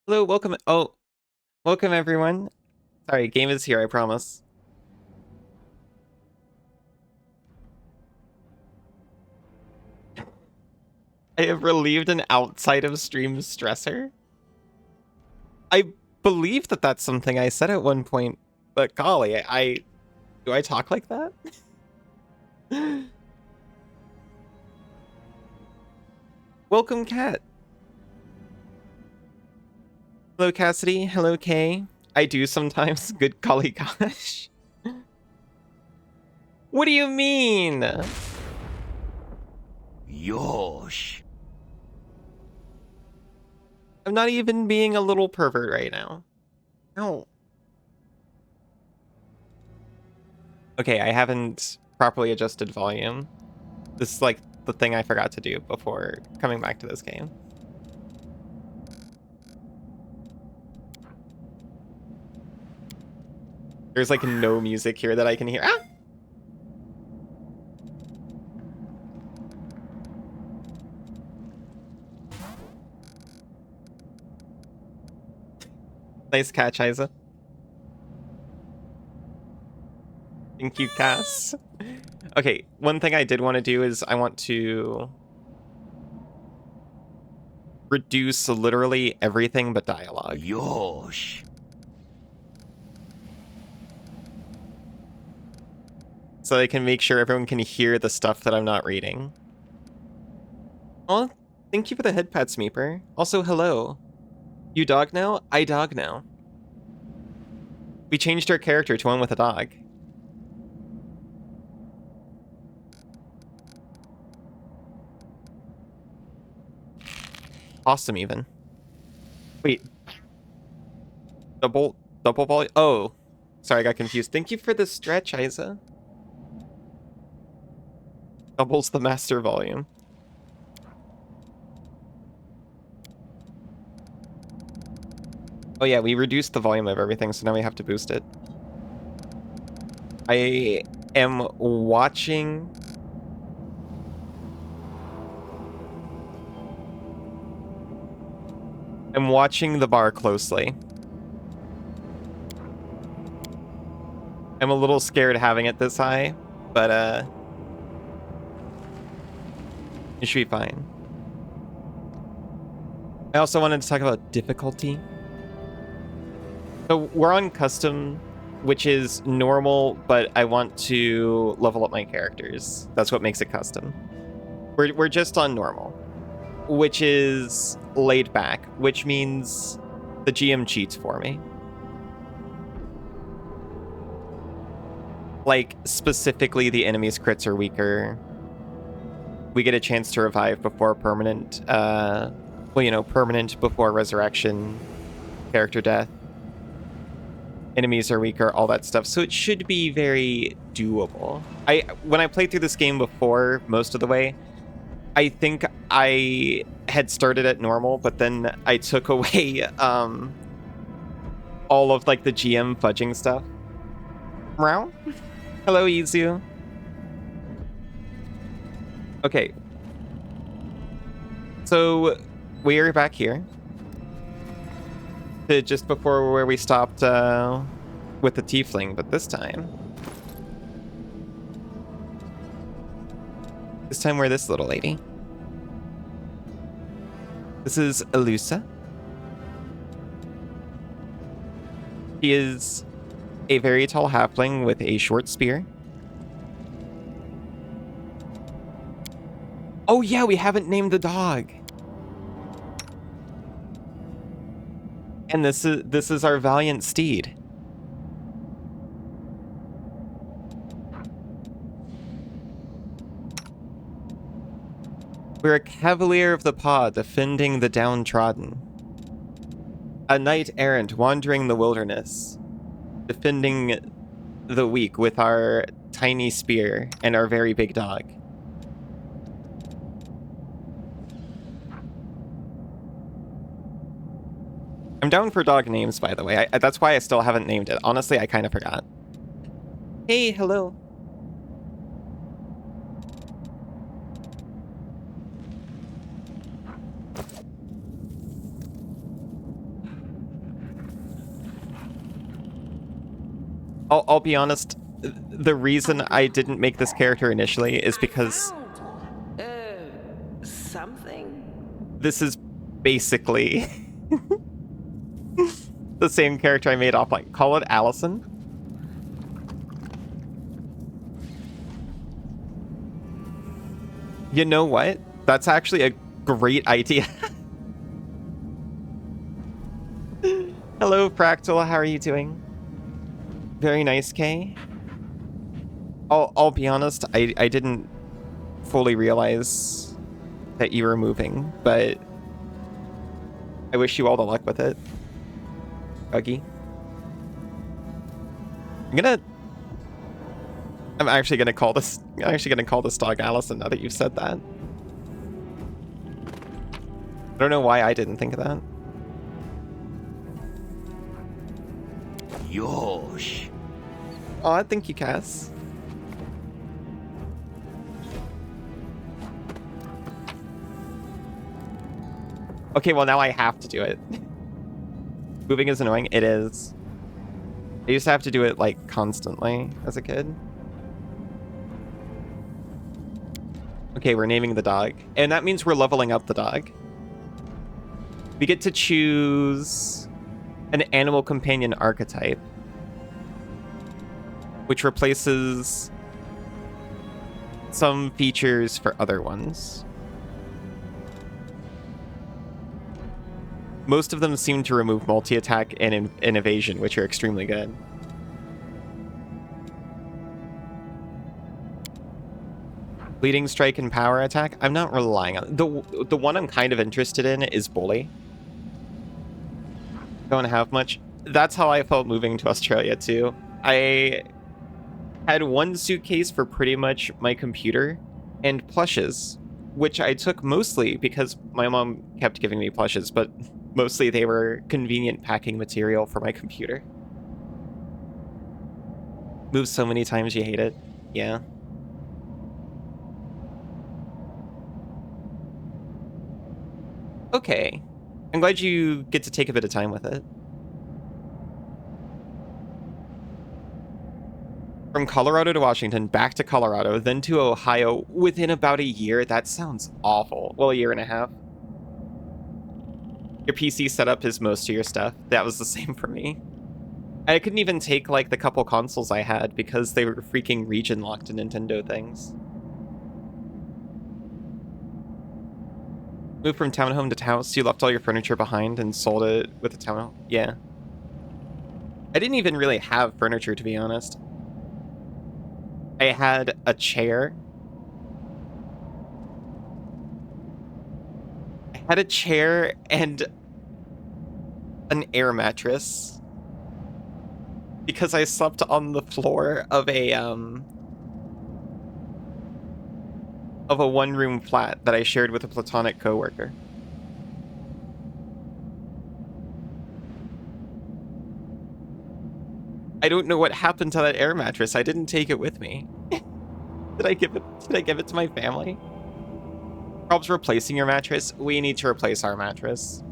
Hello, welcome. Oh, welcome everyone. Sorry, game is here, I promise. I have relieved an outside of stream stressor. I believe that that's something I said at one point, but golly, do I talk like that? Welcome, Kat. Hello, Cassidy. Hello, Kay. I do sometimes. Good golly gosh. What do you mean? Yosh. I'm not even being a little pervert right now. No. Okay, I haven't properly adjusted volume. This is like the thing I forgot to do before coming back to this game. There's like no music here that I can hear. Ah! Nice catch, Isa. Thank you, Cass. Okay, one thing I did want to do is I want to reduce literally everything but dialogue. Yosh. So I can make sure everyone can hear the stuff that I'm not reading. Oh, thank you for the head pat, Smeeper. Also, hello. You dog now? I dog now. We changed our character to one with a dog. Awesome, even. Wait. Double volume? Oh. Sorry, I got confused. Thank you for the stretch, Isa. Doubles the master volume. Oh yeah, we reduced the volume of everything, so now we have to boost it. I am watching... I'm watching the bar closely. I'm a little scared having it this high, but it should be fine. I also wanted to talk about difficulty. So we're on custom, which is normal, but I want to level up my characters. That's what makes it custom. We're just on normal, which is laid back, which means the GM cheats for me. Like, specifically, the enemy's crits are weaker. We get a chance to revive before permanent, permanent before resurrection, character death. Enemies are weaker, all that stuff. So it should be very doable. When I played through this game before, most of the way, I think I had started at normal, but then I took away all of like the GM fudging stuff. Meow. Hello, Izu. Okay. So we're back here. To just before where we stopped with the tiefling, but this time we're this little lady. This is Elusa. She is a very tall halfling with a short spear. Oh yeah, we haven't named the dog. And this is our valiant steed. We're a cavalier of the paw defending the downtrodden. A knight errant wandering the wilderness, defending the weak with our tiny spear and our very big dog. I'm down for dog names, by the way. That's why I still haven't named it. Honestly, I kind of forgot. Hey, hello. I'll be honest, the reason I didn't make this character initially is because Something? this is basically the same character I made offline. Call it Allison. You know what? That's actually a great idea. Hello, Fractal. How are you doing? Very nice, Kay. I'll be honest. I didn't fully realize that you were moving, but I wish you all the luck with it, Buggy. I'm actually gonna call this. I'm actually gonna call this dog Allison now that you've said that. I don't know why I didn't think of that. Yosh. Oh, thank you, Cass. Okay, well now I have to do it. Moving is annoying. It is. I used to have to do it like constantly as a kid. Okay, we're naming the dog. And that means we're leveling up the dog. We get to choose an animal companion archetype, which replaces some features for other ones. Most of them seem to remove multi-attack and evasion, which are extremely good. Bleeding strike and power attack. I'm not relying on the one I'm kind of interested in is bully. Don't have much. That's how I felt moving to Australia too. I had one suitcase for pretty much my computer and plushes, which I took mostly because my mom kept giving me plushes, but mostly they were convenient packing material for my computer. Moves so many times you hate it. Yeah. Okay. I'm glad you get to take a bit of time with it. From Colorado to Washington, back to Colorado, then to Ohio within about a year. That sounds awful. Well, a year and a half. Your PC setup is most of your stuff. That was the same for me. I couldn't even take like the couple consoles I had because they were freaking region locked to Nintendo things. Moved from townhome to house. You left all your furniture behind and sold it with a townhome. Yeah. I didn't even really have furniture, to be honest. I had a chair. I had a chair and an air mattress because I slept on the floor of a one-room flat that I shared with a platonic coworker. I don't know what happened to that air mattress. I didn't take it with me. Did I give it to my family? Rob's replacing your mattress. We need to replace our mattress.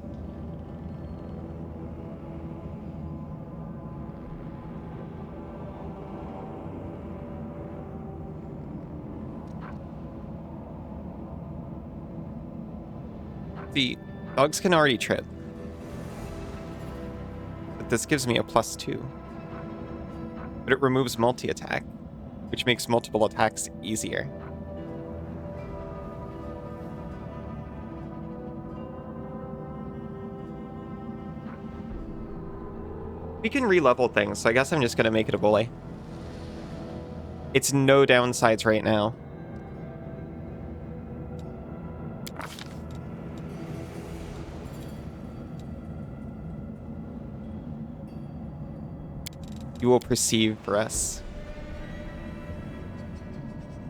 The dogs can already trip. But this gives me a +2. But it removes multi-attack, which makes multiple attacks easier. We can re-level things, so I guess I'm just gonna make it a bully. It's no downsides right now. You will perceive for us.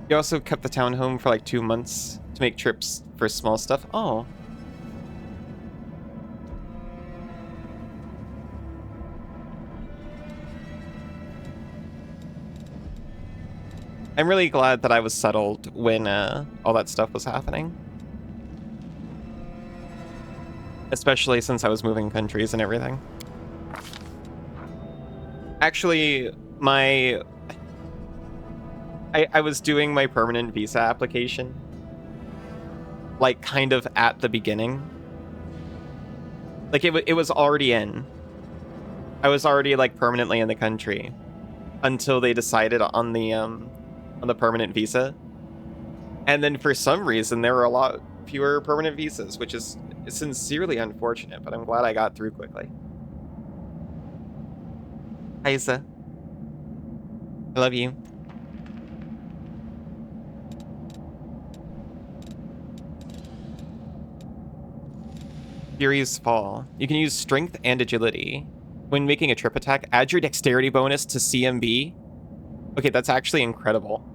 You also kept the townhome for like 2 months to make trips for small stuff. Oh. I'm really glad that I was settled when all that stuff was happening. Especially since I was moving countries and everything. Actually, I was doing my permanent visa application, like, kind of at the beginning. Like, it was already in. I was already, like, permanently in the country until they decided on the permanent visa. And then for some reason, there were a lot fewer permanent visas, which is sincerely unfortunate, but I'm glad I got through quickly. Hi, Isa. I love you. Fury's Fall. You can use strength and agility. When making a trip attack, add your dexterity bonus to CMB. Okay, that's actually incredible.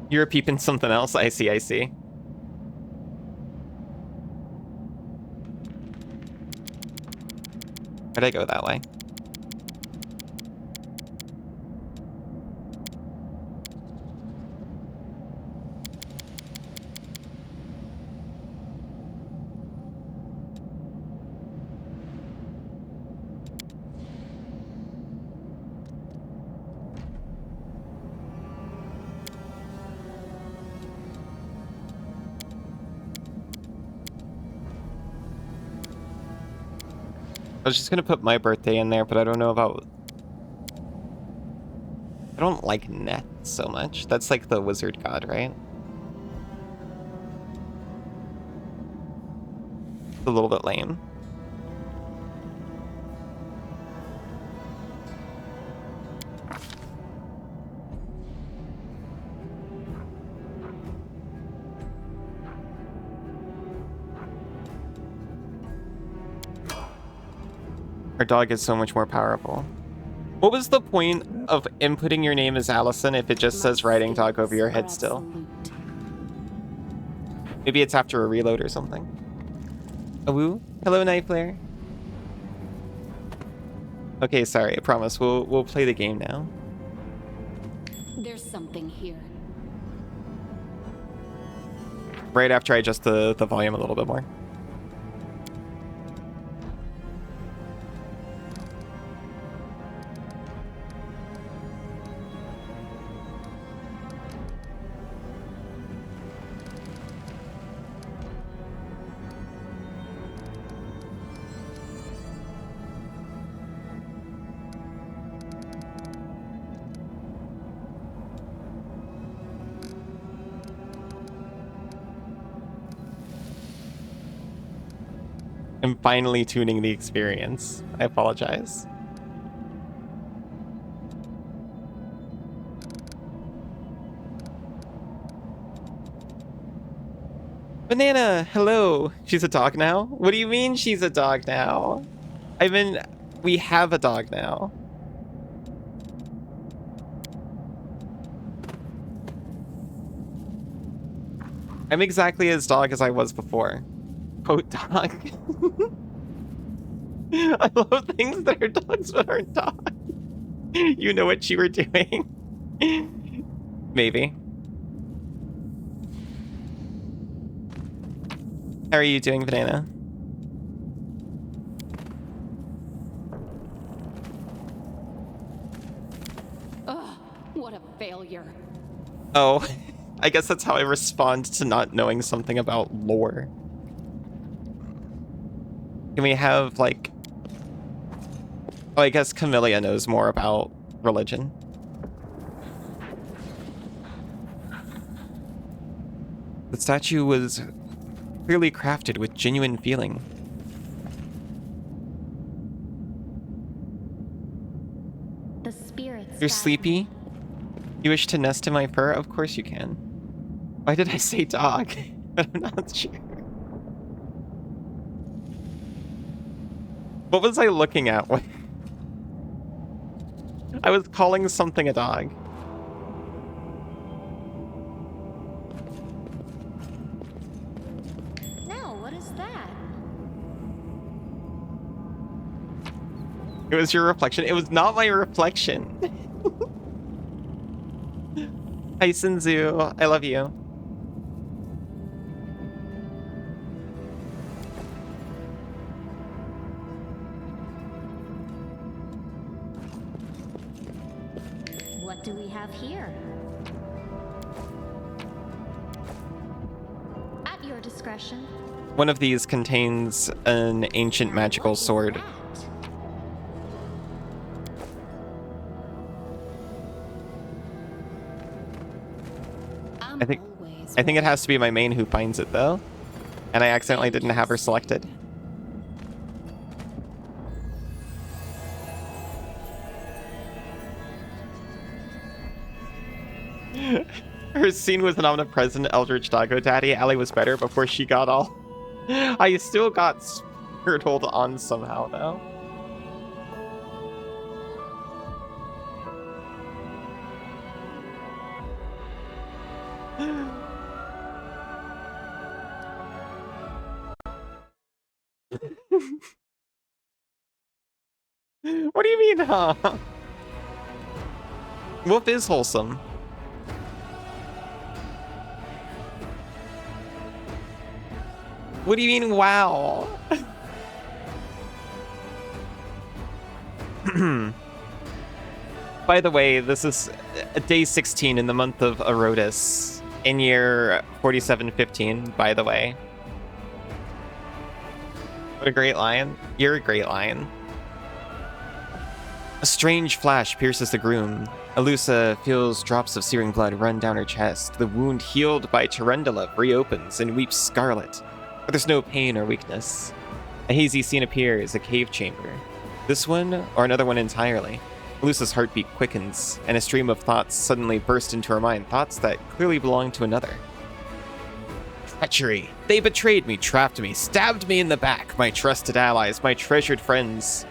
You're peeping something else? I see, I see. Where'd I go that way? I was just gonna put my birthday in there, but I don't know about... I don't like Neth so much. That's like the wizard god, right? It's a little bit lame. Our dog is so much more powerful. What was the point of inputting your name as Allison if it just says riding dog over your head still? Maybe it's after a reload or something. Awoo? Hello, Night Flare. Okay, sorry, I promise. We'll play the game now. There's something here. Right after I adjust the volume a little bit more. I'm finally tuning the experience. I apologize. Banana, hello. She's a dog now? What do you mean she's a dog now? I mean, we have a dog now. I'm exactly as dog as I was before. Quote dog. I love things that are dogs but aren't dogs. You know what you were doing. Maybe. How are you doing, Banana? Ugh, what a failure. Oh, I guess that's how I respond to not knowing something about lore. Can we have, like... Oh, I guess Camellia knows more about religion. The statue was clearly crafted with genuine feeling. The spirits. You're sleepy? You wish to nest in my fur? Of course you can. Why did I say dog? I'm not sure. What was I looking at? I was calling something a dog. No, what is that? It was your reflection. It was not my reflection. Hi, Sinzu. I love you. What do we have here? At your discretion. One of these contains an ancient Now, magical what is sword. that? I'm I think always I think it has to be my main who finds it though. And I accidentally didn't have her selected. Her scene with an omnipresent Eldritch Doggo Daddy. Allie was better before she got all. I still got spirtled on somehow though. What do you mean, huh? Wolf is wholesome. What do you mean, wow? By the way, this is day 16 in the month of Erodus in year 4715, by the way. What a great lion. You're a great lion. A strange flash pierces the gloom. Alusa feels drops of searing blood run down her chest. The wound healed by Tarundula reopens and weeps scarlet. But there's no pain or weakness. A hazy scene appears, a cave chamber. This one, or another one entirely. Alusa's heartbeat quickens, and a stream of thoughts suddenly burst into her mind, thoughts that clearly belong to another. Treachery! They betrayed me, trapped me, stabbed me in the back, my trusted allies, my treasured friends.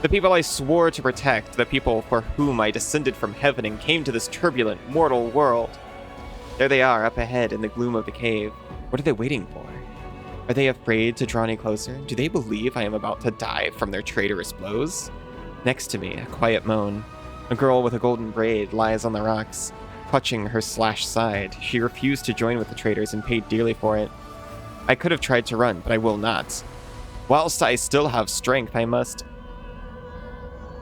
The people I swore to protect, the people for whom I descended from heaven and came to this turbulent, mortal world. There they are, up ahead in the gloom of the cave. What are they waiting for? Are they afraid to draw any closer? Do they believe I am about to die from their traitorous blows? Next to me, a quiet moan. A girl with a golden braid lies on the rocks, clutching her slashed side. She refused to join with the traitors and paid dearly for it. I could have tried to run, but I will not. Whilst I still have strength, I must...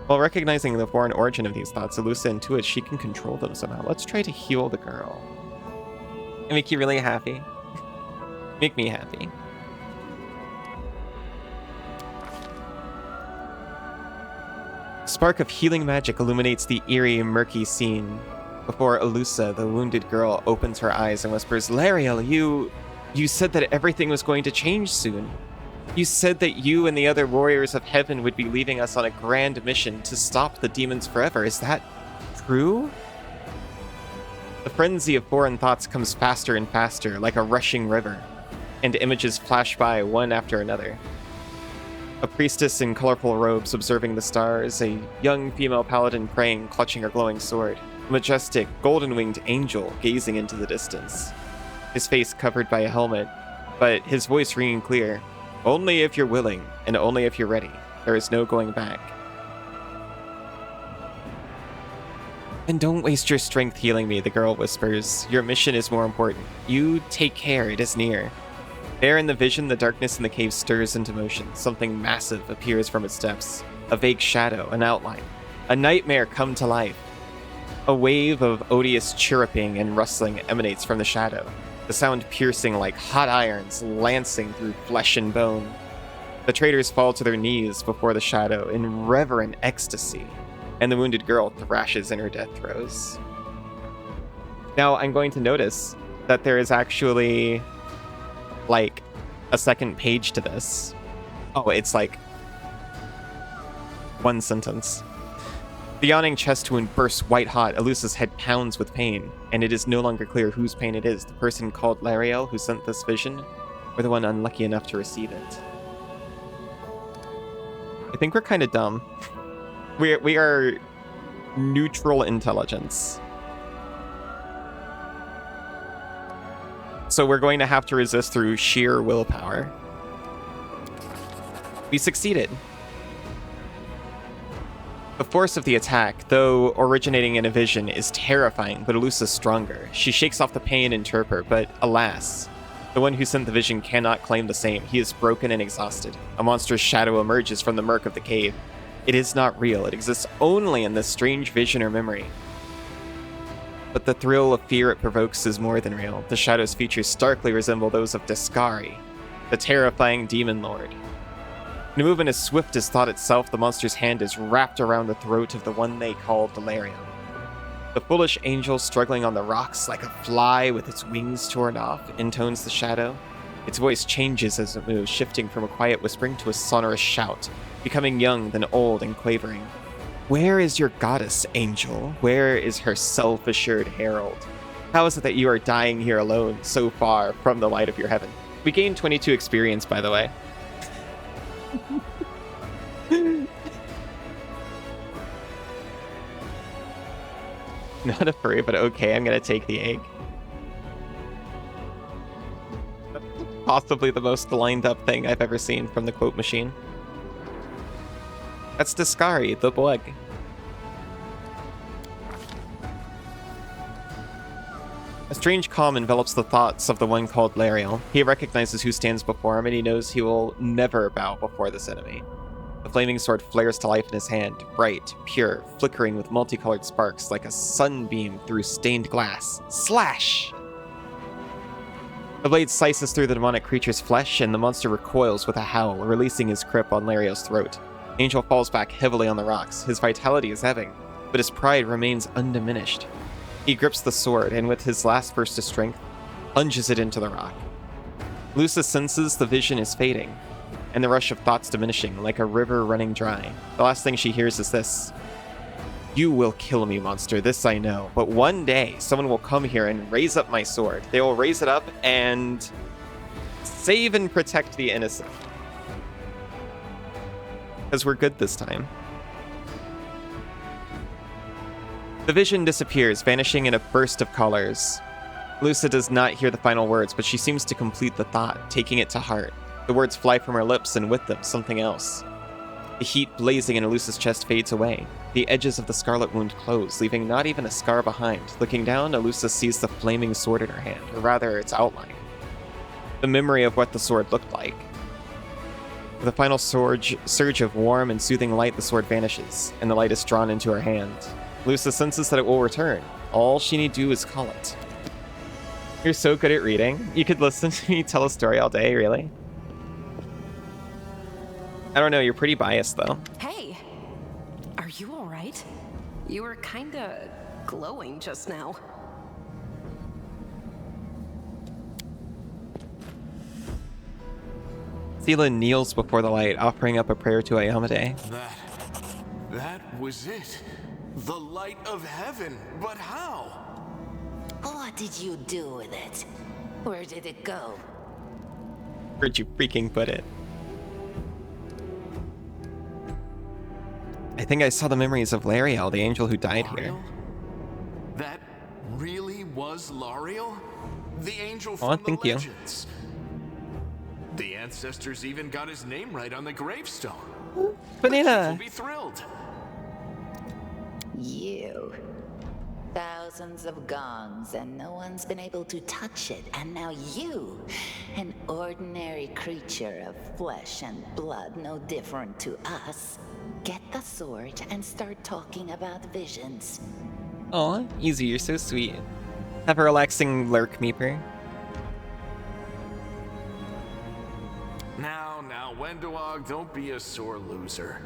While recognizing the foreign origin of these thoughts, Alusa intuits she can control them somehow. Let's try to heal the girl. And make you really happy. Make me happy. Spark of healing magic illuminates the eerie, murky scene. Before Alusa, the wounded girl, opens her eyes and whispers, Lariel, you said that everything was going to change soon. You said that you and the other warriors of heaven would be leaving us on a grand mission to stop the demons forever. Is that true? The frenzy of foreign thoughts comes faster and faster, like a rushing river, and images flash by one after another. A priestess in colorful robes observing the stars, a young female paladin praying, clutching her glowing sword, a majestic, golden-winged angel gazing into the distance. His face covered by a helmet, but his voice ringing clear. Only if you're willing, and only if you're ready. There is no going back. And don't waste your strength healing me, the girl whispers. Your mission is more important. You take care, it is near. There in the vision, the darkness in the cave stirs into motion. Something massive appears from its depths. A vague shadow, an outline. A nightmare come to life. A wave of odious chirruping and rustling emanates from the shadow. The sound piercing like hot irons lancing through flesh and bone. The traitors fall to their knees before the shadow in reverent ecstasy, and the wounded girl thrashes in her death throes. Now, I'm going to notice that there is actually, like, a second page to this. Oh, it's like one sentence. The yawning chest wound bursts white hot. Alusa's head pounds with pain, and it is no longer clear whose pain it is, the person called Lariel who sent this vision, or the one unlucky enough to receive it. I think we're kind of dumb. We are neutral intelligence. So we're going to have to resist through sheer willpower. We succeeded. The force of the attack, though originating in a vision, is terrifying, but Elusa's stronger. She shakes off the pain in torpor, but alas, the one who sent the vision cannot claim the same. He is broken and exhausted. A monstrous shadow emerges from the murk of the cave. It is not real. It exists only in this strange vision or memory. But the thrill of fear it provokes is more than real. The shadow's features starkly resemble those of Descari, the terrifying demon lord. In a movement as swift as thought itself, the monster's hand is wrapped around the throat of the one they call Valerian. The foolish angel struggling on the rocks like a fly with its wings torn off intones the shadow. Its voice changes as it moves, shifting from a quiet whispering to a sonorous shout, becoming young then old and quavering. Where is your goddess, angel? Where is her self-assured herald? How is it that you are dying here alone, so far from the light of your heaven? We gained 22 experience, by the way. Not a furry, but okay, I'm gonna take the egg. Possibly the most lined up thing I've ever seen from the quote machine. That's Descari, the bug. A strange calm envelops the thoughts of the one called Lariel. He recognizes who stands before him, and he knows he will never bow before this enemy. The flaming sword flares to life in his hand, bright, pure, flickering with multicolored sparks like a sunbeam through stained glass. Slash! The blade slices through the demonic creature's flesh, and the monster recoils with a howl, releasing his grip on Lariel's throat. Angel falls back heavily on the rocks. His vitality is ebbing, but his pride remains undiminished. He grips the sword, and with his last burst of strength, plunges it into the rock. Lusa senses the vision is fading, and the rush of thoughts diminishing like a river running dry. The last thing she hears is this. You will kill me, monster, this I know, but one day someone will come here and raise up my sword. They will raise it up and save and protect the innocent. Because we're good this time. The vision disappears, vanishing in a burst of colors. Lusa does not hear the final words, but she seems to complete the thought, taking it to heart. The words fly from her lips, and with them, something else. The heat blazing in Elusa's chest fades away. The edges of the scarlet wound close, leaving not even a scar behind. Looking down, Elusa sees the flaming sword in her hand, or rather, its outline. The memory of what the sword looked like. With a final surge of warm and soothing light, the sword vanishes, and the light is drawn into her hand. Elusa senses that it will return. All she need do is call it. You're so good at reading. You could listen to me tell a story all day, really. I don't know, you're pretty biased, though. Hey, are you all right? You were kinda glowing just now. Sela kneels before the light, offering up a prayer to Ayamade. That was it. The light of heaven. But how? What did you do with it? Where did it go? Where'd you freaking put it? I think I saw the memories of Lariel, the angel who died here. That really was Lariel? The angel from Oh, the thank you. legends. The ancestors even got his name right on the gravestone. Banana! You'll be thrilled. You. Thousands of gongs and no one's been able to touch it. And now you, an ordinary creature of flesh and blood, no different to us, get the sword and start talking about visions. Aw, Easy, you're so sweet. Have a relaxing lurk, Meeper. Now, Wendoag, don't be a sore loser.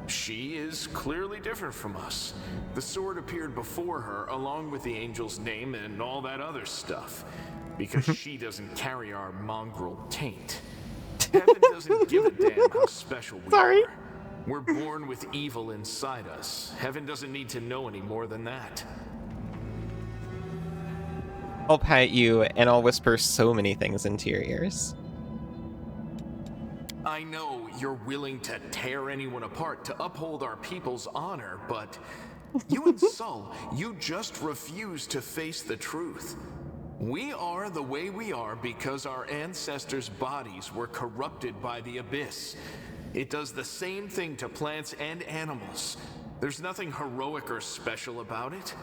She is clearly different from us. The sword appeared before her, along with the angel's name and all that other stuff. Because she doesn't carry our mongrel taint. Heaven doesn't give a damn how special we are. We're born with evil inside us. Heaven doesn't need to know any more than that. I'll pat you, and I'll whisper so many things into your ears. I know you're willing to tear anyone apart to uphold our people's honor, but you and Sol, you just refuse to face the truth. We are the way we are because our ancestors' bodies were corrupted by the abyss. It does the same thing to plants and animals. There's nothing heroic or special about it.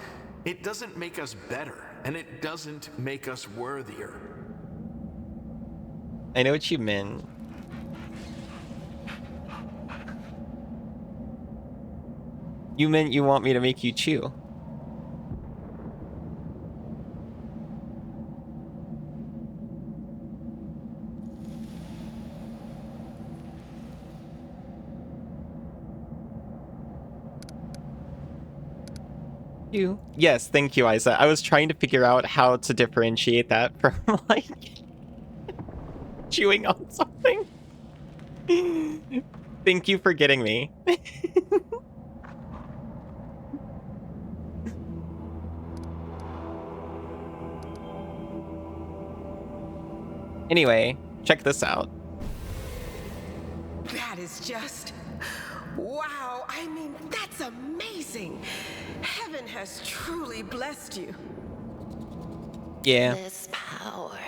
It doesn't make us better, and it doesn't make us worthier. I know what you meant. You meant you want me to make you chew. You. Yes, thank you, Isa. I was trying to figure out how to differentiate that from, like, chewing on something. Thank you for getting me. Anyway, check this out. That is just... wow, I mean, that's amazing. Heaven has truly blessed you. Yeah. This power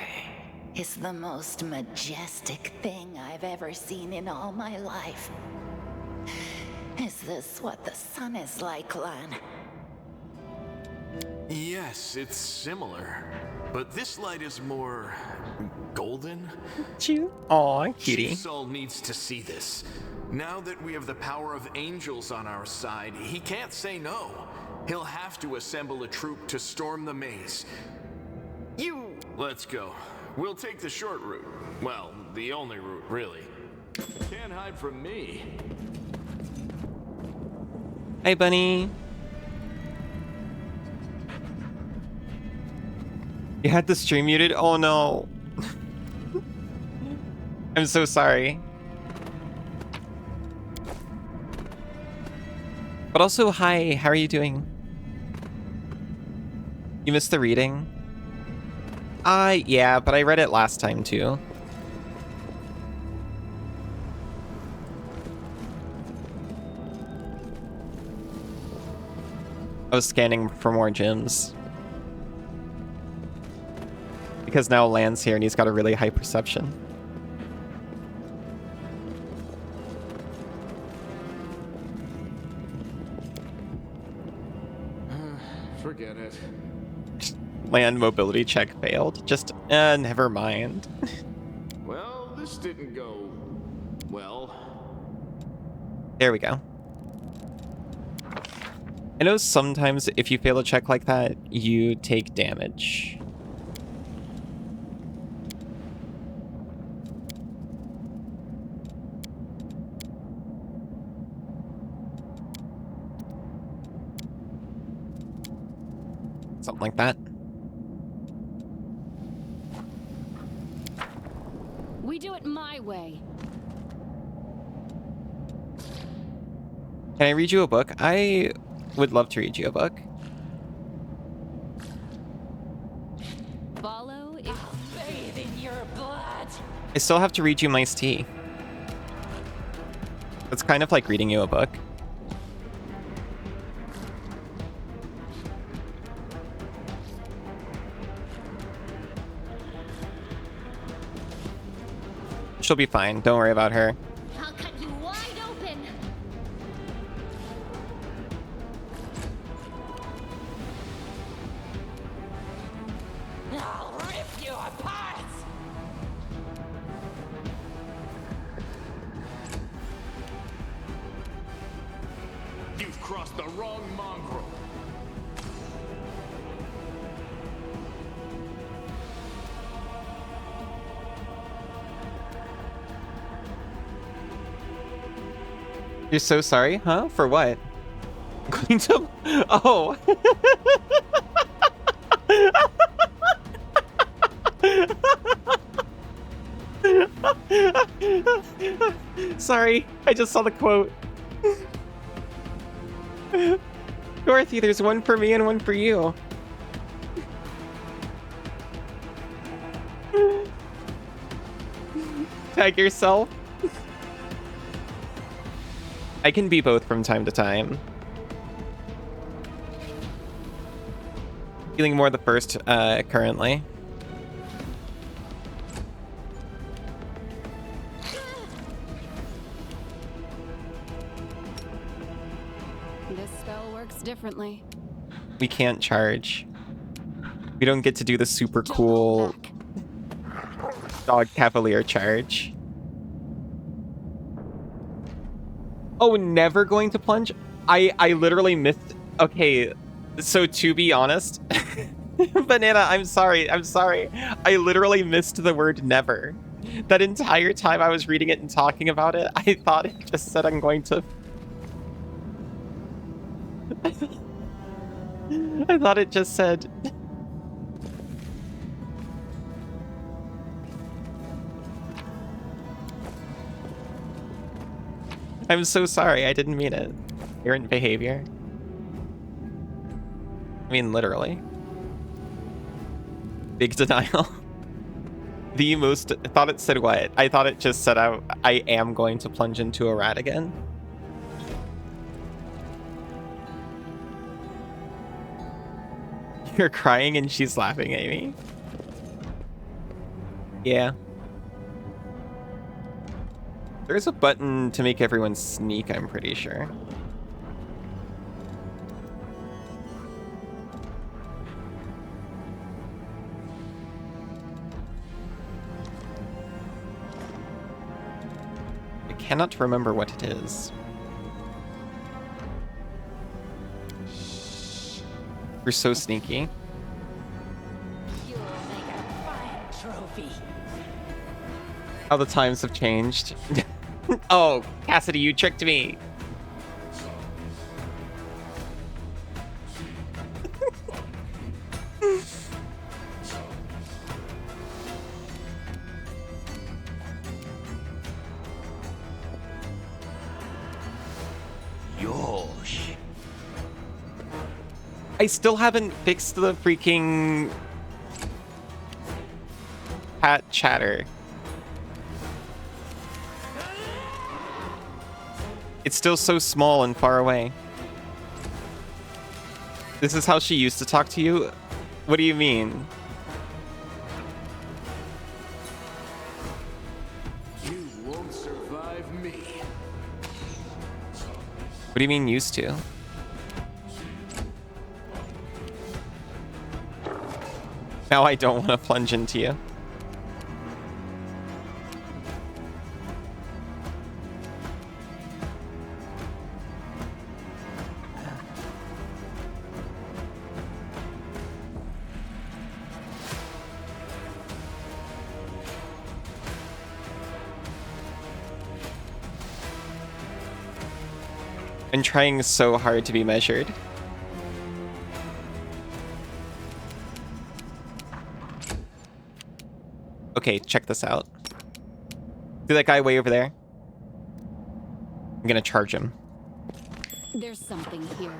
is the most majestic thing I've ever seen in all my life. Is this what the sun is like, Lan? Yes, it's similar. But this light is more... golden? Chew. Aw, cutie. Chief Saul needs to see this. Now that we have the power of angels on our side, he can't say no. He'll have to assemble a troop to storm the maze. Let's go. We'll take the short route. Well, the only route, really. Can't hide from me. Hi, bunny. You had the stream muted? Oh no. I'm so sorry. But also, hi, how are you doing? You missed the reading? Yeah, but I read it last time too. I was scanning for more gems. Because now Lan's here and he's got a really high perception. Forget it. Land mobility check failed. Just, never mind. Well, this didn't go... well. There we go. I know sometimes if you fail a check like that, you take damage. Something like that. We do it my way. Can I read you a book? I would love to read you a book. Follow is bathe in your blood. I still have to read you my tea. It's kind of like reading you a book. She'll be fine. Don't worry about her. I'll cut you wide open. I'll rip you apart! You've crossed the wrong mongrel. You're so sorry? Huh? For what? Cleaned up? Oh. Sorry, I just saw the quote. Dorothy, there's one for me and one for you. Tag yourself. I can be both from time to time. Feeling more the first, currently. This spell works differently. We can't charge. We don't get to do the super Don't cool hold back. dog cavalier charge. Oh, never going to plunge? I literally missed. Okay, so to be honest, Banana, I'm sorry. I literally missed the word never. That entire time I was reading it and talking about it, I thought it just said I'm going to. I thought it just said. I'm so sorry. I didn't mean it. Errant behavior. I mean, literally. Big denial. The most... I thought it said what? I thought it just said I am going to plunge into a rat again. You're crying and she's laughing at me. Yeah. There's a button to make everyone sneak, I'm pretty sure. I cannot remember what it is. You're so sneaky. You'll make a fine trophy. How the times have changed. Oh, Cassidy, you tricked me. Yosh. I still haven't fixed the freaking cat chatter. It's still so small and far away. This is how she used to talk to you? What do you mean? You won't survive me. What do you mean used to? Now I don't want to plunge into you. I'm trying so hard to be measured. Okay, check this out. See that guy way over there? I'm gonna charge him. There's something here.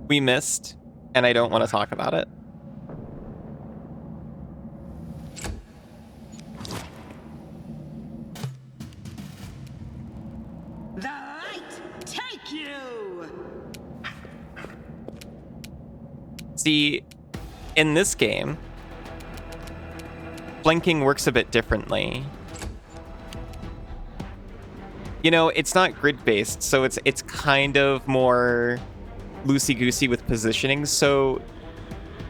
We missed, and I don't want to talk about it. The light take you! See, in this game, flanking works a bit differently. You know, it's not grid-based, so it's kind of more loosey-goosey with positioning. So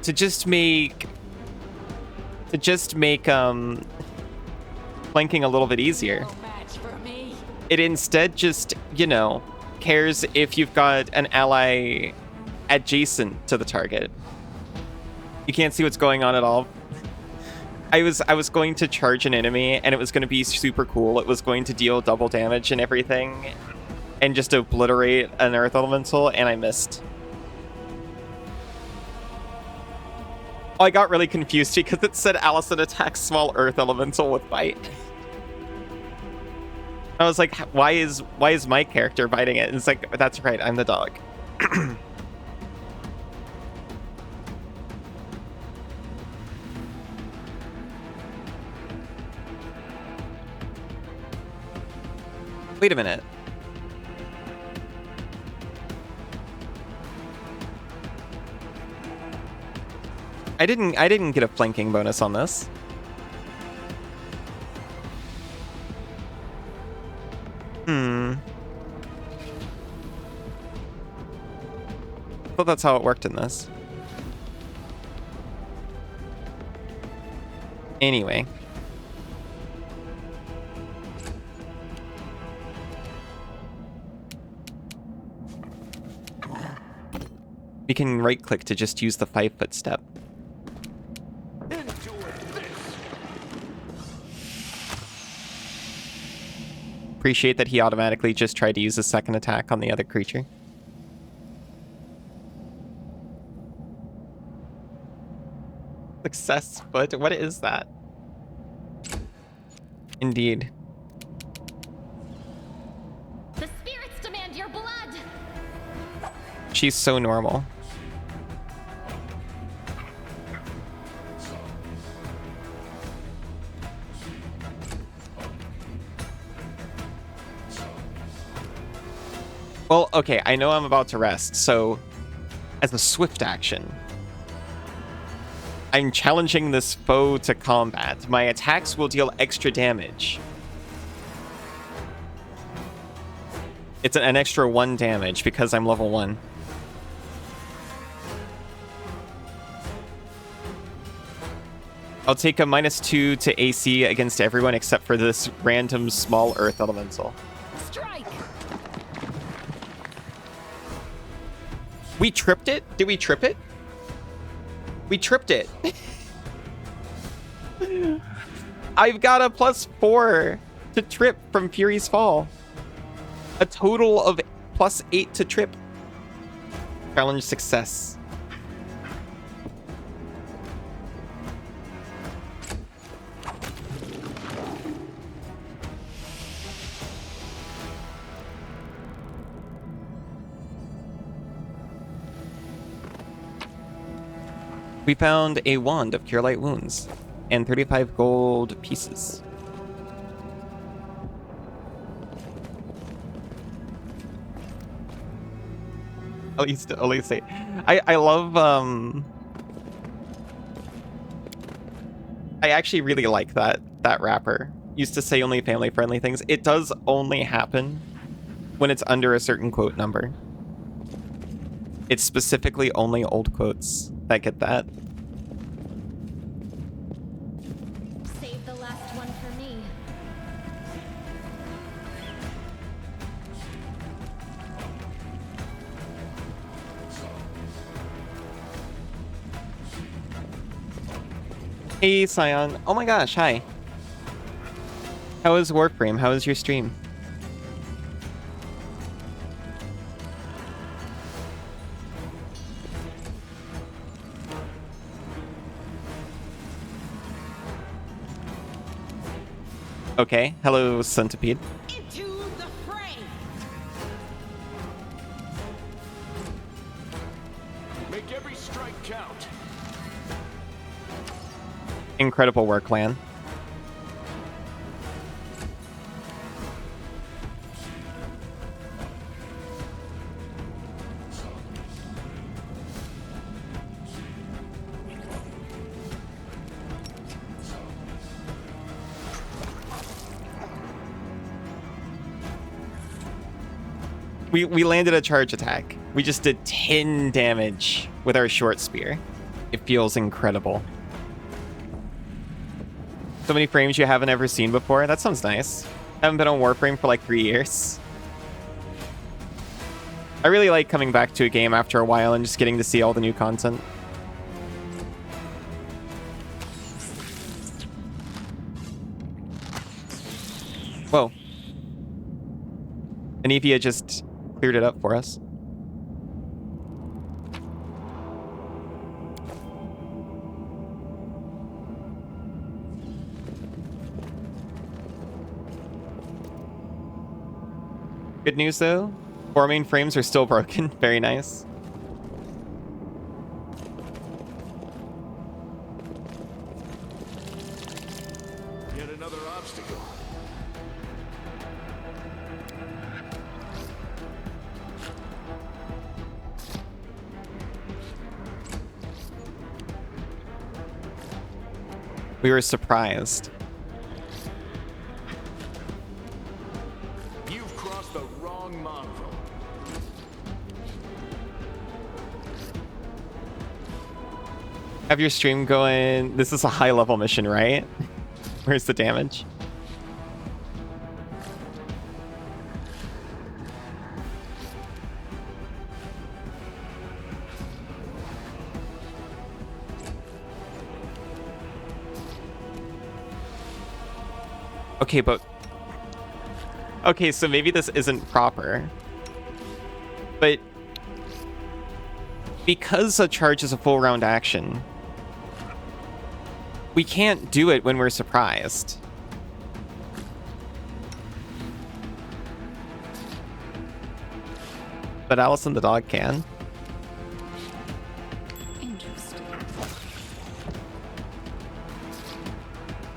to just make flanking a little bit easier, No match for me. it instead just, you know, cares if you've got an ally adjacent to the target. You can't see what's going on at all. I was going to charge an enemy, and it was going to be super cool. It was going to deal double damage and everything, and just obliterate an earth elemental, and I missed. Oh, I got really confused because it said Allison attacks small earth elemental with bite. I was like, why is my character biting it? And it's like, that's right, I'm the dog. Wait a minute. I didn't get a flanking bonus on this. thought that's how it worked in this. Anyway. We can right-click to just use the 5-foot step. Appreciate that he automatically just tried to use a second attack on the other creature. Success foot? What is that? Indeed. The spirits demand your blood. She's so normal. Well, okay, I know I'm about to rest, so as a swift action, I'm challenging this foe to combat. My attacks will deal extra damage. It's an extra 1 damage because I'm level 1. I'll take a -2 to AC against everyone except for this random small earth elemental. Strike! We tripped it? Did we trip it? We tripped it. I've got a +4 to trip from Fury's Fall. A total of +8 to trip. Challenge success. We found a wand of Cure Light Wounds and 35 gold pieces. At least I love I actually really like that wrapper. Used to say only family friendly things. It does only happen when it's under a certain quote number. It's specifically only old quotes that get that. Save the last one for me. Hey, Scion. Oh my gosh, hi. How is Warframe? How is your stream? Okay, hello, Centipede. Into the fray! Make every strike count. Incredible work, Lan. We landed a charge attack. We just did 10 damage with our short spear. It feels incredible. So many frames you haven't ever seen before. That sounds nice. Haven't been on Warframe for like 3 years. I really like coming back to a game after a while and just getting to see all the new content. Whoa. Anivia just cleared it up for us. Good news though, 4 main frames are still broken. Very nice. Yet another obstacle. We were surprised. You've crossed the wrong mongrel. Have your stream going. This is a high level mission, right? Where's the damage? Okay, but... Okay, so maybe this isn't proper. But... Because a charge is a full round action, we can't do it when we're surprised. But Allison the dog can. Interesting.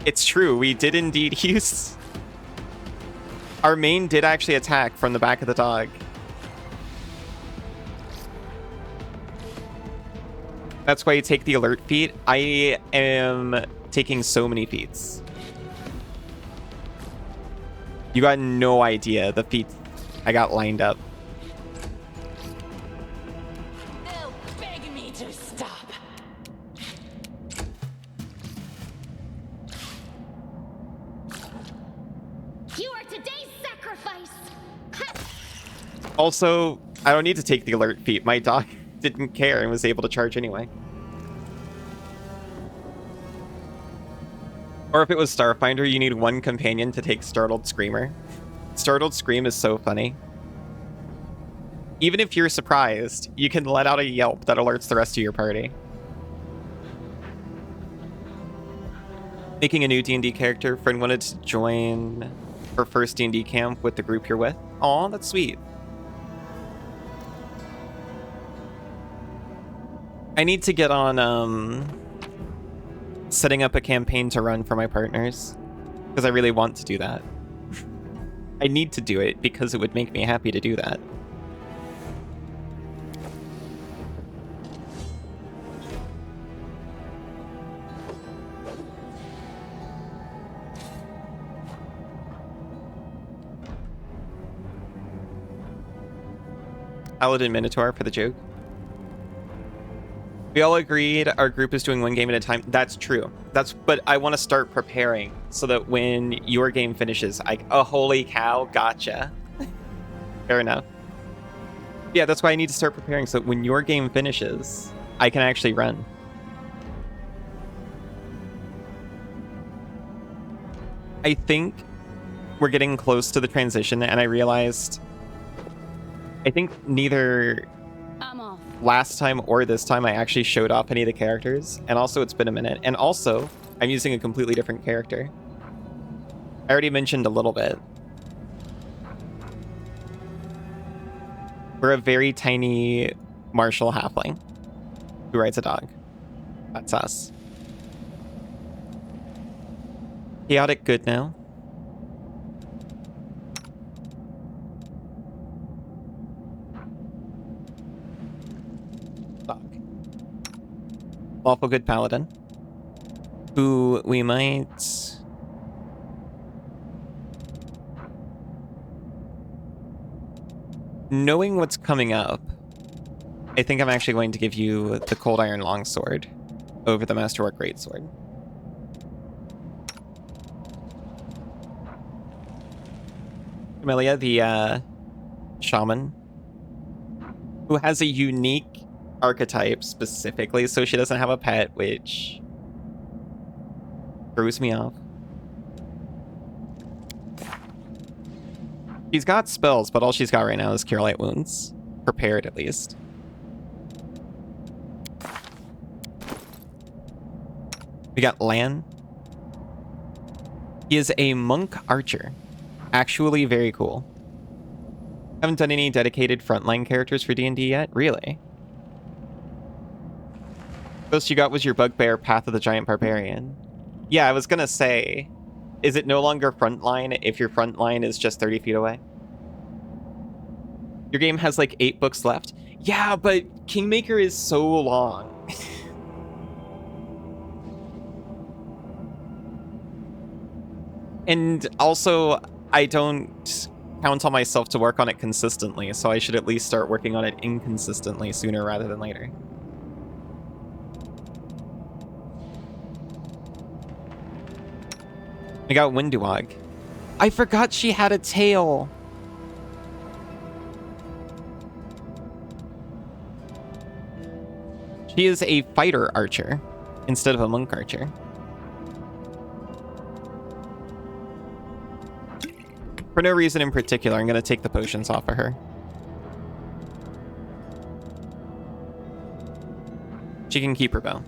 It's true, we did indeed use... Our main did actually attack from the back of the dog. That's why you take the alert feat. I am taking so many feats. You got no idea the feats I got lined up. They'll beg me to stop. You are today's sacrifice! Ha! Also, I don't need to take the alert feat. My dog didn't care and was able to charge anyway. Or if it was Starfinder, you need one companion to take Startled Screamer. Startled Scream is so funny. Even if you're surprised, you can let out a yelp that alerts the rest of your party. Making a new D&D character. Friend wanted to join her first D&D camp with the group you're with. Aw, that's sweet. I need to get on setting up a campaign to run for my partners, because I really want to do that. I need to do it because it would make me happy to do that. Paladin Minotaur for the joke. We all agreed our group is doing one game at a time. That's true. But I want to start preparing so that when your game finishes, oh, holy cow, gotcha. Fair enough. Yeah, that's why I need to start preparing so that when your game finishes, I can actually run. I think we're getting close to the transition, and I realized I think neither I'm off. last time or this time I actually showed off any of the characters, and also it's been a minute, and also I'm using a completely different character. I already mentioned a little bit. We're a very tiny martial halfling who rides a dog. That's us. Chaotic good now. Lawful good paladin, who we might knowing what's coming up, I think I'm actually going to give you the Cold Iron Longsword over the Masterwork Greatsword. Camellia, the shaman, who has a unique archetype specifically, so she doesn't have a pet, which throws me off. She's got spells, but all she's got right now is Cure Light Wounds. Prepared, at least. We got Lan. He is a monk archer. Actually very cool. Haven't done any dedicated frontline characters for D&D yet? Really? Most you got was your bugbear Path of the Giant Barbarian. Yeah, I was gonna say, is it no longer frontline if your frontline is just 30 feet away? Your game has like 8 books left. Yeah, but Kingmaker is so long. And also, I don't count on myself to work on it consistently, so I should at least start working on it inconsistently sooner rather than later. We got Windwog. I forgot she had a tail. She is a fighter archer instead of a monk archer. For no reason in particular, I'm going to take the potions off of her. She can keep her bow.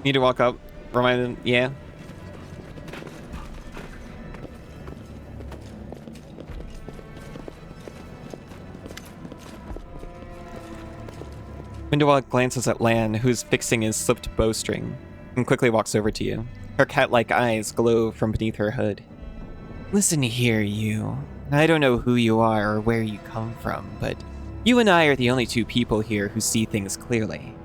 Need to walk up. Remind them, yeah. Windowalk glances at Lan, who's fixing his slipped bowstring, and quickly walks over to you. Her cat-like eyes glow from beneath her hood. Listen here, you. I don't know who you are or where you come from, but you and I are the only two people here who see things clearly.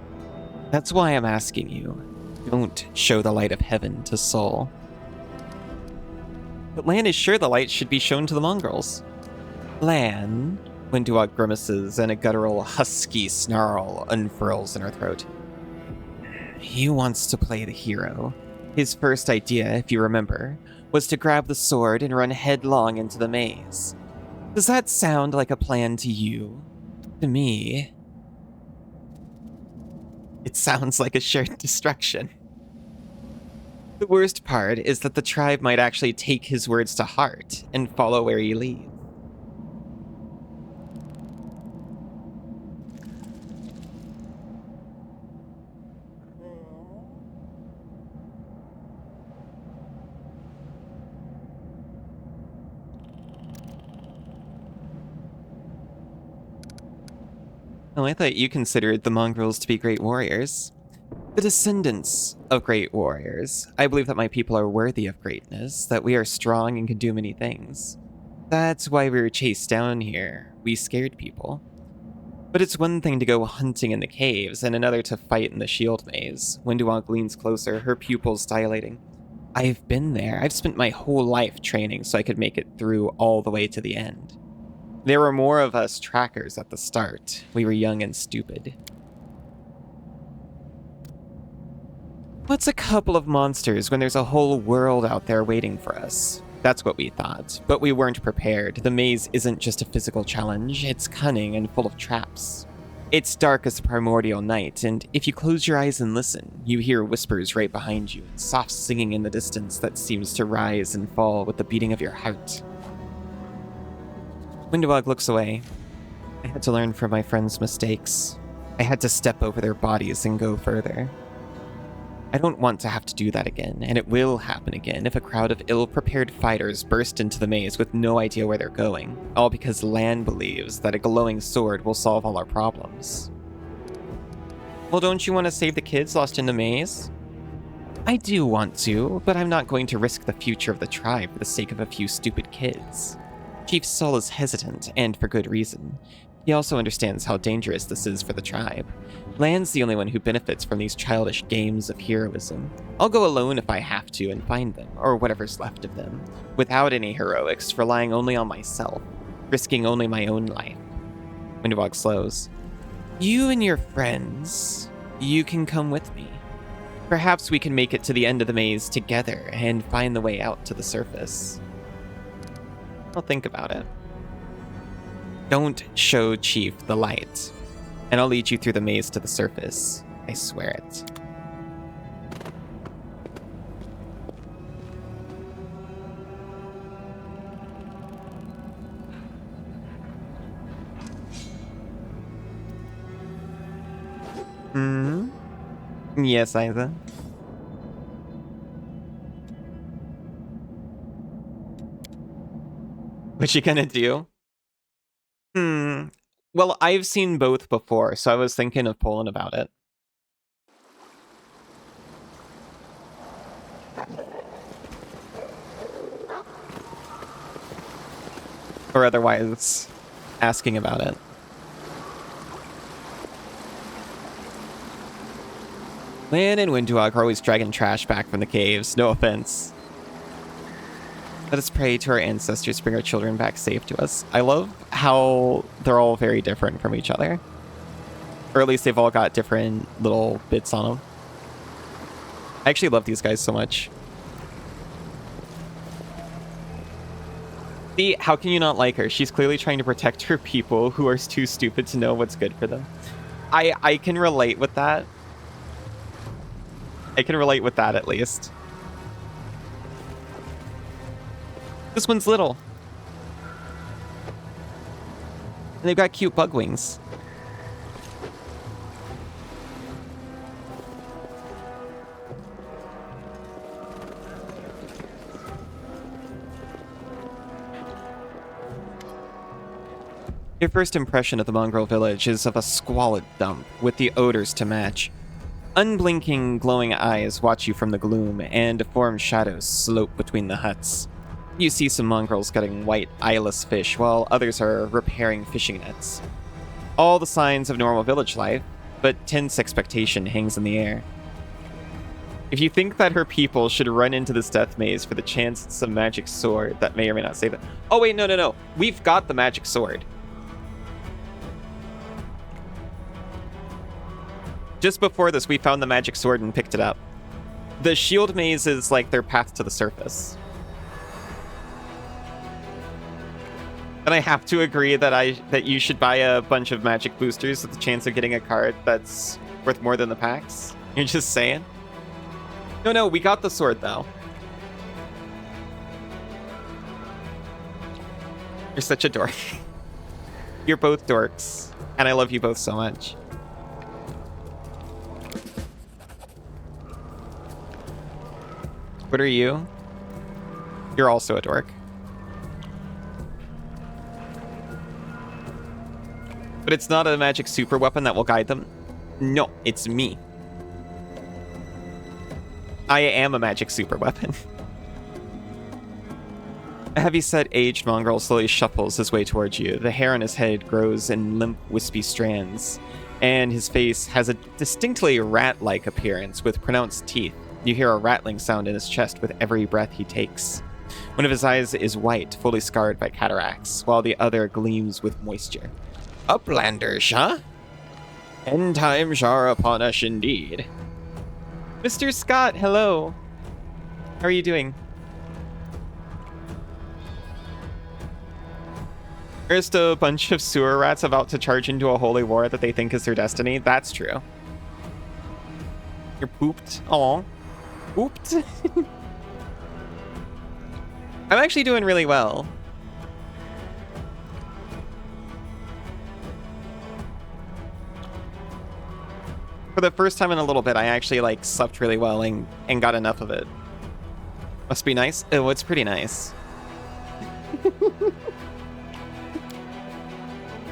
That's why I'm asking you. Don't show the light of heaven to Soul. But Lan is sure the light should be shown to the mongrels. Lan... Windwalk grimaces and a guttural, husky snarl unfurls in her throat. He wants to play the hero. His first idea, if you remember, was to grab the sword and run headlong into the maze. Does that sound like a plan to you? To me, it sounds like a shared destruction. The worst part is that the tribe might actually take his words to heart and follow where he leads. Oh, I thought you considered the mongrels to be great warriors. The descendants of great warriors. I believe that my people are worthy of greatness, that we are strong and can do many things. That's why we were chased down here. We scared people. But it's one thing to go hunting in the caves, and another to fight in the shield maze. Windwalk leans closer, her pupils dilating. I've been there. I've spent my whole life training so I could make it through all the way to the end. There were more of us trackers at the start. We were young and stupid. What's a couple of monsters when there's a whole world out there waiting for us? That's what we thought, but we weren't prepared. The maze isn't just a physical challenge, it's cunning and full of traps. It's dark as the primordial night, and if you close your eyes and listen, you hear whispers right behind you, and soft singing in the distance that seems to rise and fall with the beating of your heart. Windowog looks away. I had to learn from my friends' mistakes. I had to step over their bodies and go further. I don't want to have to do that again, and it will happen again if a crowd of ill-prepared fighters burst into the maze with no idea where they're going, all because Lan believes that a glowing sword will solve all our problems. Well, don't you want to save the kids lost in the maze? I do want to, but I'm not going to risk the future of the tribe for the sake of a few stupid kids. Chief Sol is hesitant, and for good reason. He also understands how dangerous this is for the tribe. Lan's the only one who benefits from these childish games of heroism. I'll go alone if I have to and find them, or whatever's left of them, without any heroics, relying only on myself, risking only my own life. Windowog slows. You and your friends, you can come with me. Perhaps we can make it to the end of the maze together and find the way out to the surface. I'll think about it. Don't show Chief the light, and I'll lead you through the maze to the surface. I swear it. Yes, Isa. What you gonna do? Well, I've seen both before, so I was thinking of pulling about it. Or otherwise, asking about it. Lan and Windwalk are always dragging trash back from the caves, no offense. Let us pray to our ancestors to bring our children back safe to us. I love how they're all very different from each other. Or at least they've all got different little bits on them. I actually love these guys so much. See, how can you not like her? She's clearly trying to protect her people who are too stupid to know what's good for them. I can relate with that. I can relate with that at least. This one's little. And they've got cute bug wings. Your first impression of the mongrel village is of a squalid dump with the odors to match. Unblinking, glowing eyes watch you from the gloom, and deformed shadows slope between the huts. You see some mongrels gutting white, eyeless fish, while others are repairing fishing nets. All the signs of normal village life, but tense expectation hangs in the air. If you think that her people should run into this death maze for the chance at some magic sword that may or may not save them. Oh wait, no. We've got the magic sword. Just before this, we found the magic sword and picked it up. The shield maze is like their path to the surface. And I have to agree that you should buy a bunch of magic boosters with the chance of getting a card that's worth more than the packs. You're just saying? No, we got the sword though. You're such a dork. You're both dorks, and I love you both so much. What are you? You're also a dork. But it's not a magic super weapon that will guide them. No, it's me. I am a magic super weapon. A heavy-set, aged mongrel slowly shuffles his way towards you. The hair on his head grows in limp, wispy strands, and his face has a distinctly rat-like appearance with pronounced teeth. You hear a rattling sound in his chest with every breath he takes. One of his eyes is white, fully scarred by cataracts, while the other gleams with moisture. Uplanders, huh? End times are upon us indeed. Mr. Scott, hello. How are you doing? There's a bunch of sewer rats about to charge into a holy war that they think is their destiny. That's true. You're pooped. Aw. Pooped. I'm actually doing really well. For the first time in a little bit, I actually slept really well and got enough of it. Must be nice. Oh, it's pretty nice.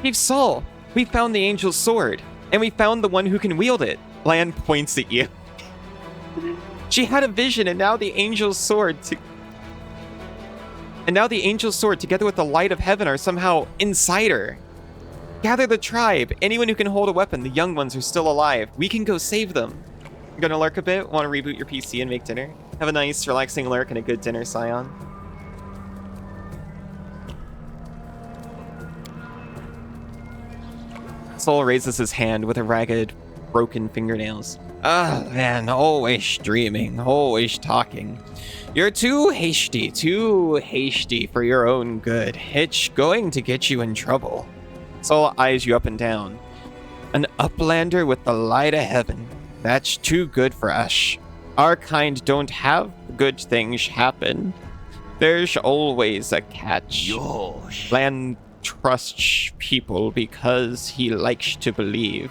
Chief Saul, we found the angel's sword, and we found the one who can wield it. Lan points at you. She had a vision, and now the angel's sword together with the light of heaven are somehow inside her. Gather the tribe. Anyone who can hold a weapon. The young ones are still alive. We can go save them. I'm gonna lurk a bit. Want to reboot your PC and make dinner? Have a nice, relaxing lurk and a good dinner, Scion. Soul raises his hand with a ragged, broken fingernails. Ah, man, always dreaming, always talking. You're too hasty for your own good. It's going to get you in trouble. Soul eyes you up and down. An uplander with the light of heaven. That's too good for us. Our kind don't have good things happen. There's always a catch. Lan trusts people because he likes to believe.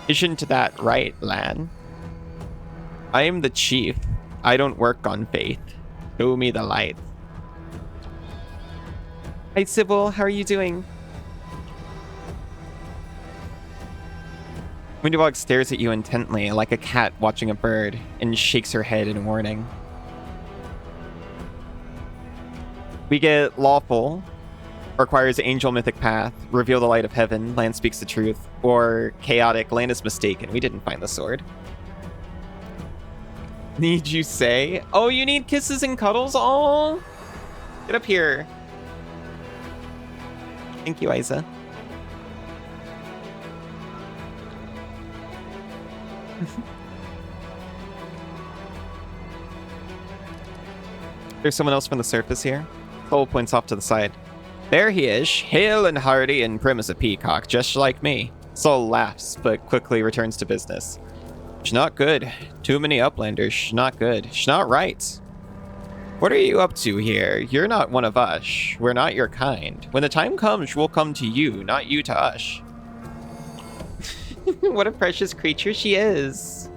Isn't that right, Lan? I am the chief. I don't work on faith. Show me the light. Hi, Sybil. How are you doing? Windywog stares at you intently, like a cat watching a bird, and shakes her head in warning. We get lawful, requires angel mythic path, reveal the light of heaven, Lan speaks the truth, or chaotic, Lan is mistaken, we didn't find the sword. Need you say? Oh, you need kisses and cuddles? Oh, Get up here. Thank you, Isa. There's someone else from the surface here. Cole points off to the side. There he is, hale and hearty and prim as a peacock, just like me. Soul laughs, but quickly returns to business. Sh not good. Too many uplanders. Sh not good. Sh not right. What are you up to here? You're not one of us. We're not your kind. When the time comes, we'll come to you, not you to us. What a precious creature she is.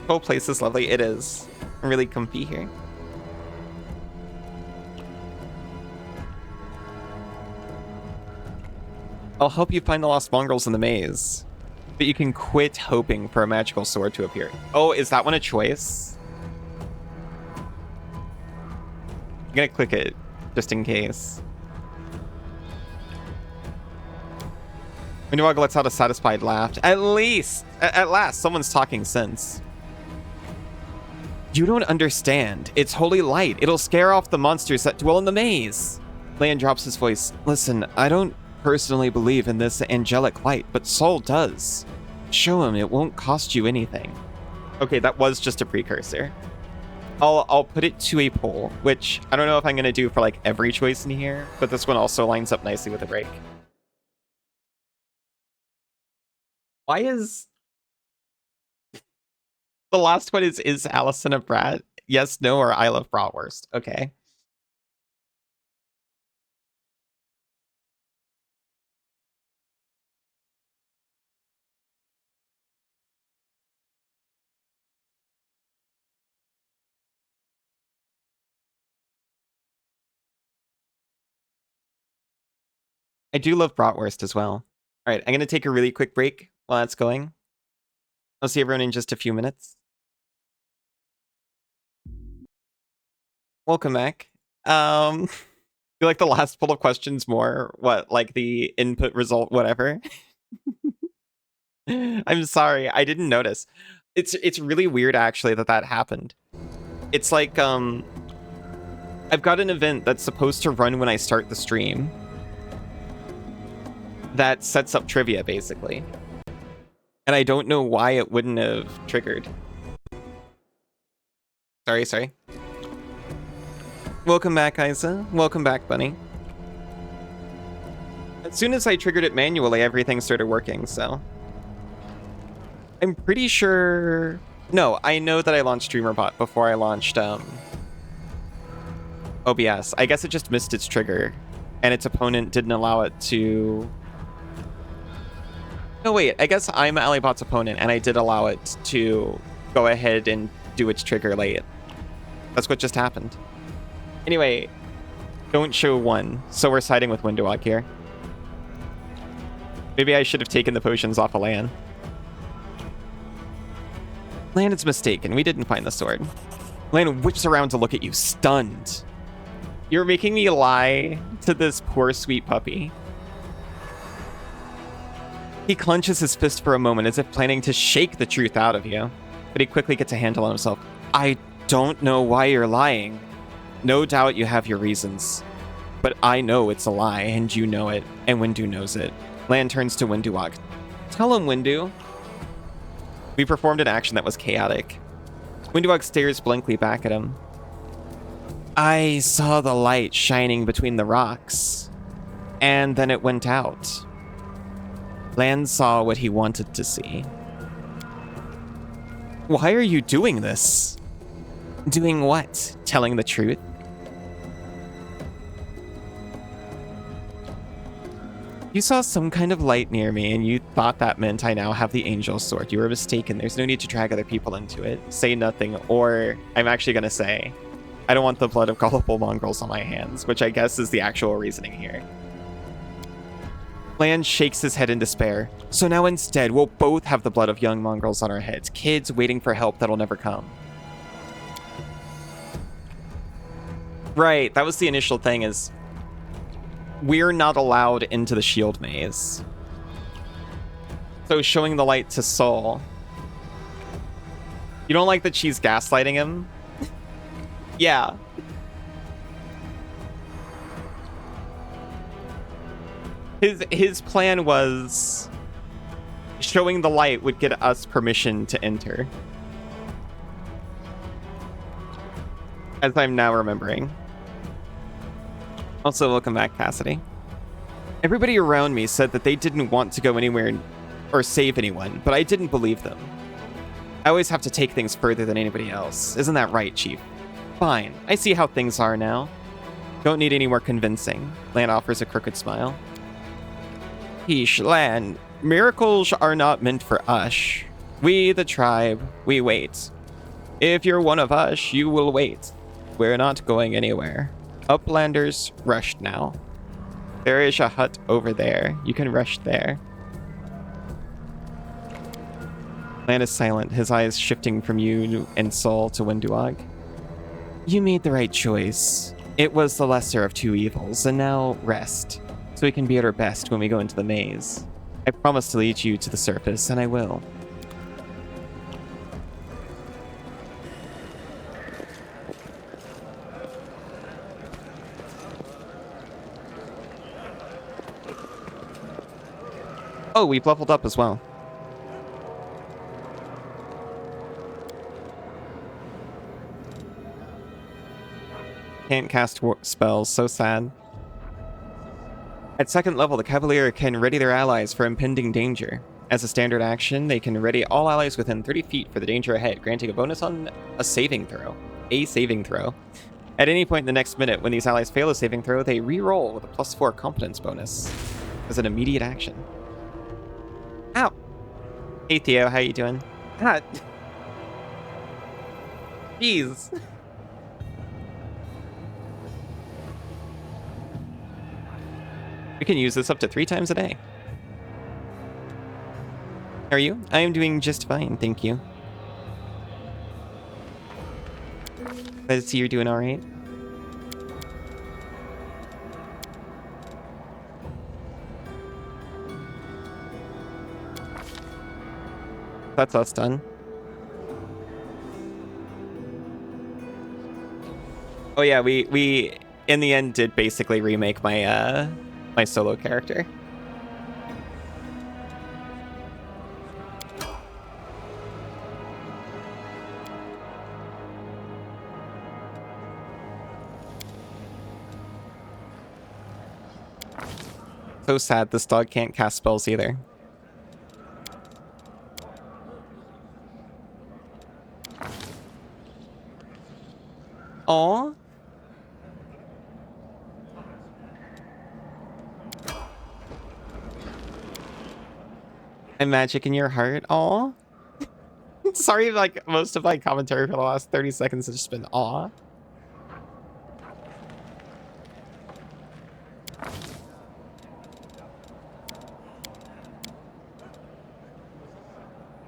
Whole place is lovely. It is. I'm really comfy here. I'll help you find the lost mongrels in the maze. But you can quit hoping for a magical sword to appear. Oh, is that one a choice? I'm gonna click it, just in case. Windwog lets out a satisfied laugh. At last, someone's talking sense. You don't understand. It's holy light. It'll scare off the monsters that dwell in the maze. Leon drops his voice. Listen, I don't personally believe in this angelic light, but Soul does. Show him. It won't cost you anything. Okay, that was just a precursor. I'll put it to a poll, which I don't know if I'm gonna do for like every choice in here, but this one also lines up nicely with the break. Why is the last one is Allison a brat? Yes, no, or I love bratwurst. Okay. I do love bratwurst as well. All right, I'm going to take a really quick break while that's going. I'll see everyone in just a few minutes. Welcome back. You like the last poll of questions more? What, like the input result, whatever? I'm sorry, I didn't notice. It's really weird actually that happened. It's like I've got an event that's supposed to run when I start the stream that sets up trivia basically. And I don't know why it wouldn't have triggered. Sorry. Welcome back, Isa. Welcome back, Bunny. As soon as I triggered it manually, everything started working, so. I'm pretty sure... No, I know that I launched StreamerBot before I launched OBS. I guess it just missed its trigger, and its opponent didn't allow it to... No, wait, I guess I'm Alibot's opponent, and I did allow it to go ahead and do its trigger late. That's what just happened. Anyway, don't show one, so we're siding with Windowalk here. Maybe I should have taken the potions off of Lan. Lan is mistaken. We didn't find the sword. Lan whips around to look at you, stunned. You're making me lie to this poor, sweet puppy. He clenches his fist for a moment as if planning to shake the truth out of you, but he quickly gets a handle on himself. I don't know why you're lying. No doubt you have your reasons, but I know it's a lie, and you know it, and Windu knows it. Lan turns to Windowalk. Tell him, Windu. We performed an action that was chaotic. Windowalk stares blankly back at him. I saw the light shining between the rocks, and then it went out. Lan saw what he wanted to see. Why are you doing this? Doing what? Telling the truth? You saw some kind of light near me and you thought that meant I now have the angel sword. You were mistaken. There's no need to drag other people into it. Say nothing, or I'm actually going to say, I don't want the blood of gullible mongrels on my hands, which I guess is the actual reasoning here. Lan shakes his head in despair. So now instead, we'll both have the blood of young mongrels on our heads. Kids waiting for help that'll never come. Right, that was the initial thing, is we're not allowed into the shield maze. So showing the light to Soul. You don't like that she's gaslighting him? Yeah. His plan was showing the light would get us permission to enter. As I'm now remembering. Also, welcome back, Cassidy. Everybody around me said that they didn't want to go anywhere or save anyone, but I didn't believe them. I always have to take things further than anybody else. Isn't that right, Chief? Fine. I see how things are now. Don't need any more convincing. Lan offers a crooked smile. Heesh, Lan. Miracles are not meant for us. We, the tribe, we wait. If you're one of us, you will wait. We're not going anywhere. Uplanders, rush now. There is a hut over there. You can rush there. Lan is silent, his eyes shifting from you and Sol to Wenduag. You made the right choice. It was the lesser of two evils, and now rest, so we can be at our best when we go into the maze. I promise to lead you to the surface, and I will. Oh, we've leveled up as well. Can't cast spells, so sad. At second level, the Cavalier can ready their allies for impending danger. As a standard action, they can ready all allies within 30 feet for the danger ahead, granting a bonus on a saving throw. At any point in the next minute, when these allies fail a saving throw, they re-roll with a +4 competence bonus as an immediate action. Ow! Hey Theo, how you doing? Ah. Jeez. We can use this up to 3 times a day. How are you? I am doing just fine, thank you. Glad to see you're doing alright. That's us done. Oh yeah, we in the end did basically remake my my solo character. So sad this dog can't cast spells either. Aww. And magic in your heart. Aw. Sorry, like, most of my commentary for the last 30 seconds has just been aw.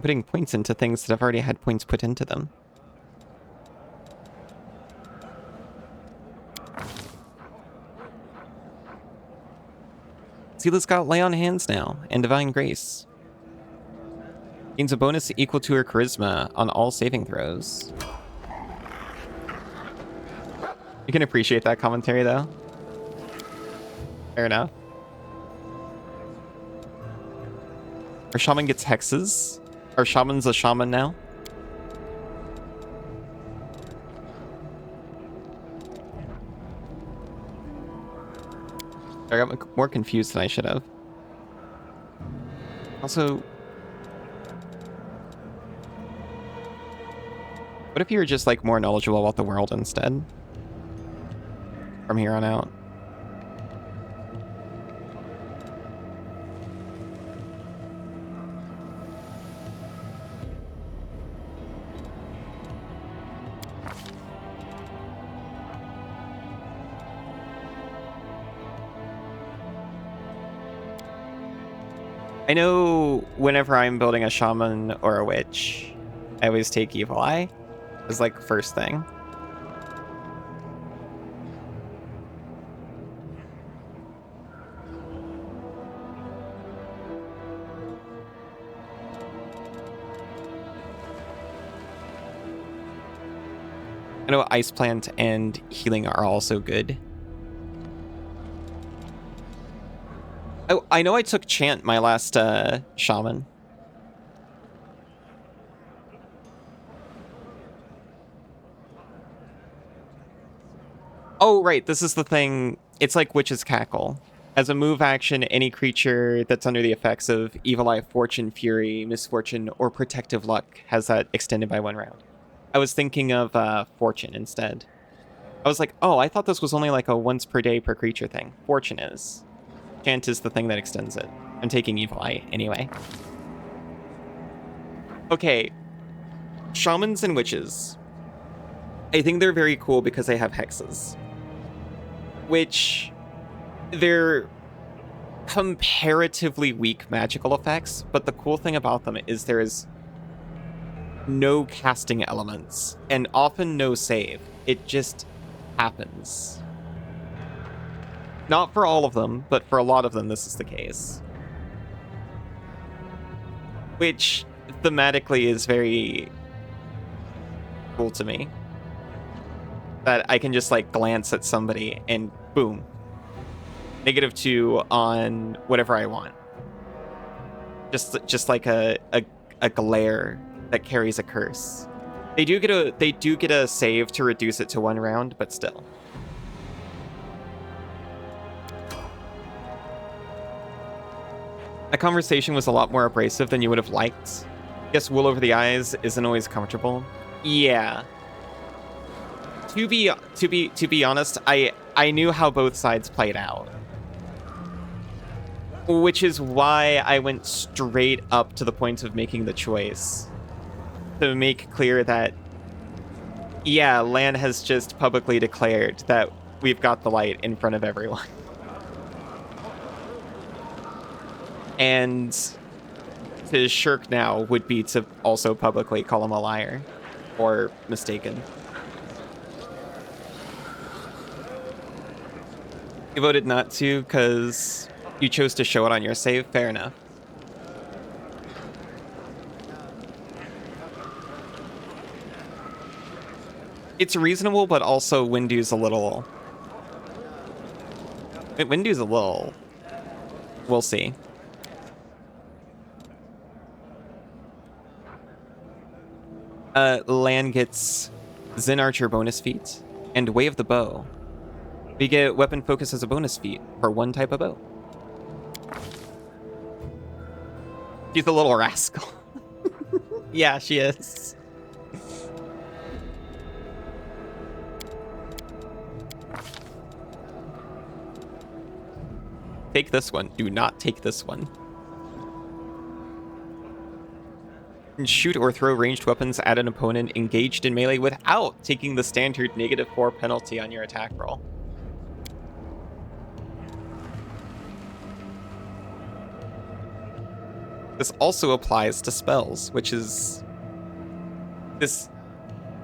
Putting points into things that have already had points put into them. Seela's got Lay on Hands now, and Divine Grace. Gains a bonus equal to her charisma on all saving throws. You can appreciate that commentary, though. Fair enough. Our shaman gets hexes. Our shaman's a shaman now. I got more confused than I should have. Also, what if you were just like more knowledgeable about the world instead? From here on out. I know whenever I'm building a shaman or a witch, I always take Evil Eye as like the first thing. I know Ice Plant and Healing are also good. Oh, I know I took Chant my last Shaman. Oh, right, this is the thing. It's like Witch's Cackle. As a move action, any creature that's under the effects of Evil Eye, Fortune, Fury, Misfortune, or Protective Luck has that extended by 1 round. I was thinking of Fortune instead. I was like, oh, I thought this was only like a once per day per creature thing. Fortune is. Chant is the thing that extends it. I'm taking Evil Eye anyway. Okay. Shamans and Witches. I think they're very cool because they have hexes. Which, they're comparatively weak magical effects, but the cool thing about them is there is no casting elements, and often no save. It just happens. Not for all of them, but for a lot of them this is the case. Which, thematically, is very cool to me. That I can just, like, glance at somebody and boom. -2 on whatever I want. Just like a glare that carries a curse. They do get a save to reduce it to 1 round, but still. That conversation was a lot more abrasive than you would have liked. Guess wool over the eyes isn't always comfortable. Yeah. To be honest, I knew how both sides played out. Which is why I went straight up to the point of making the choice. To make clear that, yeah, Lan has just publicly declared that we've got the light in front of everyone. And to shirk now would be to also publicly call him a liar. Or mistaken. You voted not to because you chose to show it on your save? Fair enough. It's reasonable, but also Windu's a little... Windu's a little... We'll see. Lan gets Zen Archer bonus feat and Way of the Bow. We get Weapon Focus as a bonus feat for 1 type of bow. She's a little rascal. Yeah, she is. Take this one. Do not take this one. Shoot or throw ranged weapons at an opponent engaged in melee without taking the standard -4 penalty on your attack roll. This also applies to spells, which is this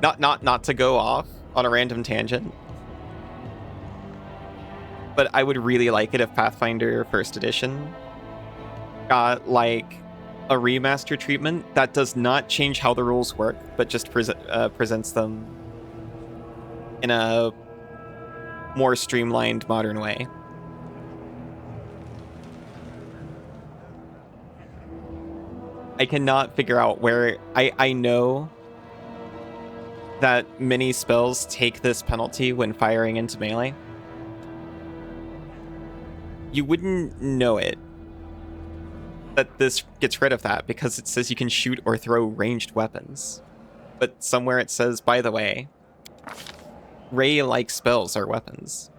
not to go off on a random tangent. But I would really like it if Pathfinder 1st edition got like a remaster treatment that does not change how the rules work, but just presents them in a more streamlined, modern way. I cannot figure out where... I know that many spells take this penalty when firing into melee. You wouldn't know it, that this gets rid of that, because it says you can shoot or throw ranged weapons. But somewhere it says, by the way, Ray-like spells are weapons.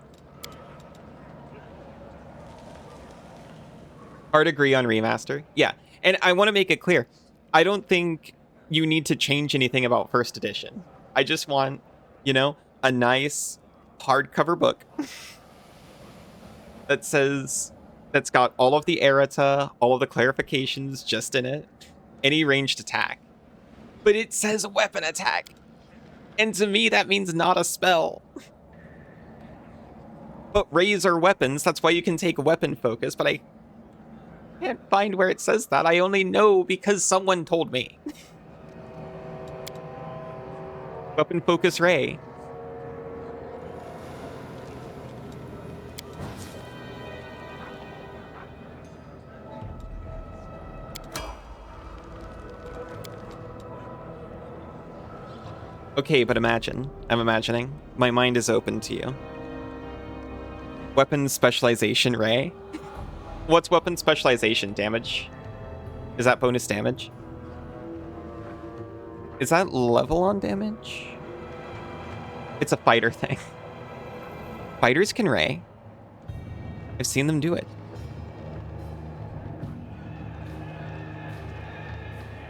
Hard agree on remaster. Yeah, and I want to make it clear. I don't think you need to change anything about 1st edition. I just want, you know, a nice hardcover book that says... that's got all of the errata, all of the clarifications just in it, any ranged attack. But it says weapon attack. And to me, that means not a spell. But rays are weapons, that's why you can take weapon focus, but I can't find where it says that. I only know because someone told me. Weapon focus ray. Okay, but imagine. I'm imagining. My mind is open to you. Weapon specialization, Ray? What's weapon specialization? Damage? Is that bonus damage? Is that level on damage? It's a fighter thing. Fighters can Ray. I've seen them do it.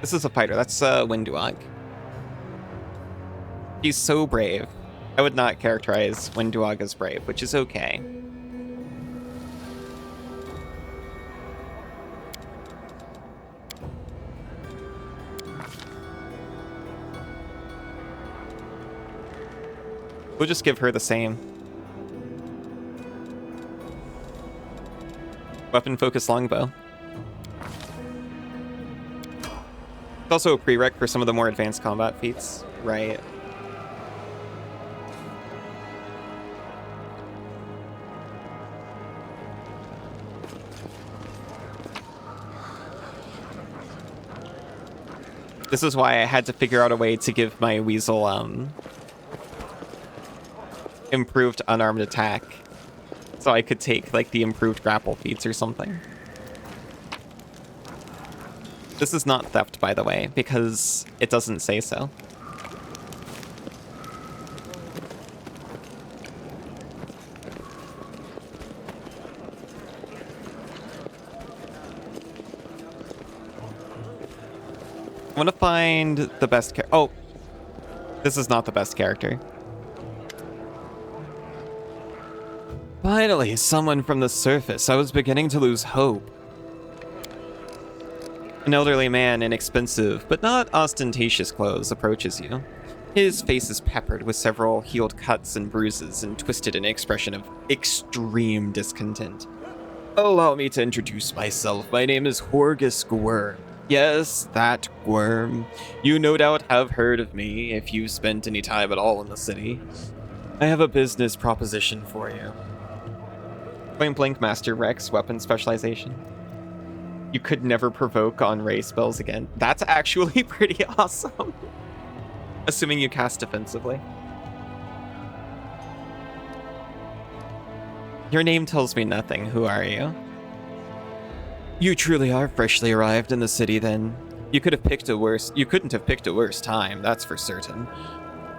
This is a fighter. That's Winduog. He's so brave. I would not characterize Winduog as brave, which is okay. We'll just give her the same. Weapon focus longbow. It's also a prereq for some of the more advanced combat feats, right? This is why I had to figure out a way to give my weasel improved unarmed attack, so I could take like the improved grapple feats or something. This is not theft, by the way, because it doesn't say so. I want to find the best oh, this is not the best character. Finally, someone from the surface. I was beginning to lose hope. An elderly man in expensive, but not ostentatious clothes approaches you. His face is peppered with several healed cuts and bruises and twisted in an expression of extreme discontent. Allow me to introduce myself. My name is Horgus Gwyrm. Yes, that Gwyrm. You no doubt have heard of me if you've spent any time at all in the city. I have a business proposition for you. Point blank Master Rex weapon specialization. You could never provoke on Ray spells again. That's actually pretty awesome. Assuming you cast defensively. Your name tells me nothing. Who are you? You truly are freshly arrived in the city then. You couldn't have picked a worse time, that's for certain.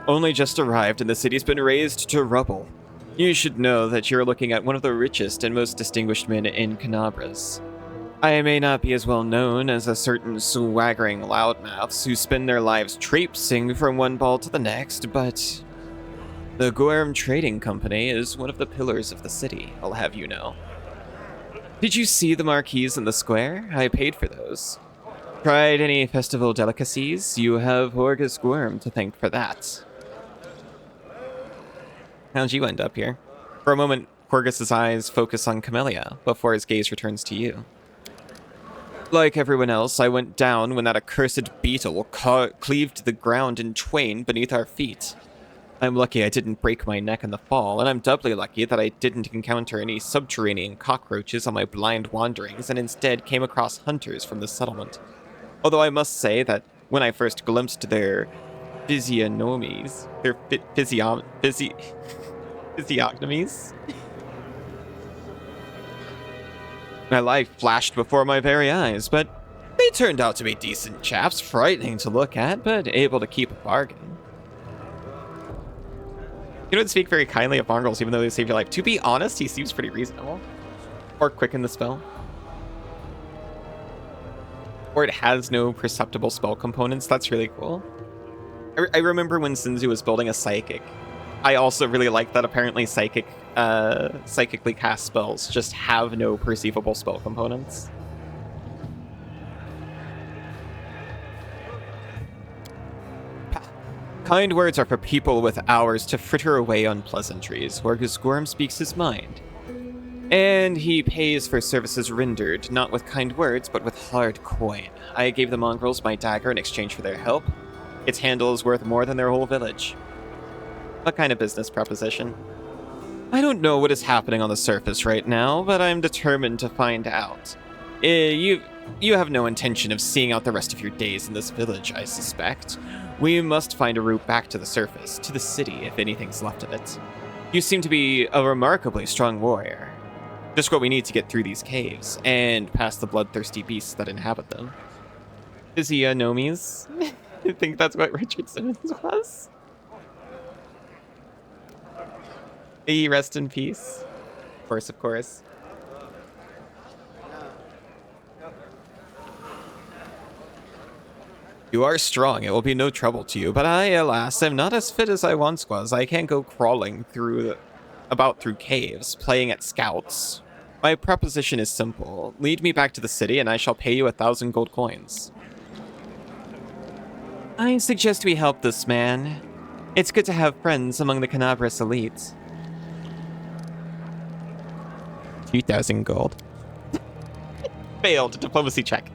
Only just arrived and the city's been razed to rubble. You should know that you're looking at one of the richest and most distinguished men in Canabras. I may not be as well known as a certain swaggering loudmouths who spend their lives traipsing from one ball to the next, but the Gwyrm Trading Company is one of the pillars of the city, I'll have you know. Did you see the marquees in the square? I paid for those. Tried any festival delicacies? You have Horgus Gwyrm to thank for that. How'd you end up here? For a moment, Horgus's eyes focus on Camellia before his gaze returns to you. Like everyone else, I went down when that accursed beetle cleaved the ground in twain beneath our feet. I'm lucky I didn't break my neck in the fall, and I'm doubly lucky that I didn't encounter any subterranean cockroaches on my blind wanderings and instead came across hunters from the settlement. Although I must say that when I first glimpsed their physiognomies, physiognomies, my life flashed before my very eyes, but they turned out to be decent chaps, frightening to look at, but able to keep a bargain. You don't speak very kindly of mongrels, even though they saved your life. To be honest, he seems pretty reasonable. Or quicken the spell. Or it has no perceptible spell components. That's really cool. I remember when Sinzu was building a psychic. I also really like that apparently psychically cast spells just have no perceivable spell components. Kind words are for people with hours to fritter away on pleasantries, where his Gwyrm speaks his mind. And he pays for services rendered, not with kind words, but with hard coin. I gave the mongrels my dagger in exchange for their help. Its handle is worth more than their whole village. What kind of business proposition? I don't know what is happening on the surface right now, but I'm determined to find out. You have no intention of seeing out the rest of your days in this village, I suspect. We must find a route back to the surface, to the city, if anything's left of it. You seem to be a remarkably strong warrior. Just what we need to get through these caves, and past the bloodthirsty beasts that inhabit them. Is he a Nomies? I think that's what Richard Simmons was. May he rest in peace. Of course, of course. You are strong, it will be no trouble to you, but I, alas, am not as fit as I once was. I can't go crawling about through caves, playing at scouts. My proposition is simple. Lead me back to the city, and I shall pay you 1,000 gold coins. I suggest we help this man. It's good to have friends among the Canabras elite. 2,000 gold. Failed diplomacy check.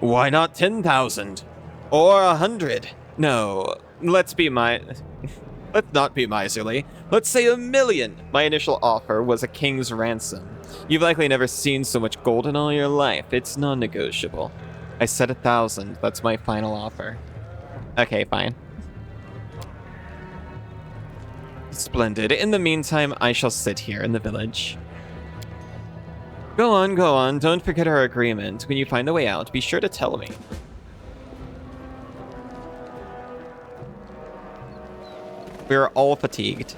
Why not 10,000? Or 100? No, let's not be miserly. Let's say 1,000,000. My initial offer was a king's ransom. You've likely never seen so much gold in all your life. It's non-negotiable. I said 1,000. That's my final offer. Okay, fine. Splendid. In the meantime, I shall sit here in the village. Go on, go on. Don't forget our agreement. When you find a way out, be sure to tell me. We're all fatigued.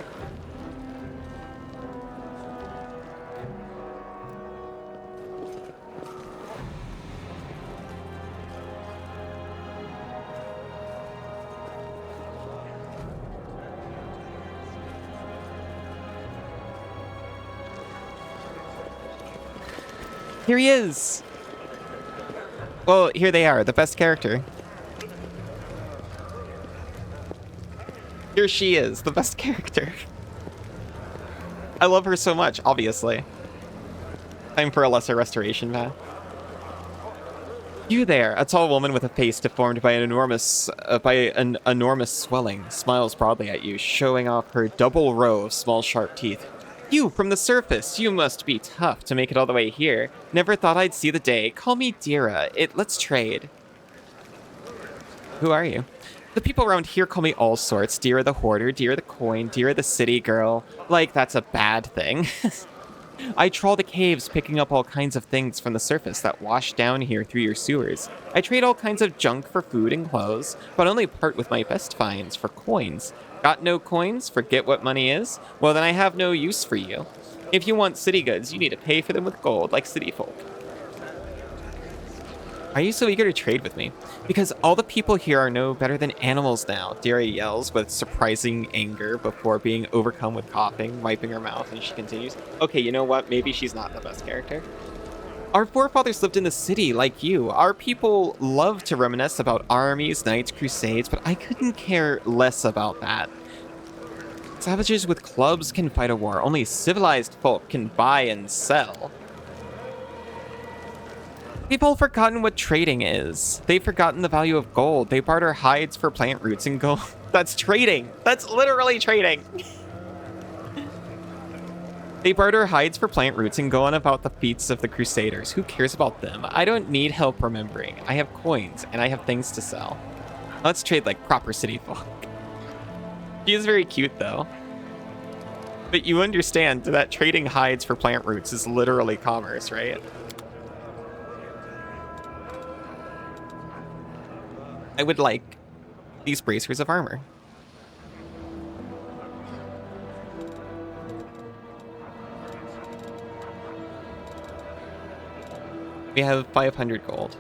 Here he is! Well, here they are, the best character. Here she is, the best character. I love her so much, obviously. Time for a lesser restoration path. You there, a tall woman with a face deformed by an enormous swelling, smiles broadly at you, showing off her double row of small sharp teeth. You, from the surface, you must be tough to make it all the way here. Never thought I'd see the day. Call me Dira. Let's trade. Who are you? The people around here call me all sorts. Dira the Hoarder, Dira the Coin, Dira the City Girl. Like, that's a bad thing. I trawl the caves, picking up all kinds of things from the surface that wash down here through your sewers. I trade all kinds of junk for food and clothes, but only part with my best finds for coins. Got no coins? Forget what money is? Well, then I have no use for you. If you want city goods, you need to pay for them with gold, like city folk. Are you so eager to trade with me? Because all the people here are no better than animals now, Dira yells with surprising anger before being overcome with coughing, wiping her mouth, and she continues. Okay, you know what? Maybe she's not the best character. Our forefathers lived in the city, like you. Our people love to reminisce about armies, knights, crusades, but I couldn't care less about that. Savages with clubs can fight a war. Only civilized folk can buy and sell. People have forgotten what trading is. They've forgotten the value of gold. They barter hides for plant roots and gold. That's trading. That's literally trading. They barter hides for plant roots and go on about the feats of the Crusaders. Who cares about them? I don't need help remembering. I have coins, and I have things to sell. Let's trade like proper city folk. She is very cute, though. But you understand that trading hides for plant roots is literally commerce, right? I would like these bracers of armor. We have 500 gold.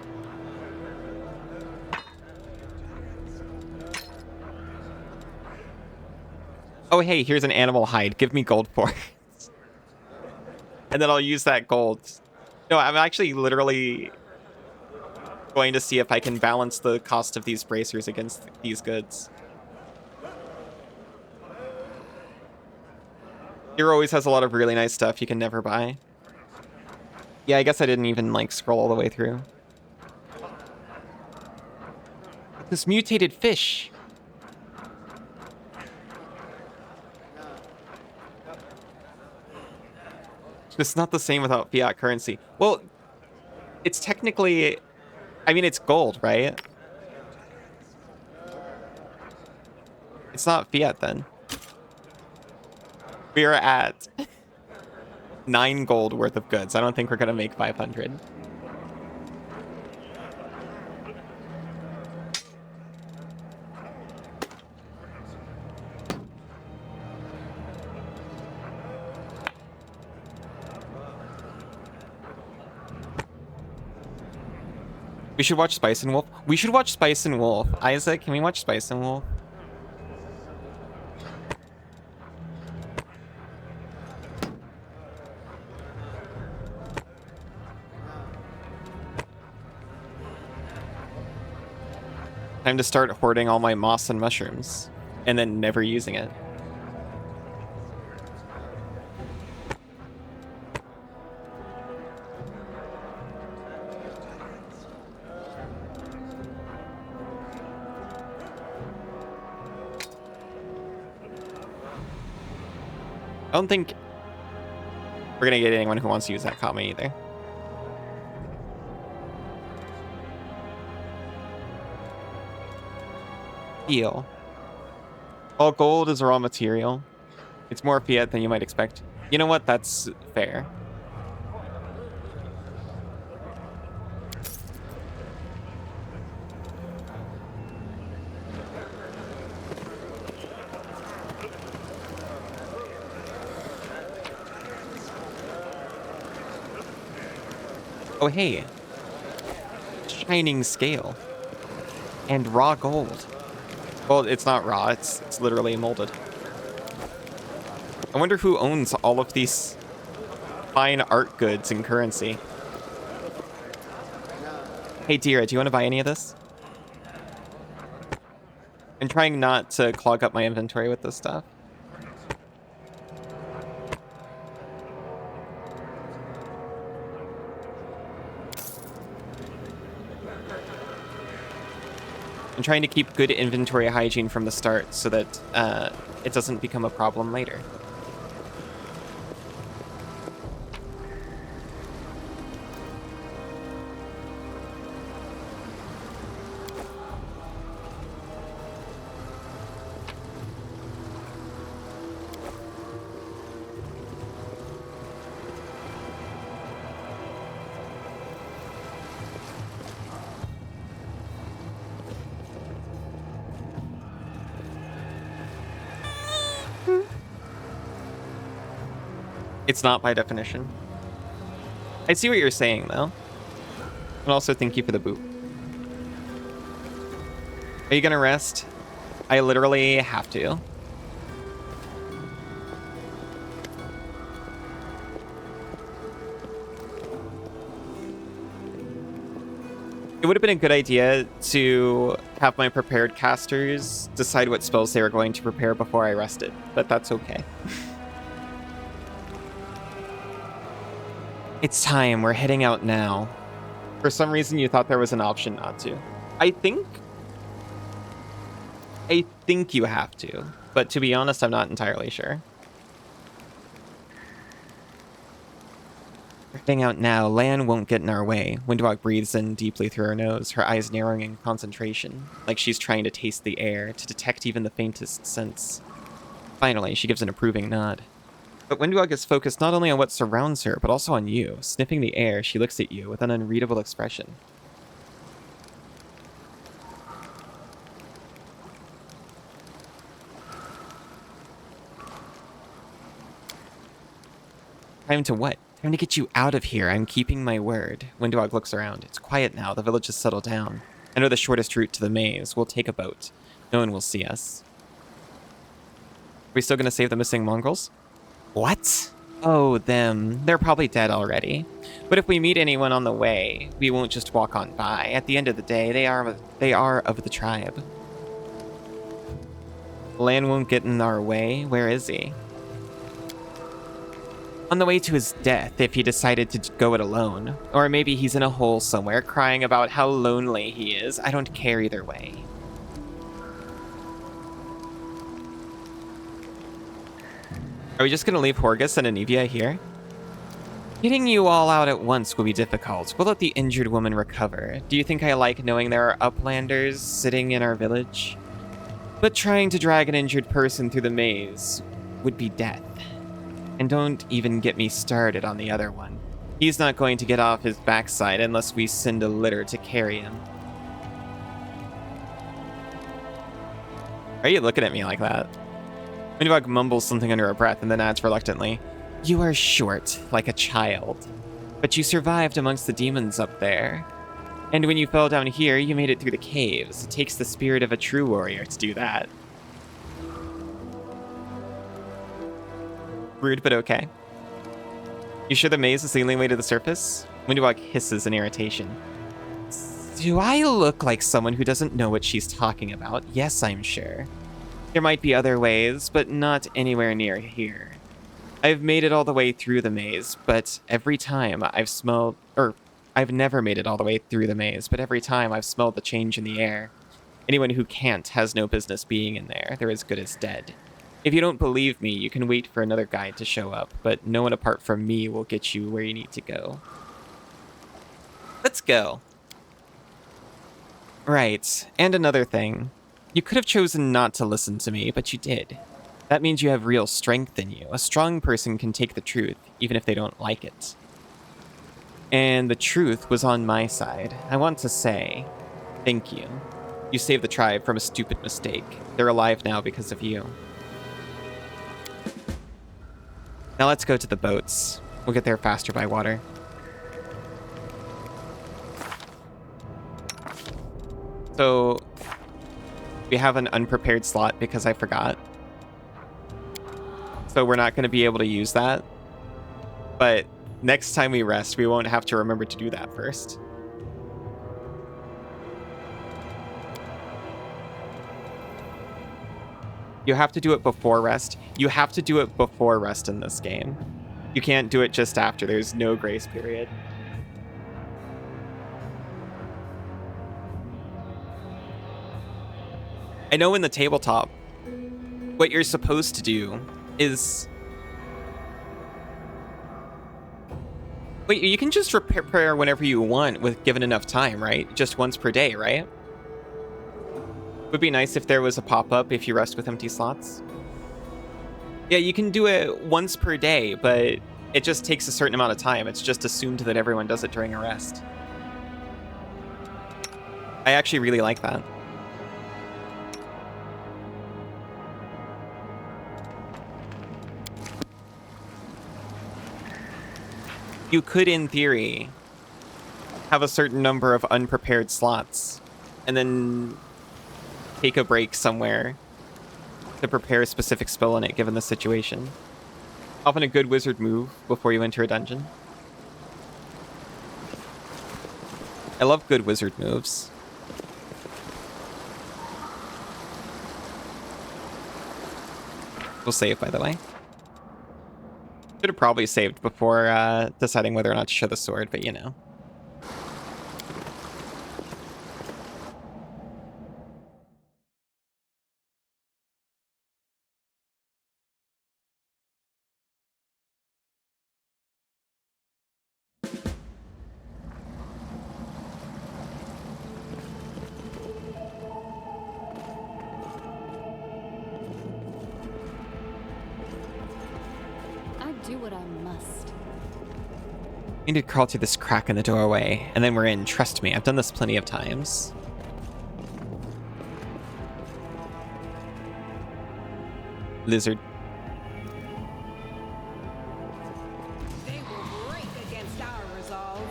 Oh, hey, here's an animal hide. Give me gold for it. And then I'll use that gold. No, I'm actually literally going to see if I can balance the cost of these bracers against these goods. Here always has a lot of really nice stuff you can never buy. Yeah, I guess I didn't even, like, scroll all the way through. This mutated fish. It's not the same without fiat currency. Well, it's technically I mean, it's gold, right? It's not fiat then. We are at 9 gold worth of goods. I don't think we're gonna make 500. We should watch Spice and Wolf. We should watch Spice and Wolf. Isaac, can we watch Spice and Wolf? Time to start hoarding all my moss and mushrooms, and then never using it. I don't think we're gonna get anyone who wants to use that comma either. Steel. Well, gold is a raw material. It's more fiat than you might expect. You know what? That's fair. Oh, hey. Shining scale. And raw gold. Well, it's not raw, it's literally molded. I wonder who owns all of these fine art goods and currency. Hey, Dira, do you want to buy any of this? I'm trying not to clog up my inventory with this stuff. I'm trying to keep good inventory hygiene from the start so that it doesn't become a problem later. It's not by definition. I see what you're saying, though. And also, thank you for the boot. Are you gonna rest? I literally have to. It would have been a good idea to have my prepared casters decide what spells they were going to prepare before I rested, but that's okay. It's time. We're heading out now. For some reason, you thought there was an option not to. I think you have to, but to be honest, I'm not entirely sure. We're heading out now. Lan won't get in our way. Windwalk breathes in deeply through her nose, her eyes narrowing in concentration, like she's trying to taste the air, to detect even the faintest sense. Finally, she gives an approving nod. But Windwalk is focused not only on what surrounds her, but also on you. Sniffing the air, she looks at you with an unreadable expression. Time to what? Time to get you out of here. I'm keeping my word. Windwalk looks around. It's quiet now. The village has settled down. I know the shortest route to the maze. We'll take a boat. No one will see us. Are we still going to save the missing mongrels? What? Oh, them. They're probably dead already. But if we meet anyone on the way, we won't just walk on by. At the end of the day, they are of the tribe. Lan won't get in our way. Where is he? On the way to his death, if he decided to go it alone. Or maybe he's in a hole somewhere crying about how lonely he is. I don't care either way. Are we just going to leave Horgus and Anivia here? Getting you all out at once will be difficult. We'll let the injured woman recover. Do you think I like knowing there are uplanders sitting in our village? But trying to drag an injured person through the maze would be death. And don't even get me started on the other one. He's not going to get off his backside unless we send a litter to carry him. Why are you looking at me like that? Moonbug mumbles something under her breath and then adds reluctantly, "You are short, like a child. But you survived amongst the demons up there. And when you fell down here, you made it through the caves. It takes the spirit of a true warrior to do that." Rude, but okay. You sure the maze is the only way to the surface? Moonbug hisses in irritation. Do I look like someone who doesn't know what she's talking about? Yes, I'm sure. There might be other ways, but not anywhere near here. I've made it all the way through the maze, but every time I've never made it all the way through the maze, but every time I've smelled the change in the air. Anyone who can't has no business being in there. They're as good as dead. If you don't believe me, you can wait for another guide to show up, but no one apart from me will get you where you need to go. Let's go. Right, and another thing. You could have chosen not to listen to me, but you did. That means you have real strength in you. A strong person can take the truth, even if they don't like it. And the truth was on my side. I want to say, thank you. You saved the tribe from a stupid mistake. They're alive now because of you. Now let's go to the boats. We'll get there faster by water. So, we have an unprepared slot because I forgot. So we're not going to be able to use that. But next time we rest, we won't have to remember to do that first. You have to do it before rest. You have to do it before rest in this game. You can't do it just after. There's no grace period. I know in the tabletop, what you're supposed to do is... Wait, you can just prepare whenever you want with given enough time, right? Just once per day, right? Would be nice if there was a pop-up if you rest with empty slots. Yeah, you can do it once per day, but it just takes a certain amount of time. It's just assumed that everyone does it during a rest. I actually really like that. You could, in theory, have a certain number of unprepared slots, and then take a break somewhere to prepare a specific spell in it, given the situation. Often a good wizard move before you enter a dungeon. I love good wizard moves. We'll save, by the way. Should have probably saved before deciding whether or not to show the sword, but you know. Do what I must. We need to crawl through this crack in the doorway, and then we're in. Trust me, I've done this plenty of times. Lizard. They will break against our resolve.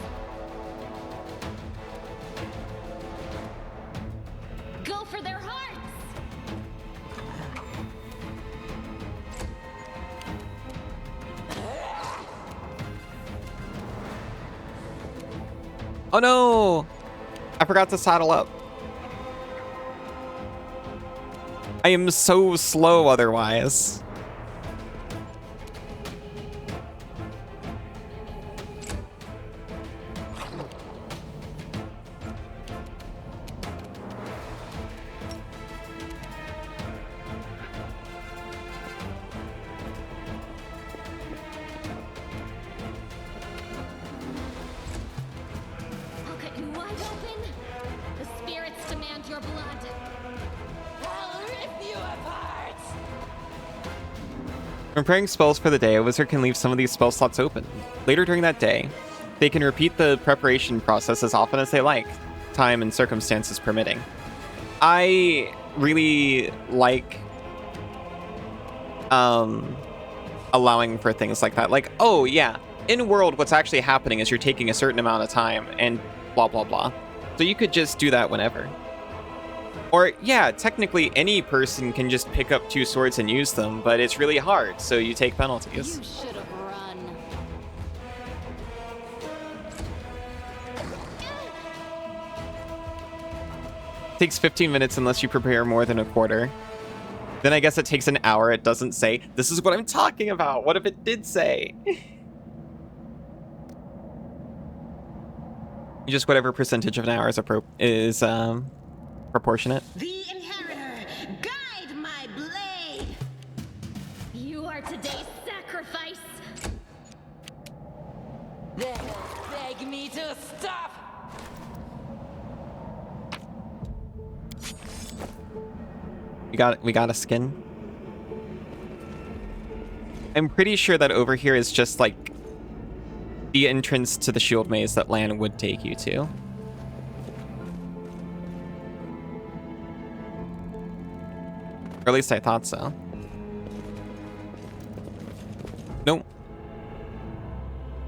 Go for their hearts! Oh no! I forgot to saddle up. I am so slow otherwise. When preparing spells for the day, a wizard can leave some of these spell slots open. Later during that day, they can repeat the preparation process as often as they like, time and circumstances permitting. I really like allowing for things like that. Like, oh yeah, in world, what's actually happening is you're taking a certain amount of time and blah, blah, blah. So you could just do that whenever. Or, yeah, technically any person can just pick up 2 swords and use them, but it's really hard, so you take penalties. You should have run. Takes 15 minutes unless you prepare more than a quarter. Then I guess it takes an hour. It doesn't say. This is what I'm talking about. What if it did say? Just whatever percentage of an hour is proportionate. The inheritor, guide my blade. You are today's sacrifice. They'll beg me to stop. We got a skin. I'm pretty sure that over here is just like the entrance to the shield maze that Lan would take you to. Or at least I thought so. Nope.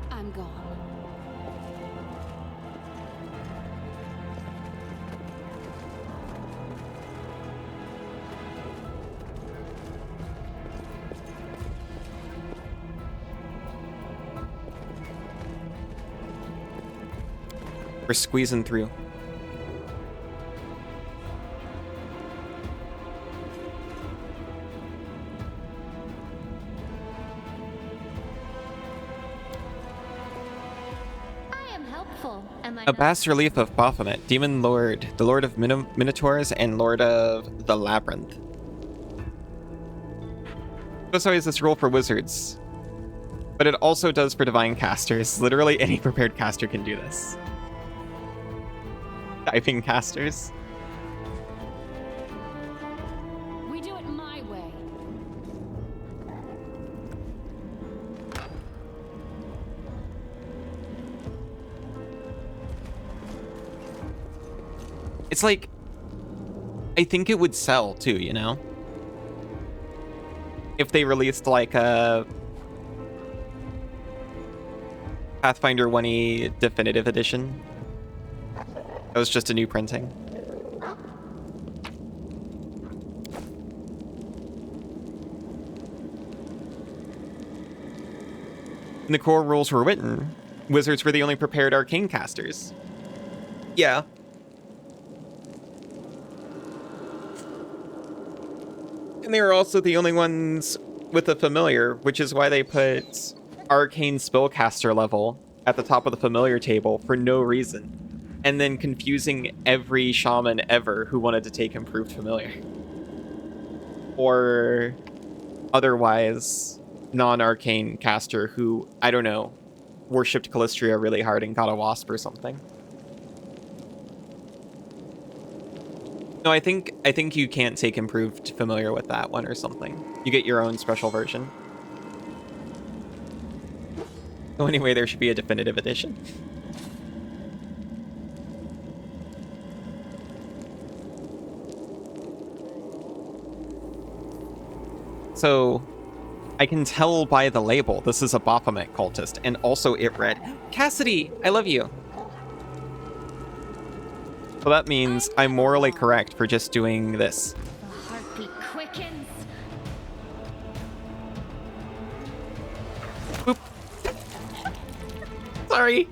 I'm gone. We're squeezing through. I am helpful. Am I A not? bas relief of Baphomet, Demon Lord, the Lord of Minotaurs, and Lord of the Labyrinth. There's always this rule for wizards, but it also does for divine casters. Literally any prepared caster can do this. Diving casters. We do it my way. It's like, I think it would sell too, you know? If they released like a Pathfinder 1E Definitive Edition. That was just a new printing. When the core rules were written, wizards were the only prepared arcane casters. Yeah. And they were also the only ones with a familiar, which is why they put arcane spellcaster level at the top of the familiar table for no reason. And then confusing every shaman ever who wanted to take improved familiar. Or otherwise non-arcane caster who, I don't know, worshipped Callistria really hard and got a wasp or something. No, I think you can't take improved familiar with that one or something. You get your own special version. So anyway, there should be a definitive edition. So, I can tell by the label this is a Baphomet cultist, and also it read, Cassidy, I love you. So that means I'm morally correct for just doing this. The heartbeat quickens. Boop. Sorry.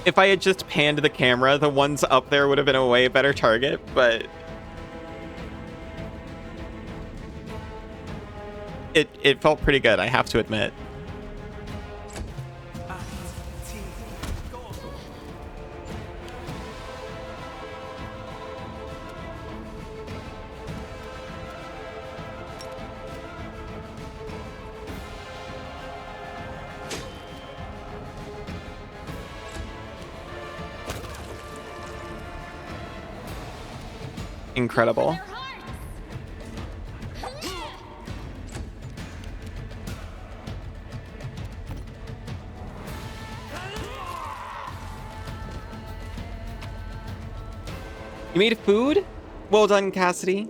If I had just panned the camera, the ones up there would have been a way better target, but it felt pretty good, I have to admit. Incredible. Their hearts. You made food? Well done, Cassidy.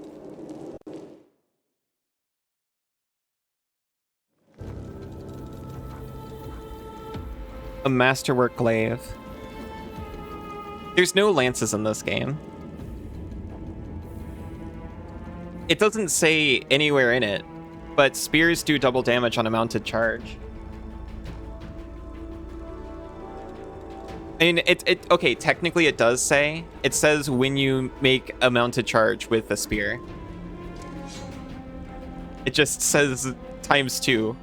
A masterwork glaive. There's no lances in this game. It doesn't say anywhere in it, but spears do double damage on a mounted charge. I mean, okay, technically it does say. It says when you make a mounted charge with a spear. It just says ×2,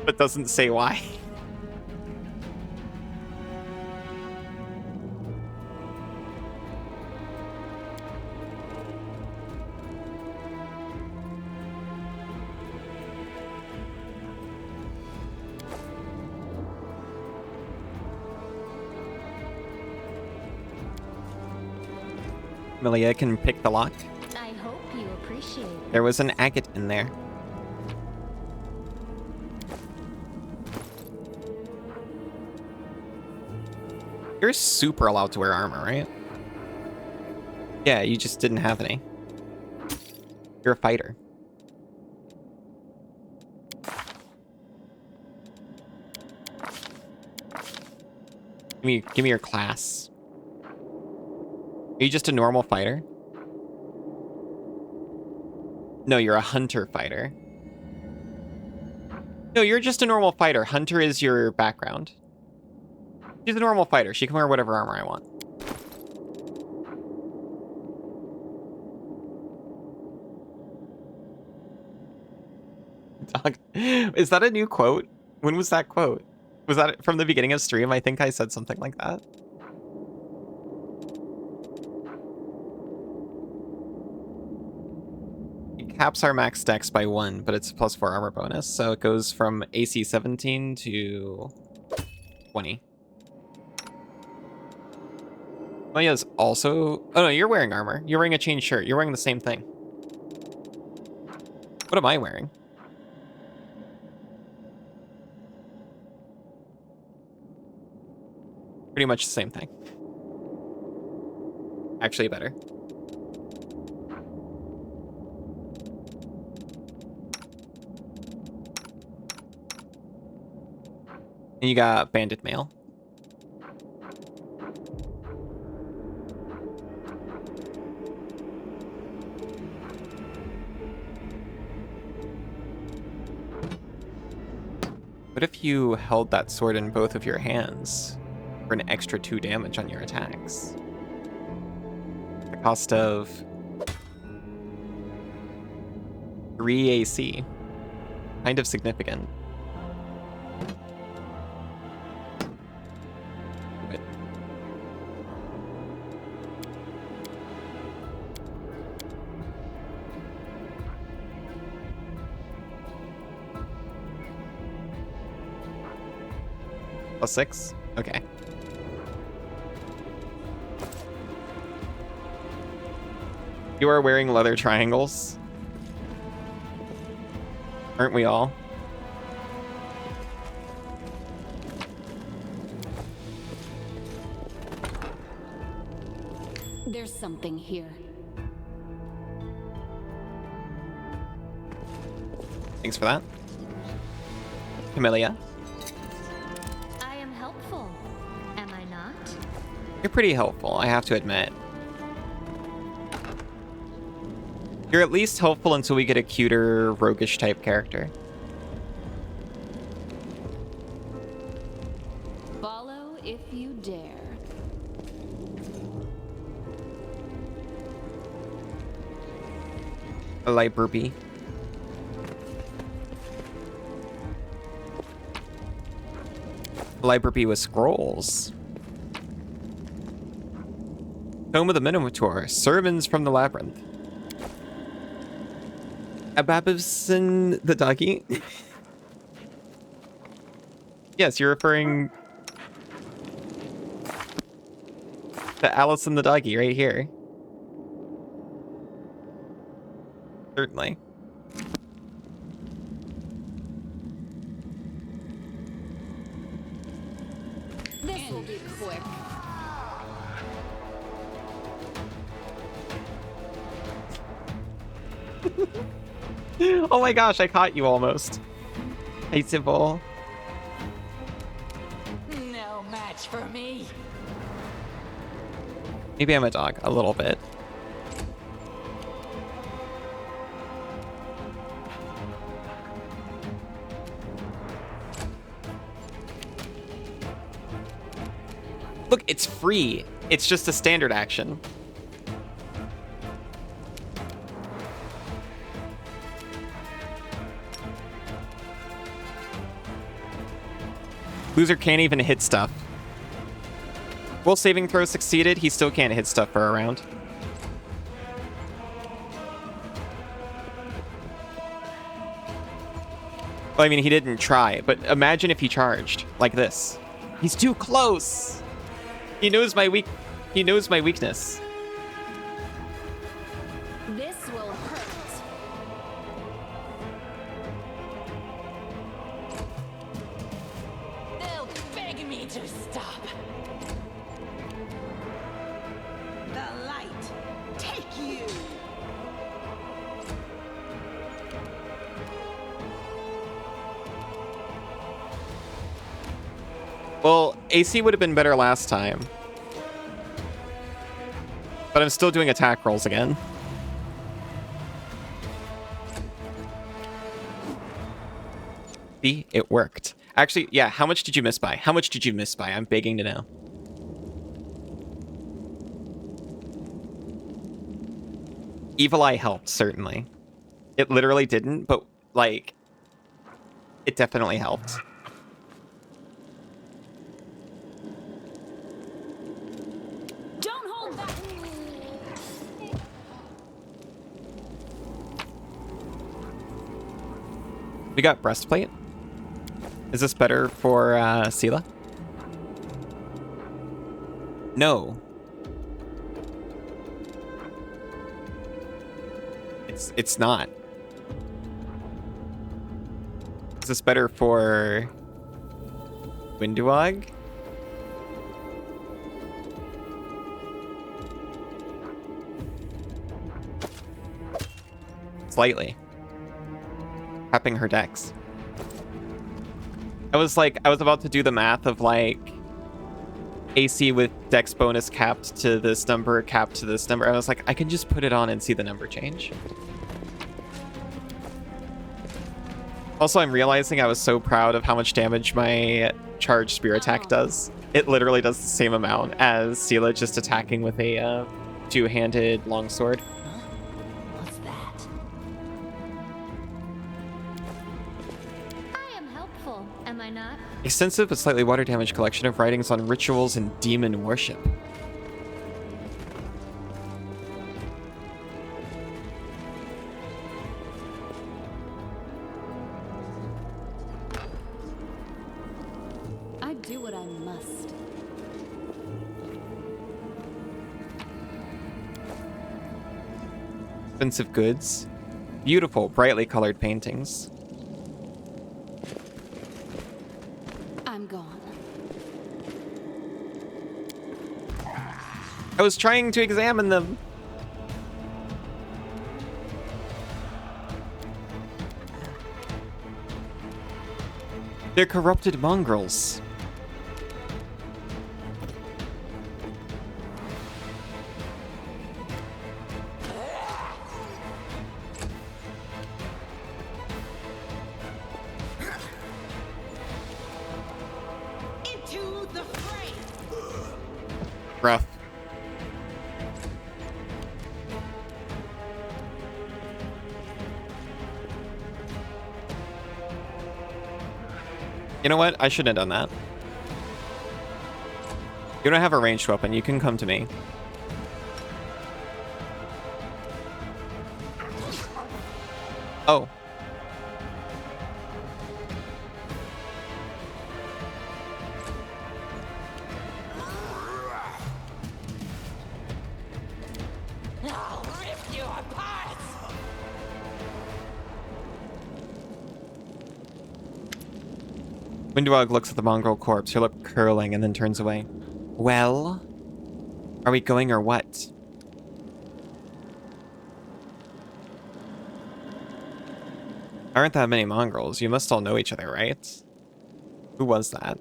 but doesn't say why. Amelia can pick the lock. I hope you appreciate it. There was an agate in there. You're super allowed to wear armor, right? Yeah, you just didn't have any. You're a fighter. Give me your class. Are you just a normal fighter? No, you're a hunter fighter. No, you're just a normal fighter. Hunter is your background. She's a normal fighter. She can wear whatever armor I want. Dog. Is that a new quote? When was that quote? Was that from the beginning of stream? I think I said something like that. It caps our max dex by 1, but it's a +4 armor bonus, so it goes from AC 17 to 20. Maya's also... Oh no, you're wearing armor. You're wearing a chain shirt. You're wearing the same thing. What am I wearing? Pretty much the same thing. Actually better. And you got bandit mail. What if you held that sword in both of your hands for an extra 2 damage on your attacks? The cost of 3 AC. Kind of significant. Wait. +6? Okay. You are wearing leather triangles. Aren't we all? There's something here. Thanks for that. Camellia, I am helpful, am I not? you're pretty helpful, I have to admit. You're at least helpful until we get a cuter, roguish type character. Follow if you dare. A light burpee. A light burpee with scrolls. Tome of the Minotaur. Sermons from the Labyrinth. Ababison the doggy? Yes, you're referring to Alice and the doggy right here. Certainly. This will be quick. Oh my gosh, I caught you almost. Hey, Sybil. No match for me. Maybe I'm a dog, a little bit. Look, it's free. It's just a standard action. Loser can't even hit stuff. Will saving throw succeeded? He still can't hit stuff for a round. Well, I mean, he didn't try, but imagine if he charged like this. He's too close. He knows my weakness. This will hurt. They'll beg me to stop. The light, take you. Well, AC would have been better last time. But I'm still doing attack rolls again. See? It worked. Actually, yeah, how much did you miss by? How much did you miss by? I'm begging to know. Evil Eye helped, certainly. It literally didn't, but, like, it definitely helped. Don't hold back. We got breastplate. Is this better for Sela? No. It's not. Is this better for Windwag? Slightly. Tapping her dex. I was about to do the math of like AC with dex bonus capped to this number, capped to this number. I was like, I can just put it on and see the number change. Also, I'm realizing I was so proud of how much damage my charged spear attack does. It literally does the same amount as Sela just attacking with a two-handed longsword. What's that? I am helpful, am I not? Extensive but slightly water damage collection of writings on rituals and demon worship. I do what I must. Expensive goods. Beautiful, brightly colored paintings. I'm gone. I was trying to examine them. They're corrupted mongrels. Into the fray. Rough. You know what? I shouldn't have done that. You don't have a ranged weapon. You can come to me. Oh. I'll rip you apart! Windwog looks at the mongrel corpse, her lip curling, and then turns away. Well? Are we going or what? Aren't that many mongrels? You must all know each other, right? Who was that?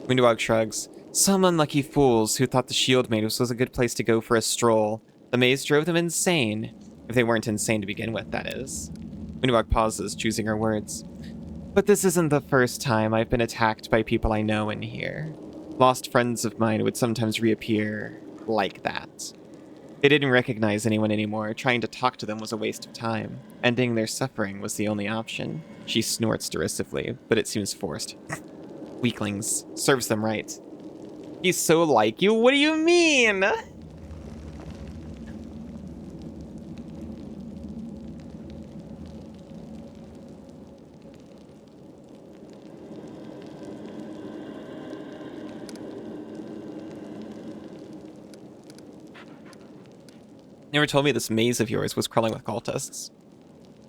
Windwog shrugs. Some unlucky fools who thought the shield maze was a good place to go for a stroll. The maze drove them insane. If they weren't insane to begin with, that is. Windwog pauses, choosing her words. But this isn't the first time I've been attacked by people I know in here. Lost friends of mine would sometimes reappear like that. They didn't recognize anyone anymore. Trying to talk to them was a waste of time. Ending their suffering was the only option. She snorts derisively, but it seems forced. Weaklings. Serves them right. He's so like you. What do you mean? Never told me this maze of yours was crawling with cultists.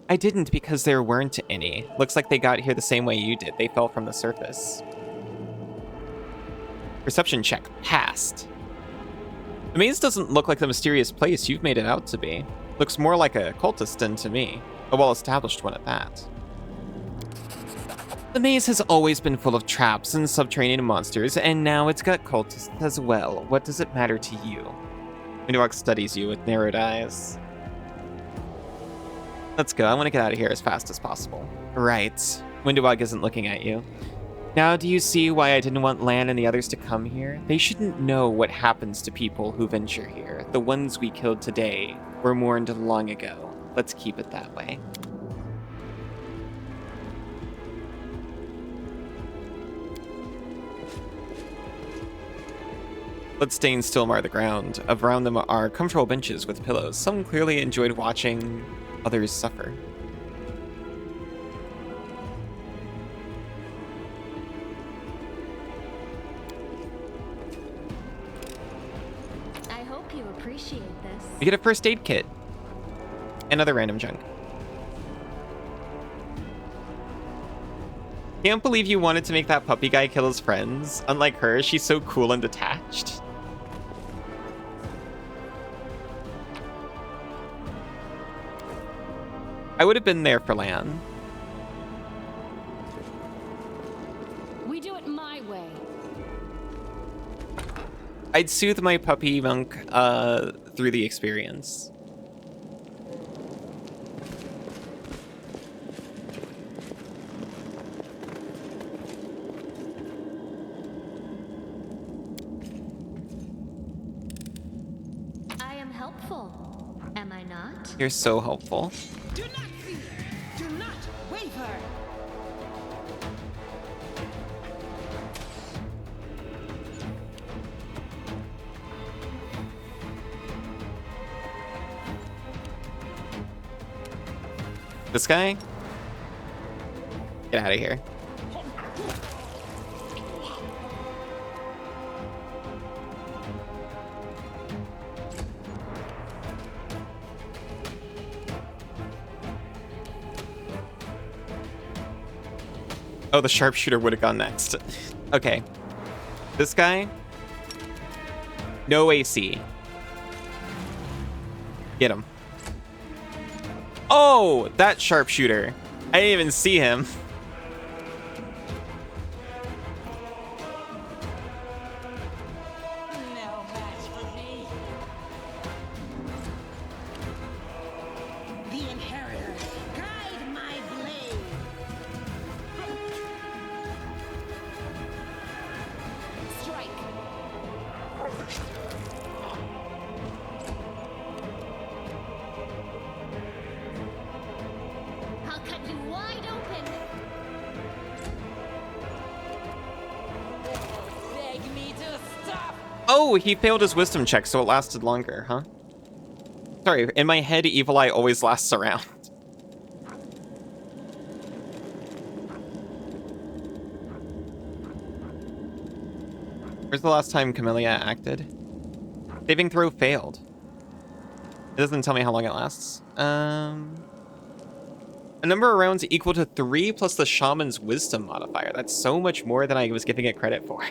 I didn't because there weren't any. Looks like they got here the same way you did. They fell from the surface. Perception check passed. The maze doesn't look like the mysterious place you've made it out to be. Looks more like a cultist den to me. A well-established one at that. The maze has always been full of traps and subterranean monsters, and now it's got cultists as well. What does it matter to you? Windwog studies you with narrowed eyes. Let's go. I want to get out of here as fast as possible. Right. Windwog isn't looking at you. Now do you see why I didn't want Lan and the others to come here? They shouldn't know what happens to people who venture here. The ones we killed today were mourned long ago. Let's keep it that way. Bloodstains still mar the ground. Around them are comfortable benches with pillows. Some clearly enjoyed watching others suffer. I hope you appreciate this. You get a first aid kit. And other random junk. Can't believe you wanted to make that puppy guy kill his friends. Unlike her, she's so cool and detached. I would have been there for Lan. We do it my way. I'd soothe my puppy monk through the experience. I am helpful, am I not? You're so helpful. Do not fear. Do not waver. This guy? Get out of here. Oh, the sharpshooter would have gone next. Okay. This guy? No AC. Get him. Oh, that sharpshooter. I didn't even see him. No match for me. The inheritor, guide my blade. Strike. I'll cut you wide open. Beg me to stop. Oh, he failed his wisdom check, so it lasted longer, huh? Sorry, in my head, Evil Eye always lasts around. Where's the last time Camellia acted? Saving throw failed. It doesn't tell me how long it lasts. A number of rounds equal to 3 plus the Shaman's Wisdom modifier. That's so much more than I was giving it credit for.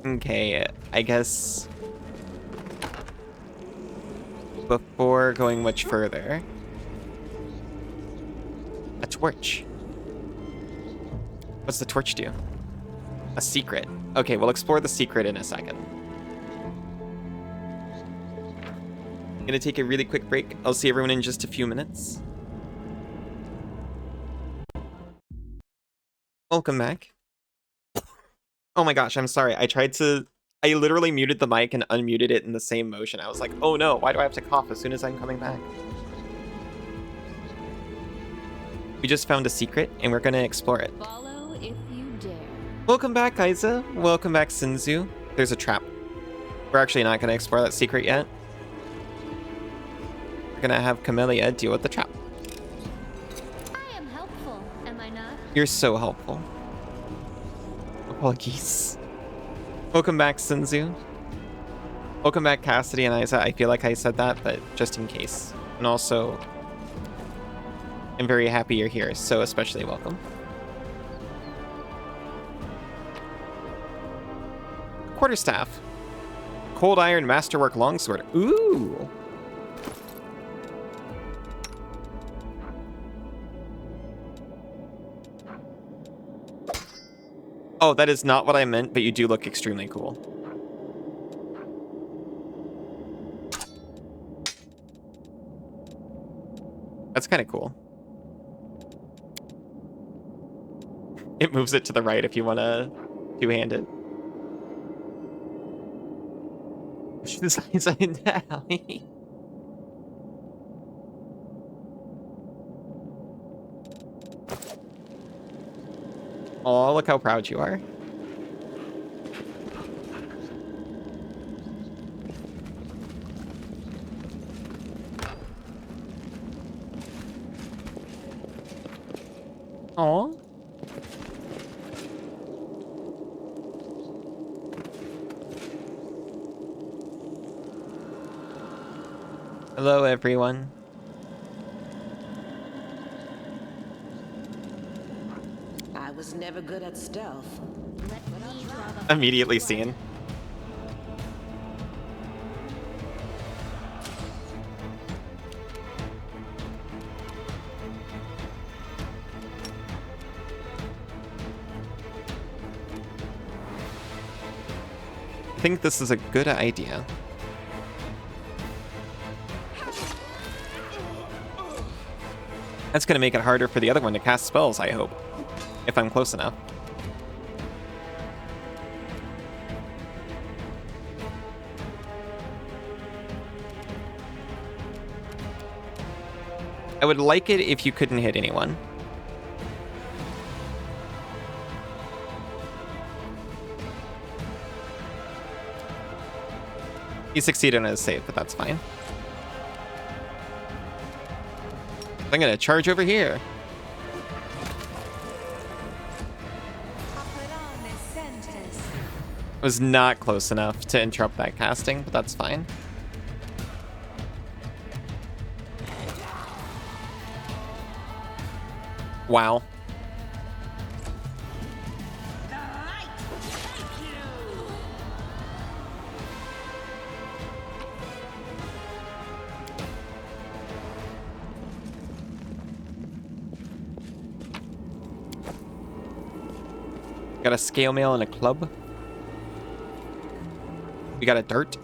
Okay, I guess before going much further, a torch. What's the torch do? A secret. Okay, we'll explore the secret in a second. Gonna take a really quick break. I'll see everyone in just a few minutes. Welcome back. Oh my gosh, I'm sorry. I literally muted the mic and unmuted it in the same motion. I was like, oh no, why do I have to cough as soon as I'm coming back? We just found a secret and we're gonna explore it. Follow if you dare. Welcome back, Aiza. Welcome back, Sinzu. There's a trap. We're actually not gonna explore that secret yet. We're gonna have Camellia deal with the trap. I am helpful, am I not? You're so helpful. Apologies. Welcome back, Sinzu. Welcome back, Cassidy and Aiza. I feel like I said that, but just in case. And also, I'm very happy you're here, so especially welcome. Quarterstaff. Cold Iron Masterwork Longsword. Ooh! Oh, that is not what I meant, but you do look extremely cool. That's kind of cool. It moves it to the right if you want to two-hand it. She's in the alley. Oh, look how proud you are. Oh. Hello, everyone. I was never good at stealth. Let me draw the Immediately seen. I think this is a good idea. That's gonna make it harder for the other one to cast spells, I hope. If I'm close enough. I would like it if you couldn't hit anyone. He succeeded on his save, but that's fine. I'm gonna charge over here. Was not close enough to interrupt that casting, but that's fine. Wow. Got a scale mail and a club. We got a dart.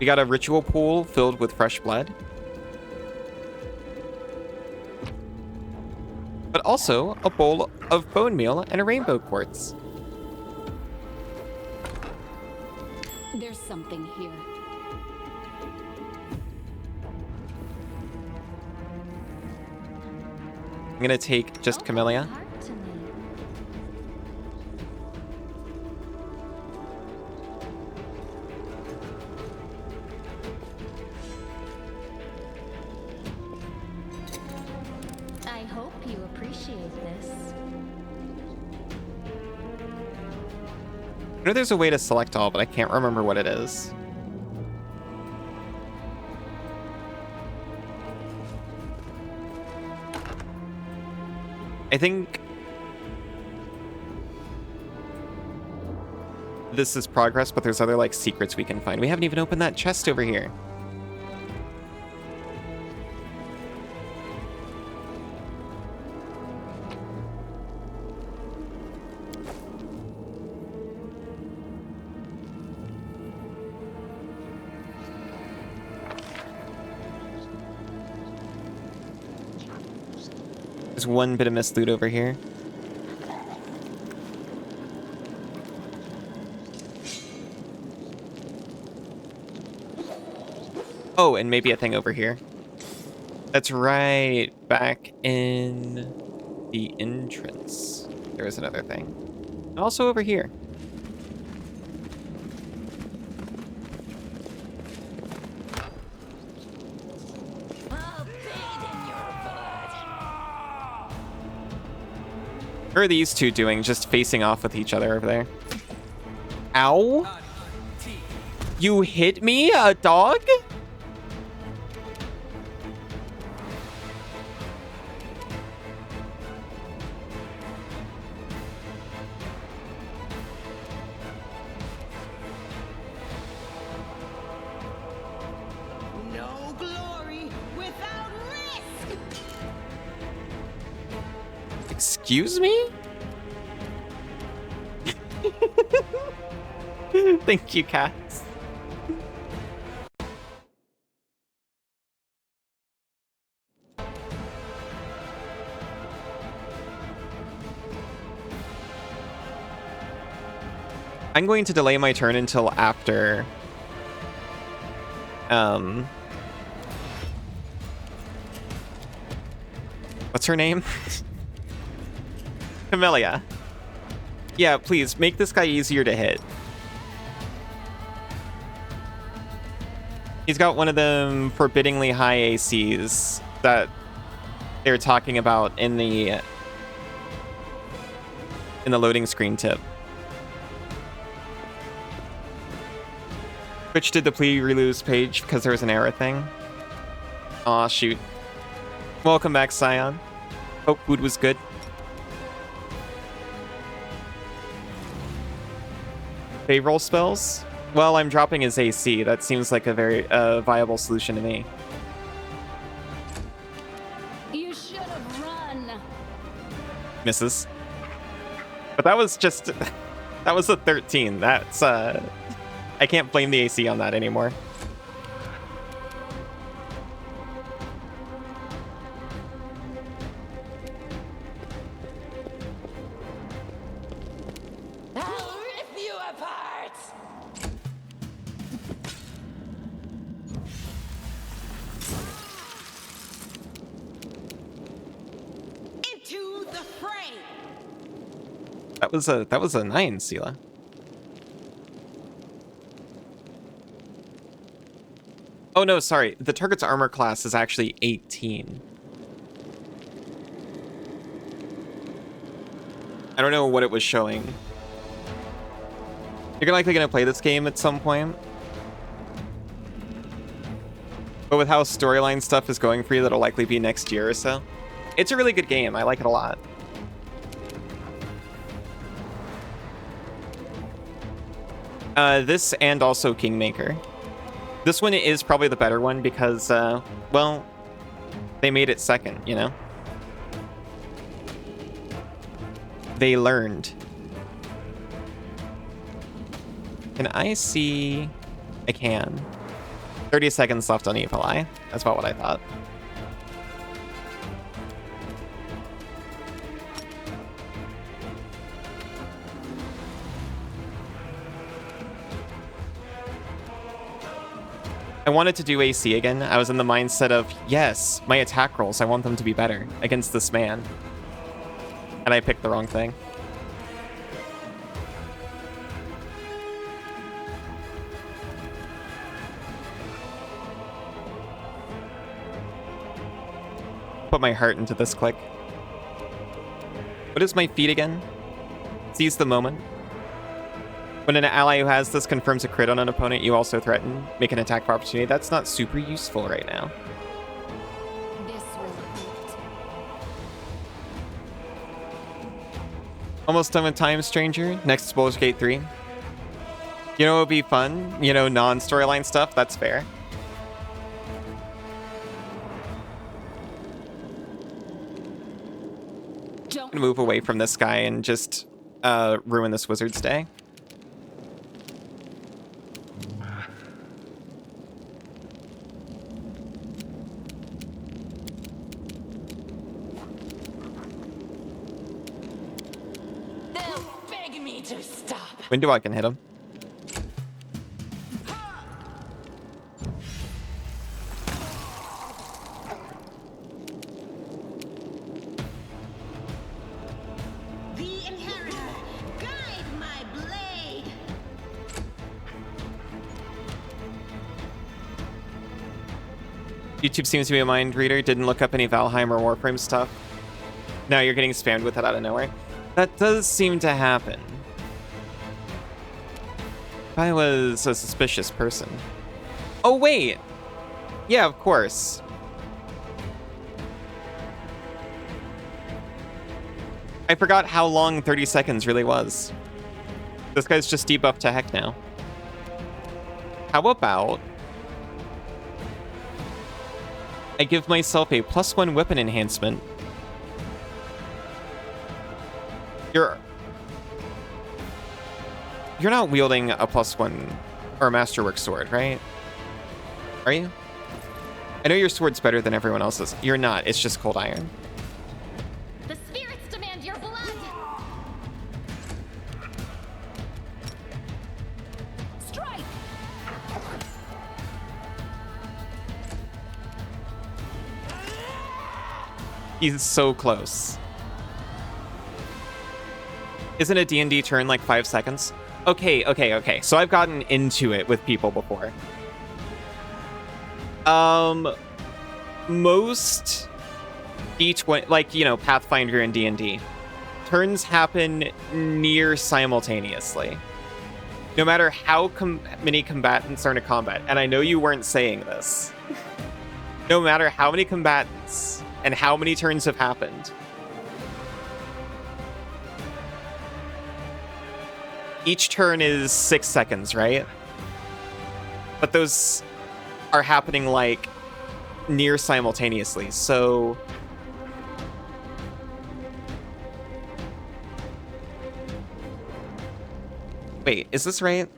We got a ritual pool filled with fresh blood. But also a bowl of bone meal and a rainbow quartz. There's something here. I'm gonna take just Camellia. heart to me. appreciate this. I know there's a way to select all, but I can't remember what it is. I think this is progress, but there's other like secrets we can find. We haven't even opened that chest over here. There's one bit of missed loot over here. Oh, and maybe a thing over here. That's right. Back in the entrance. There is another thing. And also over here. What are these two doing, just facing off with each other over there? Ow! You hit me, a dog? No glory without risk. Excuse me? Thank you, cats. I'm going to delay my turn until after what's her name? Camellia. Yeah, please make this guy easier to hit. He's got one of them forbiddingly high ACs that they were talking about in the loading screen tip. Twitch did the plea relose page because there was an error thing. Aw, shoot. Welcome back, Scion. Hope food was good. Fave roll spells? Well, I'm dropping his AC. That seems like a very viable solution to me. You should have run. Misses. But that was just... that was a 13. That's, I can't blame the AC on that anymore. I'll rip you apart. Into the fray. That was a 9, Sela. Oh no, sorry. The target's armor class is actually 18. I don't know what it was showing. You're likely gonna play this game at some point. But with how storyline stuff is going for you, that'll likely be next year or so. It's a really good game. I like it a lot. This and also Kingmaker. This one is probably the better one because, well, they made it second, you know? They learned. Can I see? I can. 30 seconds left on Evil Eye. That's about what I thought. I wanted to do AC again. I was in the mindset of, yes, my attack rolls, I want them to be better against this man. And I picked the wrong thing. Put my heart into this click. What is my feat again? Seize the moment. When an ally who has this confirms a crit on an opponent, you also threaten. Make an attack for opportunity. That's not super useful right now. This will hurt. Almost done with time, stranger. Next is Baldur's Gate 3. You know what would be fun? You know, non-storyline stuff? That's fair. Don't Move away from this guy and just ruin this wizard's day. They'll beg me to stop. Window, I can hit him. The Inheritor, guide my blade. YouTube seems to be a mind reader. Didn't look up any Valheim or Warframe stuff. Now you're getting spammed with it out of nowhere. That does seem to happen. If I was a suspicious person. Oh, wait. Yeah, of course. I forgot how long 30 seconds really was. This guy's just debuffed to heck now. How about I give myself a +1 weapon enhancement. You're not wielding a +1 or a masterwork sword, right? Are you? I know your sword's better than everyone else's. You're not. It's just cold iron. The spirits demand your blood. strike. He's so close. Isn't a D&D turn like 5 seconds? Okay. So I've gotten into it with people before. Most D20, like, you know, Pathfinder and D&D, turns happen near simultaneously. No matter how many combatants are in a combat, and I know you weren't saying this. No matter how many combatants and how many turns have happened, each turn is 6 seconds, right? But those are happening like near simultaneously, so wait, is this right?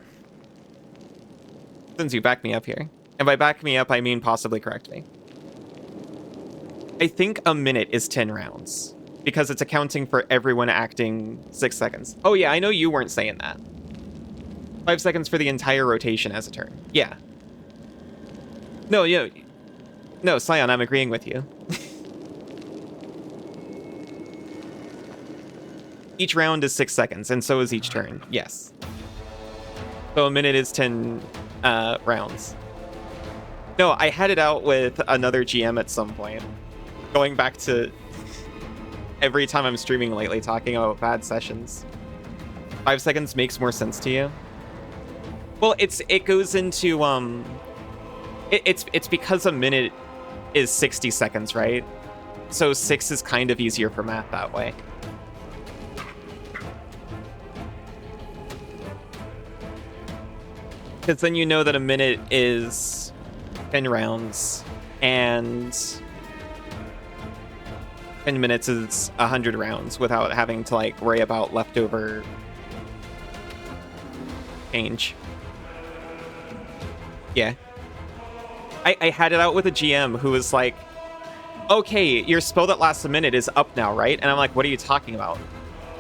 Since you back me up here. And by back me up, I mean possibly correct me. I think a minute is 10 rounds. Because it's accounting for everyone acting 6 seconds. Oh yeah, I know you weren't saying that. 5 seconds for the entire rotation as a turn. Yeah. No, Scion, I'm agreeing with you. Each round is 6 seconds, and so is each turn. Yes. So a minute is 10 rounds. No, I had it out with another GM at some point. Going back to every time I'm streaming lately talking about bad sessions. 5 seconds makes more sense to you? Well, it goes into it's because a minute is 60 seconds, right? So 6 is kind of easier for math that way. Because then you know that a minute is 10 rounds, and 10 minutes is 100 rounds without having to like worry about leftover change. Yeah. I had it out with a GM who was like, okay, your spell that lasts a minute is up now, right? And I'm like, what are you talking about?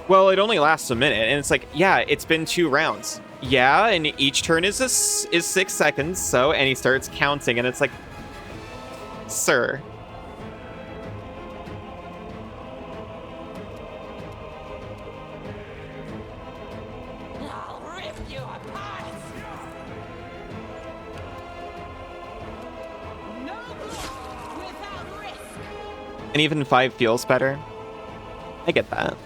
Well, it only lasts a minute. And it's like, yeah, it's been 2 rounds. Yeah, and each turn is 6 seconds, so, and he starts counting, and it's like, sir. I'll rip you apart. No blood without risk. And even 5 feels better. I get that.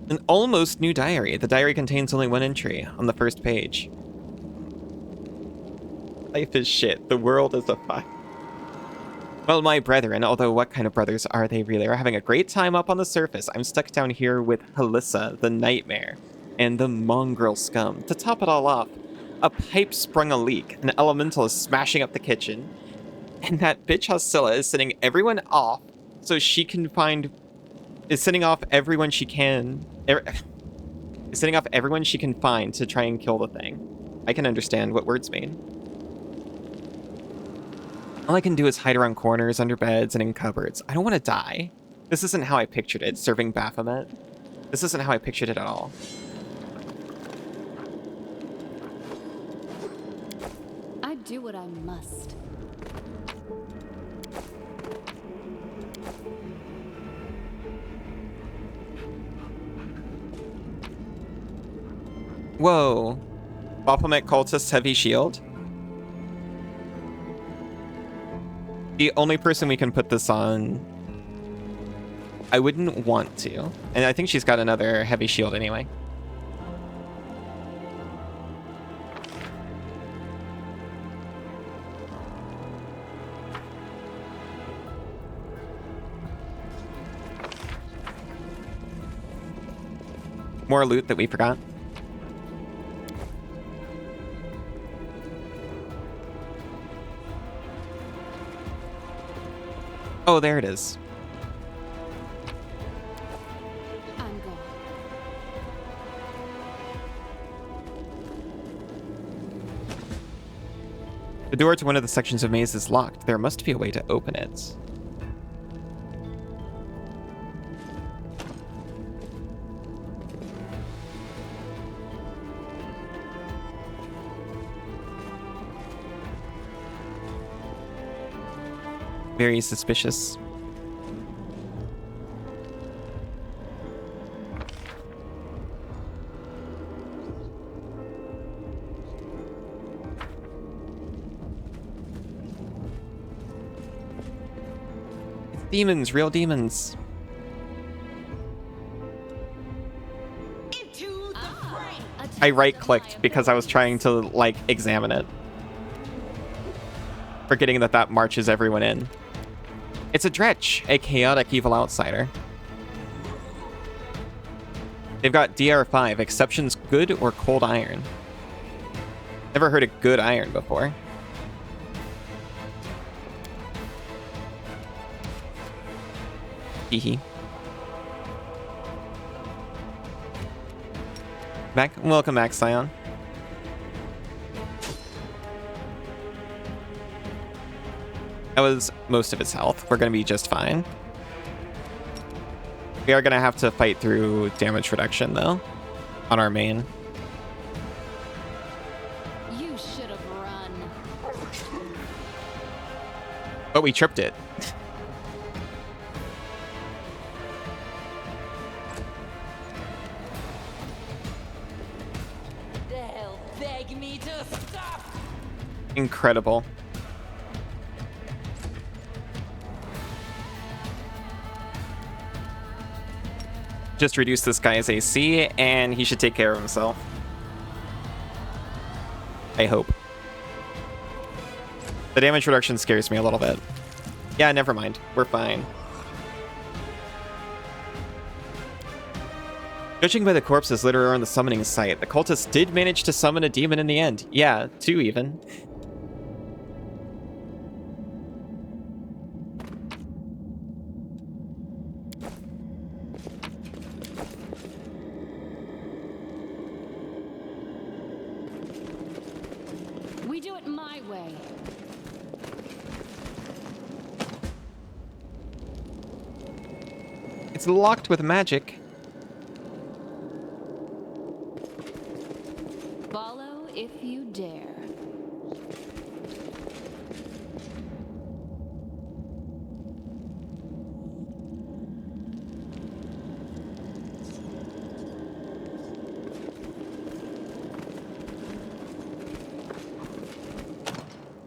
An almost new diary. The diary contains only one entry on the first page. Life is shit. The world is a fuck. Well, my brethren, although what kind of brothers are they really, are having a great time up on the surface. I'm stuck down here with Halissa, the nightmare, and the mongrel scum. To top it all off, a pipe sprung a leak. An elemental is smashing up the kitchen. And that bitch Hosilla is sending everyone off so she can find... is sending off everyone she can... is sending off everyone she can find to try and kill the thing. I can understand what words mean. All I can do is hide around corners, under beds, and in cupboards. I don't want to die. This isn't how I pictured it, serving Baphomet. This isn't how I pictured it at all. I do what I must. Whoa. Baphomet cultist's heavy shield? The only person we can put this on... I wouldn't want to. And I think she's got another heavy shield anyway. More loot that we forgot. Oh, there it is. I'm gone. The door to one of the sections of maze is locked. There must be a way to open it. Very suspicious. It's demons, real demons. Into the fray. I right-clicked because I was trying to, like, examine it. Forgetting that that marches everyone in. It's a Dretch, a chaotic evil outsider. They've got DR5, exceptions good or cold iron. Never heard of good iron before. Hehe. Welcome back, Scion. That was most of its health. We're going to be just fine. We are going to have to fight through damage reduction, though, on our main. You should have run. But we tripped it. They'll beg me to stop. Incredible. Just reduce this guy's AC, and he should take care of himself. I hope. The damage reduction scares me a little bit. Yeah, never mind. We're fine. Judging by the corpses littered around the summoning site, the cultists did manage to summon a demon in the end. Yeah, 2 even. We do it my way. It's locked with magic. Follow if you dare.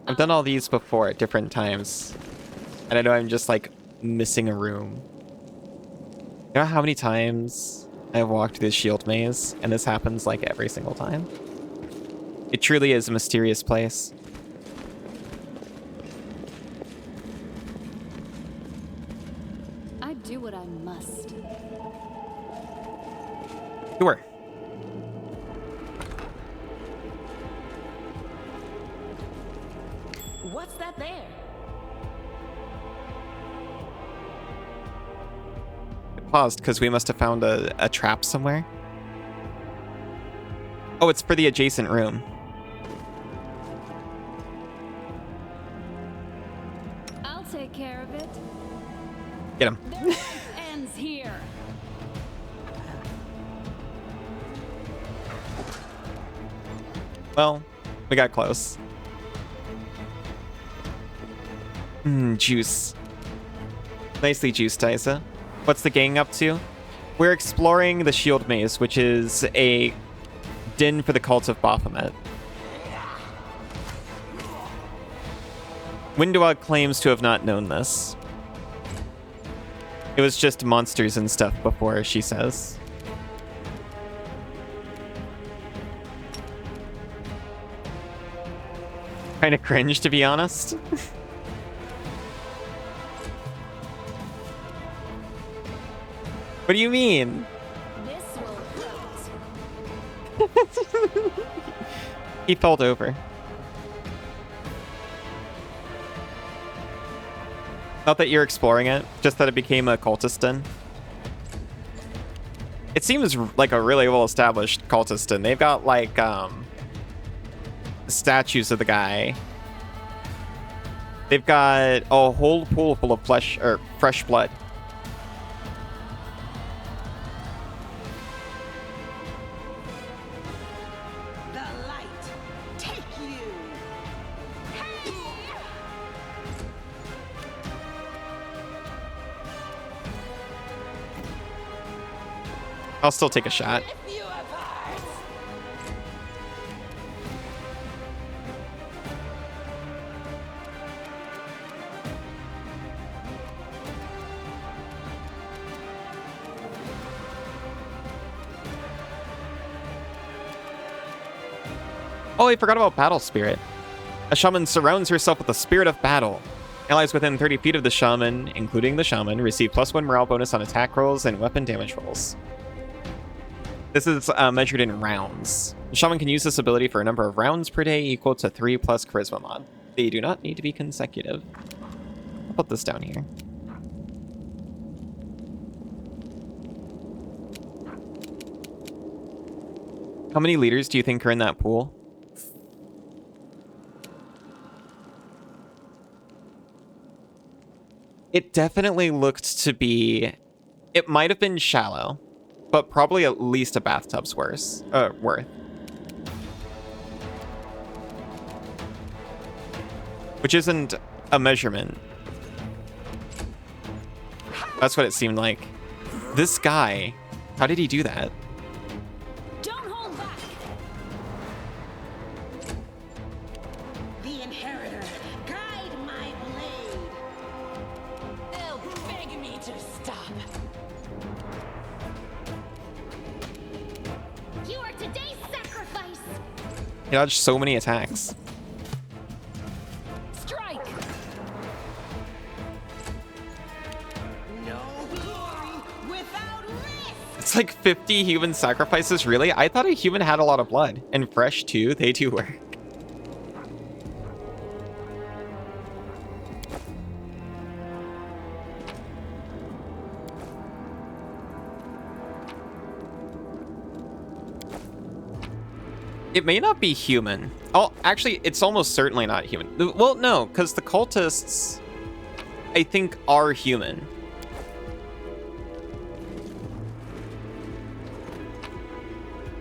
I've done all these before at different times. And I know I'm just like missing a room. You know how many times I've walked this shield maze, and this happens like every single time. It truly is a mysterious place. I do what I must. Sure. What's that there? It paused because we must have found a trap somewhere. Oh, it's for the adjacent room. I'll take care of it. Get him. Their life ends here. Well, we got close. Juice. Nicely juiced, Isa. What's the gang up to? We're exploring the Shield Maze, which is a den for the cult of Baphomet. Windowag claims to have not known this. It was just monsters and stuff before, she says. Kind of cringe, to be honest. What do you mean? This will hurt. He fell over. Not that you're exploring it, just that it became a cultist den. It seems like a really well-established cultist den. They've got, like, statues of the guy. They've got a whole pool full of flesh, or fresh blood. The light, take you. Hey! I'll still take a shot. Rip you apart. Oh, I forgot about Battle Spirit. A shaman surrounds herself with the spirit of battle. Allies within 30 feet of the shaman, including the shaman, receive +1 morale bonus on attack rolls and weapon damage rolls. This is measured in rounds. The shaman can use this ability for a number of rounds per day equal to 3 plus charisma mod. They do not need to be consecutive. I'll put this down here. How many leaders do you think are in that pool? It definitely looked to be... It might have been shallow, but probably at least a bathtub's worth. Which isn't a measurement. That's what it seemed like. This guy, how did he do that? Don't hold back. The inheritor, guide my blade. They'll beg me to stop. You are today's sacrifice. He dodged so many attacks. Strike. No glory without risk. It's like 50 human sacrifices, really? I thought a human had a lot of blood. And fresh, too. They do work. It may not be human. Oh, actually, it's almost certainly not human. Well, no, because the cultists, I think, are human.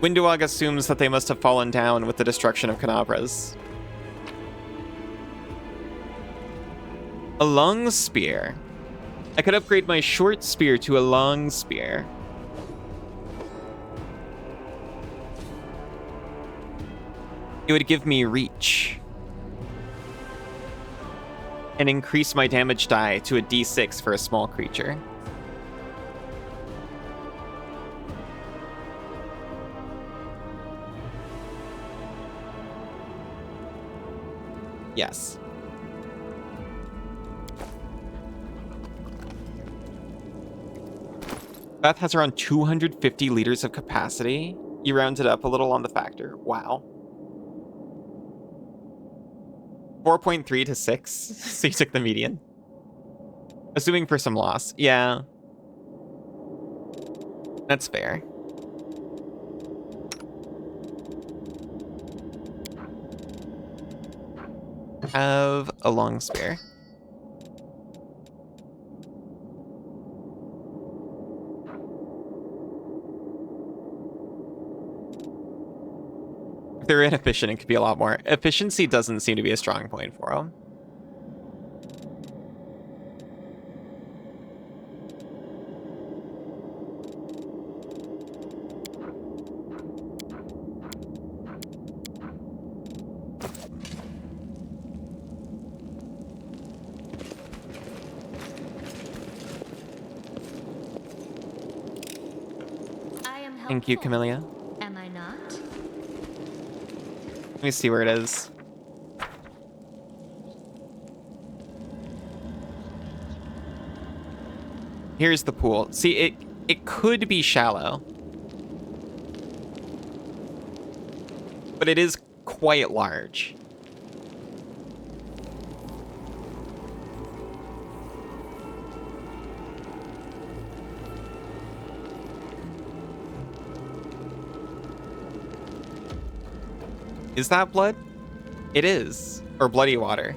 Windowag assumes that they must have fallen down with the destruction of Canabras. A long spear. I could upgrade my short spear to a long spear. It would give me reach. And increase my damage die to a d6 for a small creature. Yes. Beth has around 250 liters of capacity. You rounded up a little on the factor. Wow. 4.3 to 6. So you took the median. Assuming for some loss. Yeah. That's fair. Have a long spear. If they're inefficient, it could be a lot more. Efficiency doesn't seem to be a strong point for them. I am helpful. Thank you, Camellia. Am I not? Let me see where it is. Here's the pool. See, it could be shallow. But it is quite large. Is that blood? It is. Or bloody water.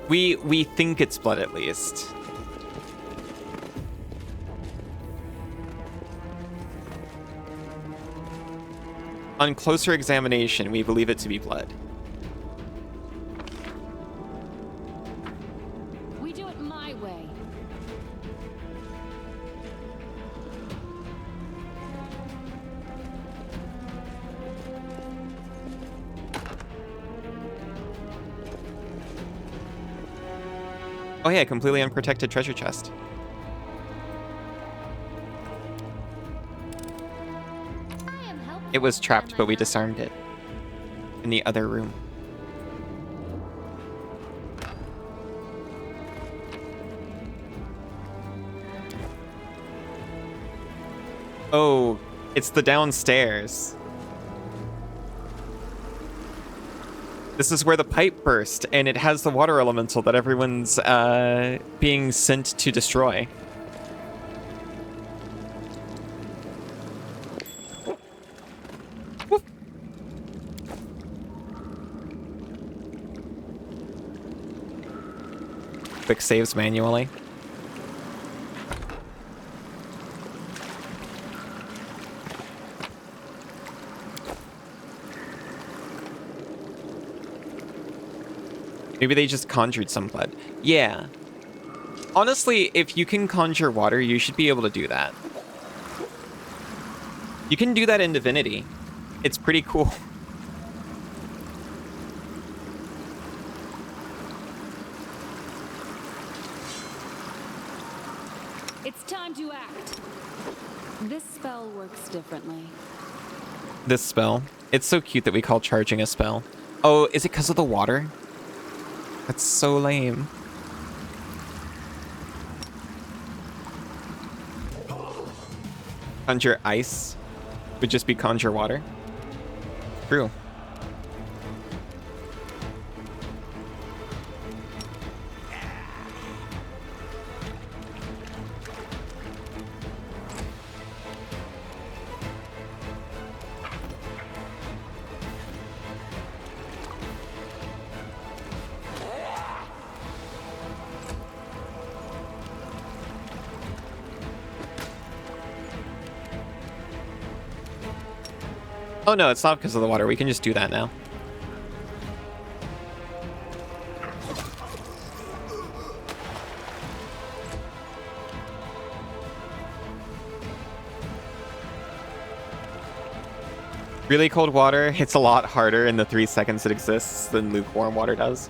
We think it's blood at least. On closer examination, we believe it to be blood. We do it my way. Oh yeah, completely unprotected treasure chest. I am helpful. It was trapped, Am I but we not? disarmed it. In the other room. Oh, it's the downstairs. This is where the pipe burst, and it has the water elemental that everyone's being sent to destroy. Woof. Quick saves manually. Maybe they just conjured some blood. Yeah. Honestly, if you can conjure water, you should be able to do that. You can do that in Divinity. It's pretty cool. It's time to act. This spell works differently. This spell. It's so cute that we call charging a spell. Oh, is it because of the water? That's so lame. Conjure ice would just be conjure water. True. Oh no, it's not because of the water. We can just do that now. Really cold water hits a lot harder in the 3 seconds it exists than lukewarm water does.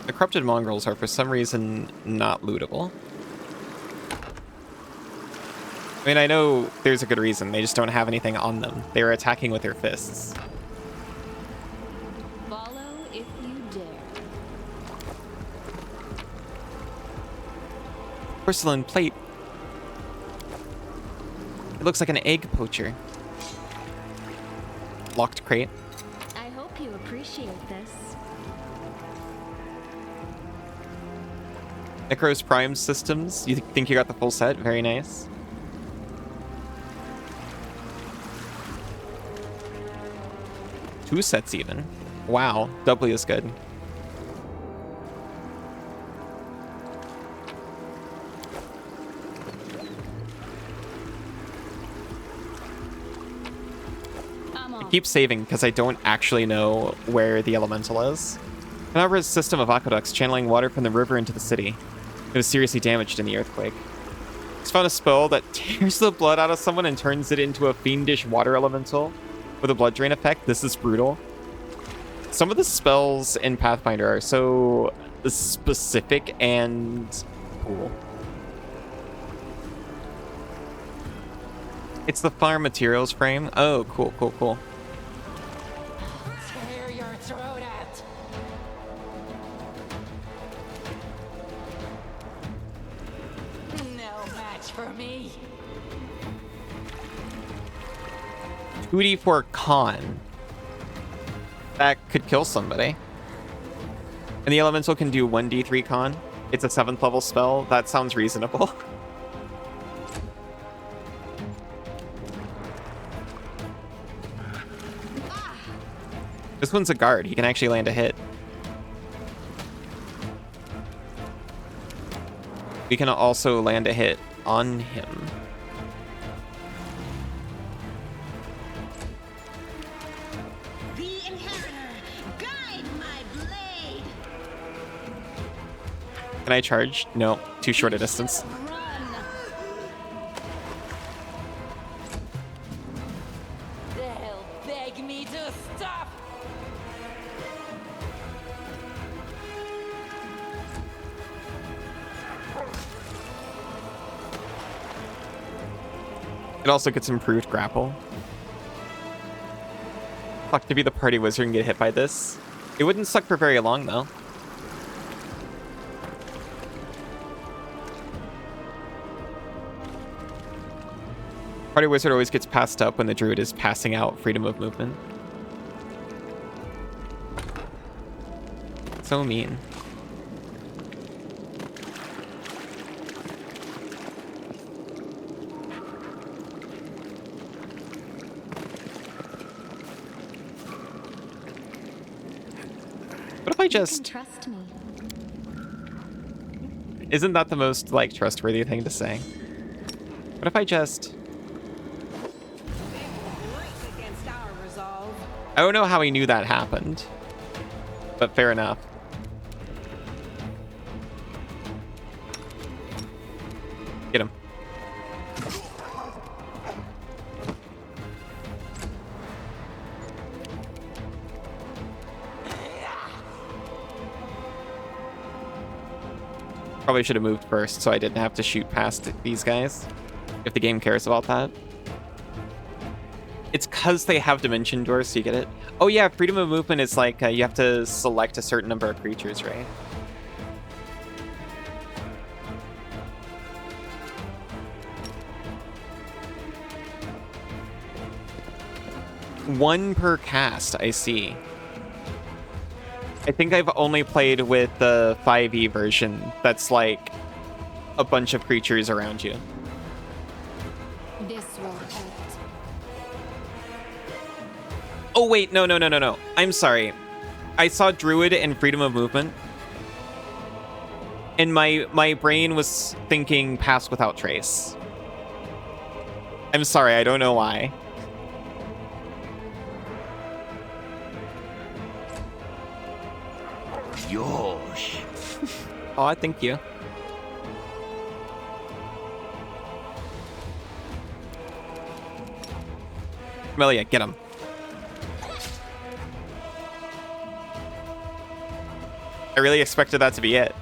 The corrupted mongrels are for some reason not lootable. I mean, I know there's a good reason. They just don't have anything on them. They're attacking with their fists. Follow if you dare. Porcelain plate. It looks like an egg poacher. Locked crate. I hope you appreciate this. Necros Prime systems. You think you got the full set? Very nice. Two sets even. Wow, doubly as good. I keep saving because I don't actually know where the elemental is. Canabra's system of aqueducts channeling water from the river into the city. It was seriously damaged in the earthquake. He's found a spell that tears the blood out of someone and turns it into a fiendish water elemental with a blood drain effect. This is brutal. Some of the spells in Pathfinder are so specific and cool. It's the farm materials frame. Oh, cool, cool, cool. Tear your throat out. No match for me. 2d4 con. That could kill somebody. And the elemental can do 1d3 con. It's a 7th level spell. That sounds reasonable. This one's a guard. He can actually land a hit. We can also land a hit on him. The Inheritor, guide my blade. Can I charge? No, too short a distance. They'll beg me to stop. It also gets improved grapple. Fuck, to be the party wizard and get hit by this. It wouldn't suck for very long, though. Party wizard always gets passed up when the druid is passing out freedom of movement. So mean. What if I You can just... trust me. Isn't that the most, like, trustworthy thing to say? What if I just... Race against our resolve. I don't know how he knew that happened. But fair enough. Get him. Probably should have moved first so I didn't have to shoot past these guys. If the game cares about that. It's because they have dimension doors, so you get it. Oh yeah, freedom of movement is like you have to select a certain number of creatures, right? One per cast, I see. I think I've only played with the 5e version that's like a bunch of creatures around you. This will hurt. Oh wait, no. I'm sorry. I saw Druid and Freedom of Movement. And my brain was thinking Pass Without Trace. I'm sorry, I don't know why. Yosh. Oh, thank you. Melia, get him. I really expected that to be it.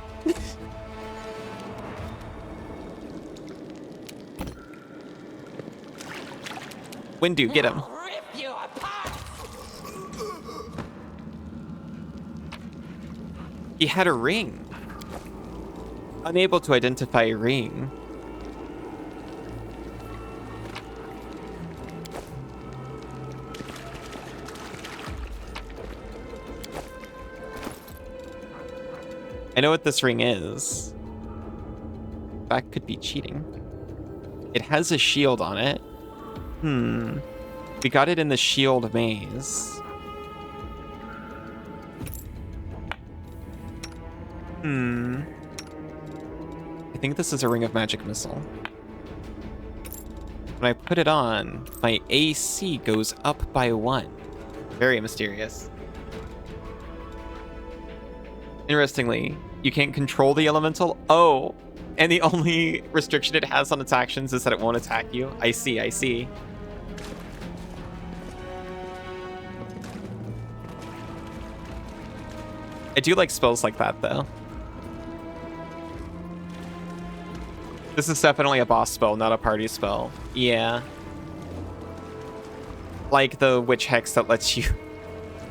Windu, get him. I'll rip you apart. He had a ring. Unable to identify a ring. I know what this ring is. That could be cheating. It has a shield on it. We got it in the shield maze. I think this is a ring of magic missile. When I put it on, my AC goes up by 1. Very mysterious. Interestingly, you can't control the elemental. Oh, and the only restriction it has on its actions is that it won't attack you. I see, I see. I do like spells like that, though. This is definitely a boss spell, not a party spell. Yeah. Like the witch hex that lets you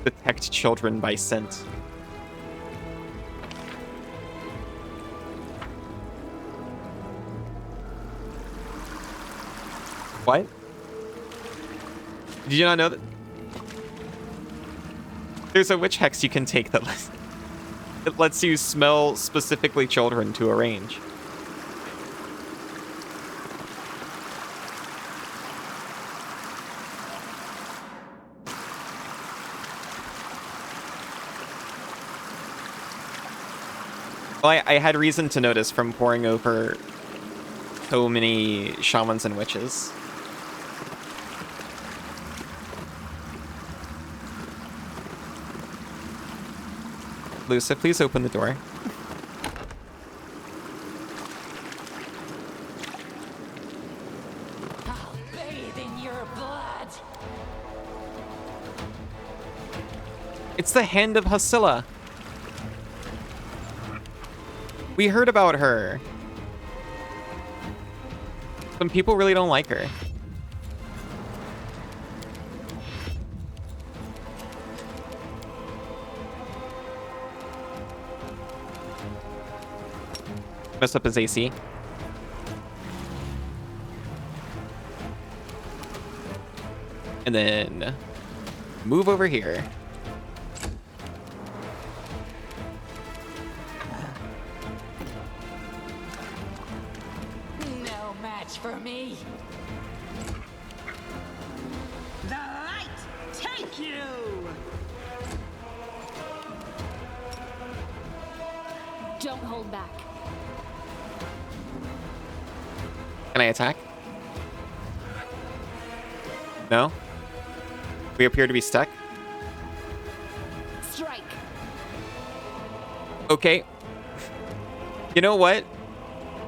detect children by scent. What? Did you not know that? There's a witch hex you can take that lets you smell specifically children to a range. Well, I had reason to notice from poring over so many shamans and witches. Lucia, please open the door. I'll bathe in your blood. It's the hand of Hasilla. We heard about her. Some people really don't like her. Mess up his AC. And then move over here. No match for me. The light take you. Don't hold back. Can I attack? No? We appear to be stuck. Strike. Okay. You know what?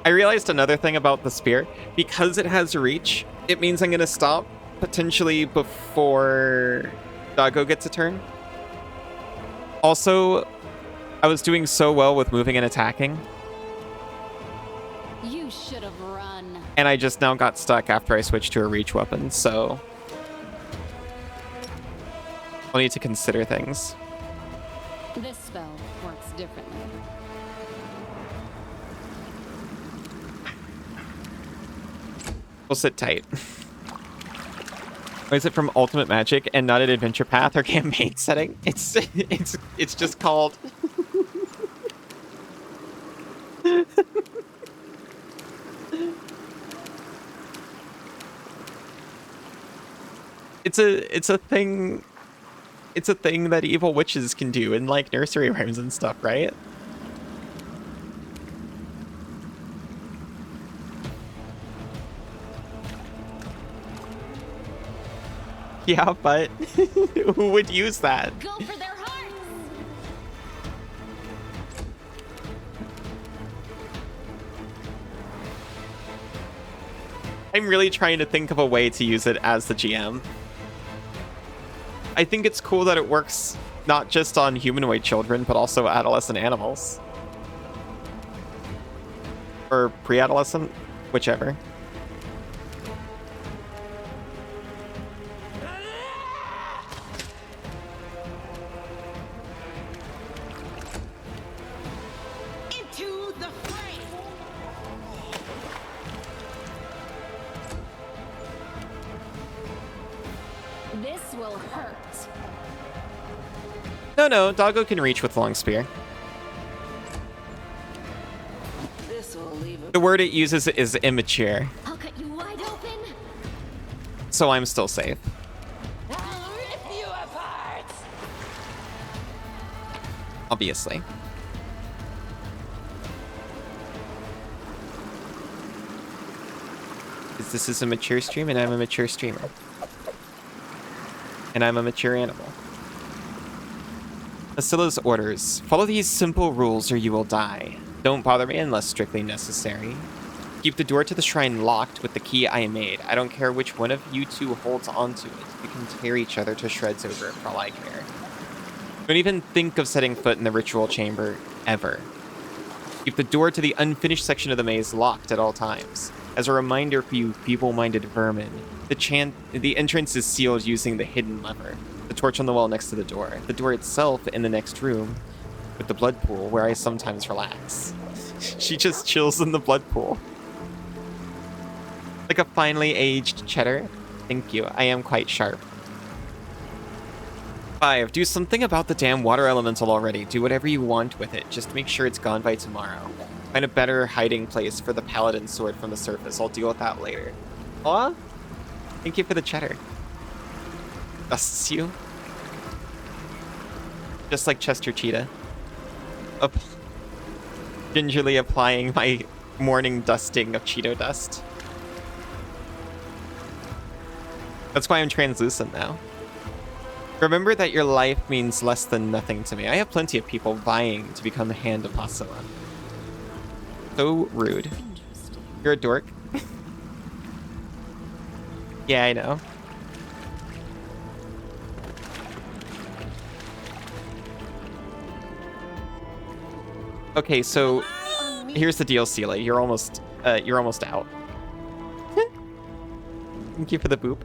I realized another thing about the spear. Because it has reach, it means I'm going to stop potentially before Dago gets a turn. Also, I was doing so well with moving and attacking. You should have run. And I just now got stuck after I switched to a reach weapon, so I'll need to consider things. This spell works differently. We'll sit tight. Why is it from Ultimate Magic and not an adventure path or campaign setting? It's just called it's a thing that evil witches can do in like nursery rhymes and stuff, right? Yeah, but who would use that? Go for their hearts. I'm really trying to think of a way to use it as the GM. I think it's cool that it works Not just on humanoid children, but also adolescent animals. Or pre-adolescent, whichever. Into the fray! This will hurt. No, Doggo can reach with long spear. This will leave a The word it uses is immature, I'll cut you wide open. so I'm still safe. I'll rip you apart! Obviously. Because this is a mature stream and I'm a mature streamer. And I'm a mature animal. Asila's orders. Follow these simple rules or you will die. Don't bother me unless strictly necessary. Keep the door to the shrine locked with the key I made. I don't care which one of you two holds onto it. You can tear each other to shreds over it for all I care. Don't even think of setting foot in the ritual chamber, ever. Keep the door to the unfinished section of the maze locked at all times. As a reminder for you feeble-minded vermin, the entrance is sealed using the hidden lever. The torch on the wall next to the door itself in the next room, with the blood pool where I sometimes relax. She just chills in the blood pool. Like a finely aged cheddar. Thank you, I am quite sharp. 5. Do something about the damn water elemental already. Do whatever you want with it. Just make sure it's gone by tomorrow. Find a better hiding place for the paladin sword from the surface. I'll deal with that later. Aw? Thank you for the cheddar. Dusts you. Just like Chester Cheetah. Gingerly applying my morning dusting of Cheeto dust. That's why I'm translucent now. Remember that your life means less than nothing to me. I have plenty of people vying to become the hand of Pasilla. So rude. You're a dork. Yeah, I know. Okay, so here's the deal, Seela. You're almost out. Thank you for the boop.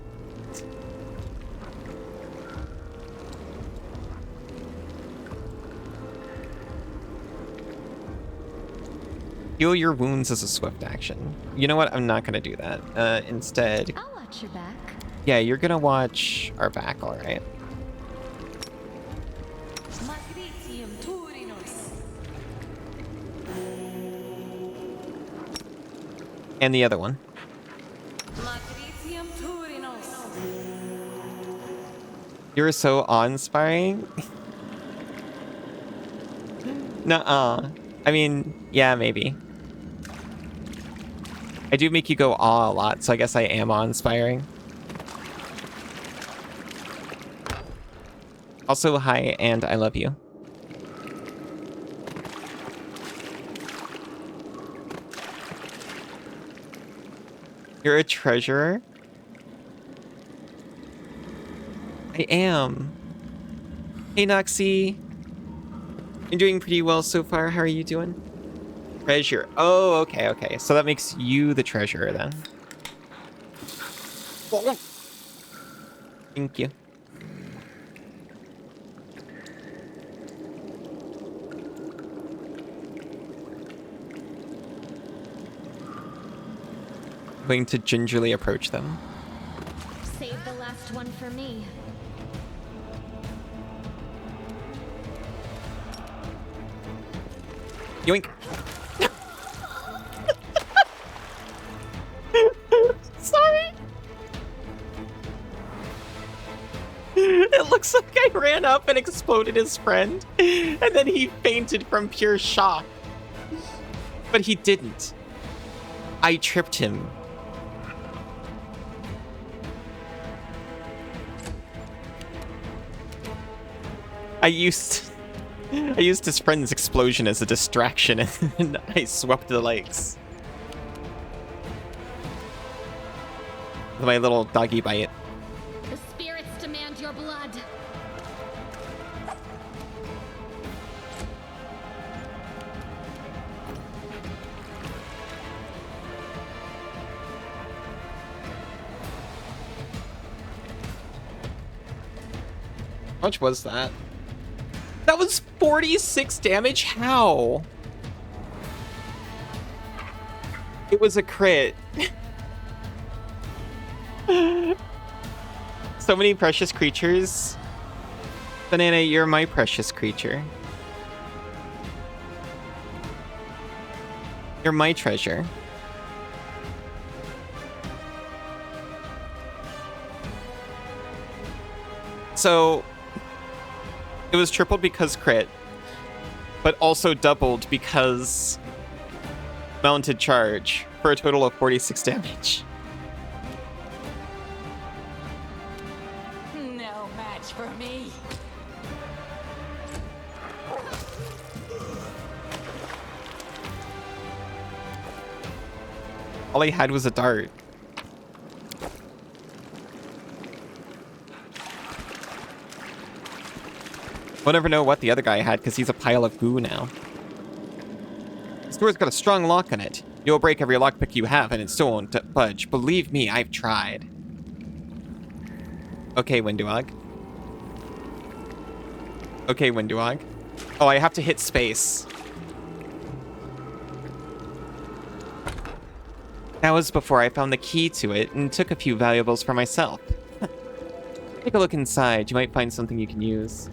Heal your wounds as a swift action. You know what? I'm not gonna do that. Instead, I'll watch your back. yeah, you're gonna watch our back, all right? And the other one. You're so awe-inspiring. Nuh-uh. I mean, yeah, maybe. I do make you go aw a lot, so I guess I am awe-inspiring. Also, hi, and I love you. You're a treasurer? I am. Hey, Noxie. I'm doing pretty well so far. How are you doing? Treasure. Oh, okay. So that makes you the treasurer then. Thank you. Going to gingerly approach them. Save the last one for me. Yoink. Sorry. It looks like I ran up and exploded his friend, and then he fainted from pure shock. But he didn't. I tripped him. I used his friend's explosion as a distraction, and I swept the legs. With my little doggy bite. The spirits demand your blood. How much was that? That was 46 damage? How? It was a crit. So many precious creatures. Banana, you're my precious creature. You're my treasure. So, it was tripled because crit, but also doubled because mounted charge for a total of 46 damage. No match for me. All he had was a dart. We'll never know what the other guy had because he's a pile of goo now. This door's got a strong lock on it. You'll break every lockpick you have and it still won't budge. Believe me, I've tried. Okay, Windwag. Okay, Windwag. Oh, I have to hit space. That was before I found the key to it and took a few valuables for myself. Take a look inside. You might find something you can use.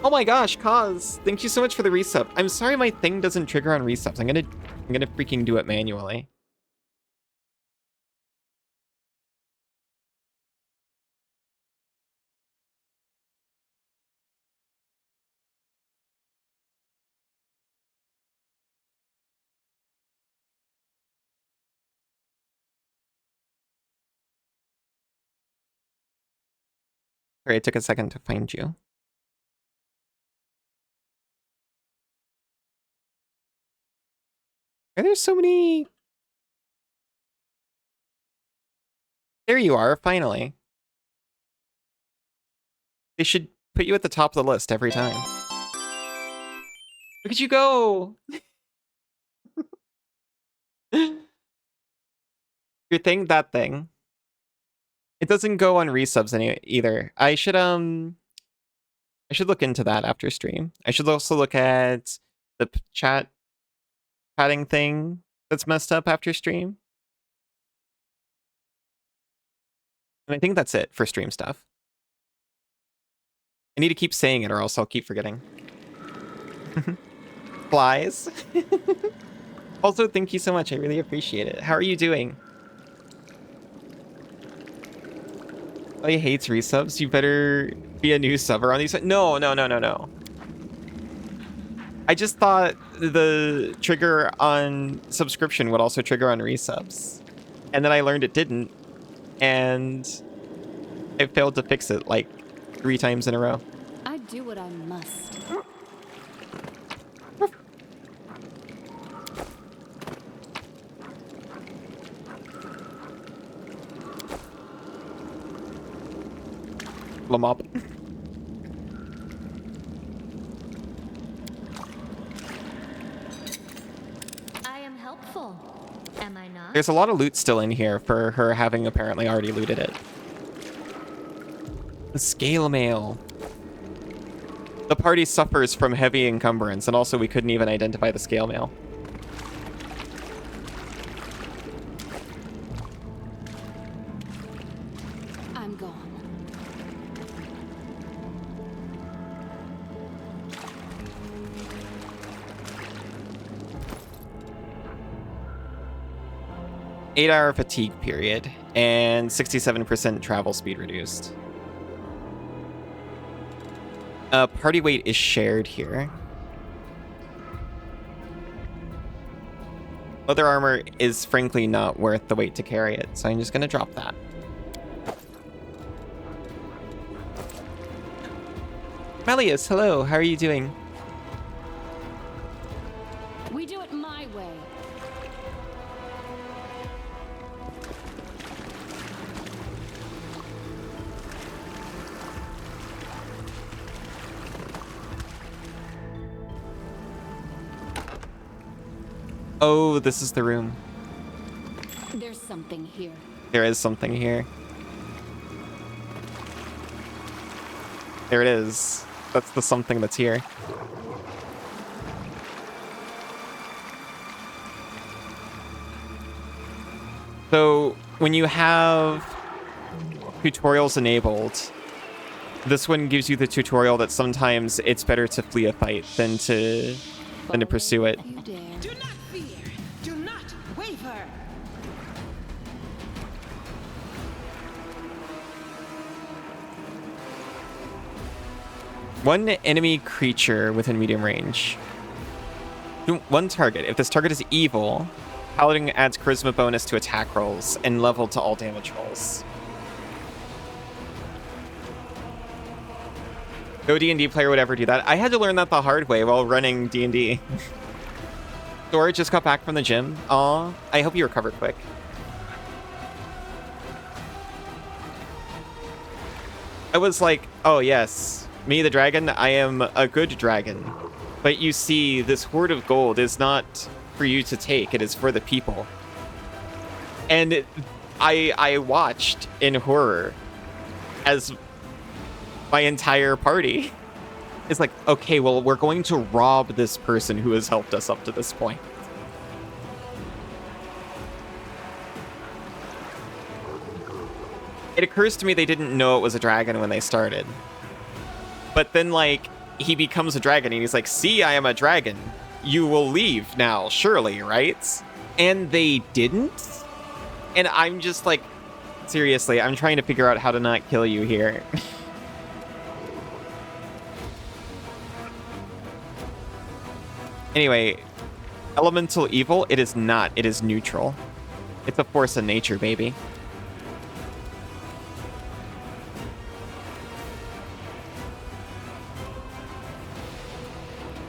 Oh my gosh, Paws, thank you so much for the resub. I'm sorry my thing doesn't trigger on resubs. I'm gonna freaking do it manually. Sorry, it took a second to find you. Are there so many? There you are, finally. They should put you at the top of the list every time. Look at you go! Your thing, that thing. It doesn't go on resubs either. I should look into that after stream. I should also look at the chatting thing that's messed up after stream. And I think that's it for stream stuff. I need to keep saying it or else I'll keep forgetting. Flies. Also, thank you so much. I really appreciate it. How are you doing? Oh, he hates resubs. You better be a new subber on these. No. I just thought the trigger on subscription would also trigger on resubs. And then I learned it didn't. And I failed to fix it like 3 times in a row. I do what I must. Lamop. I am helpful. Am I not? There's a lot of loot still in here for her having apparently already looted it. The scale mail. The party suffers from heavy encumbrance, and also we couldn't even identify the scale mail. I'm gone. Eight-hour fatigue period and 67% travel speed reduced. Party weight is shared here. Leather armor is frankly not worth the weight to carry it, so I'm just gonna drop that. Melius, hello, how are you doing? We do it my way. Oh, this is the room. There's something here. There is something here. There it is. That's the something that's here. So when you have tutorials enabled, this one gives you the tutorial that sometimes it's better to flee a fight than to pursue it. Do not fear. Do not waver. One enemy creature within medium range. One target. If this target is evil, Paladin adds charisma bonus to attack rolls and level to all damage rolls. No D&D player would ever do that. I had to learn that the hard way while running D&D. Dora just got back from the gym. Aw, I hope you recover quick. I was like, oh yes, me the dragon, I am a good dragon. But you see, this hoard of gold is not for you to take, it is for the people. And I watched in horror as my entire party is like, okay, well, we're going to rob this person who has helped us up to this point. It occurs to me they didn't know it was a dragon when they started. But then, like, he becomes a dragon and he's like, see, I am a dragon. You will leave now, surely, right? And they didn't? And I'm just like, seriously, I'm trying to figure out how to not kill you here. Anyway, elemental evil, it is not. It is neutral. It's a force of nature, baby.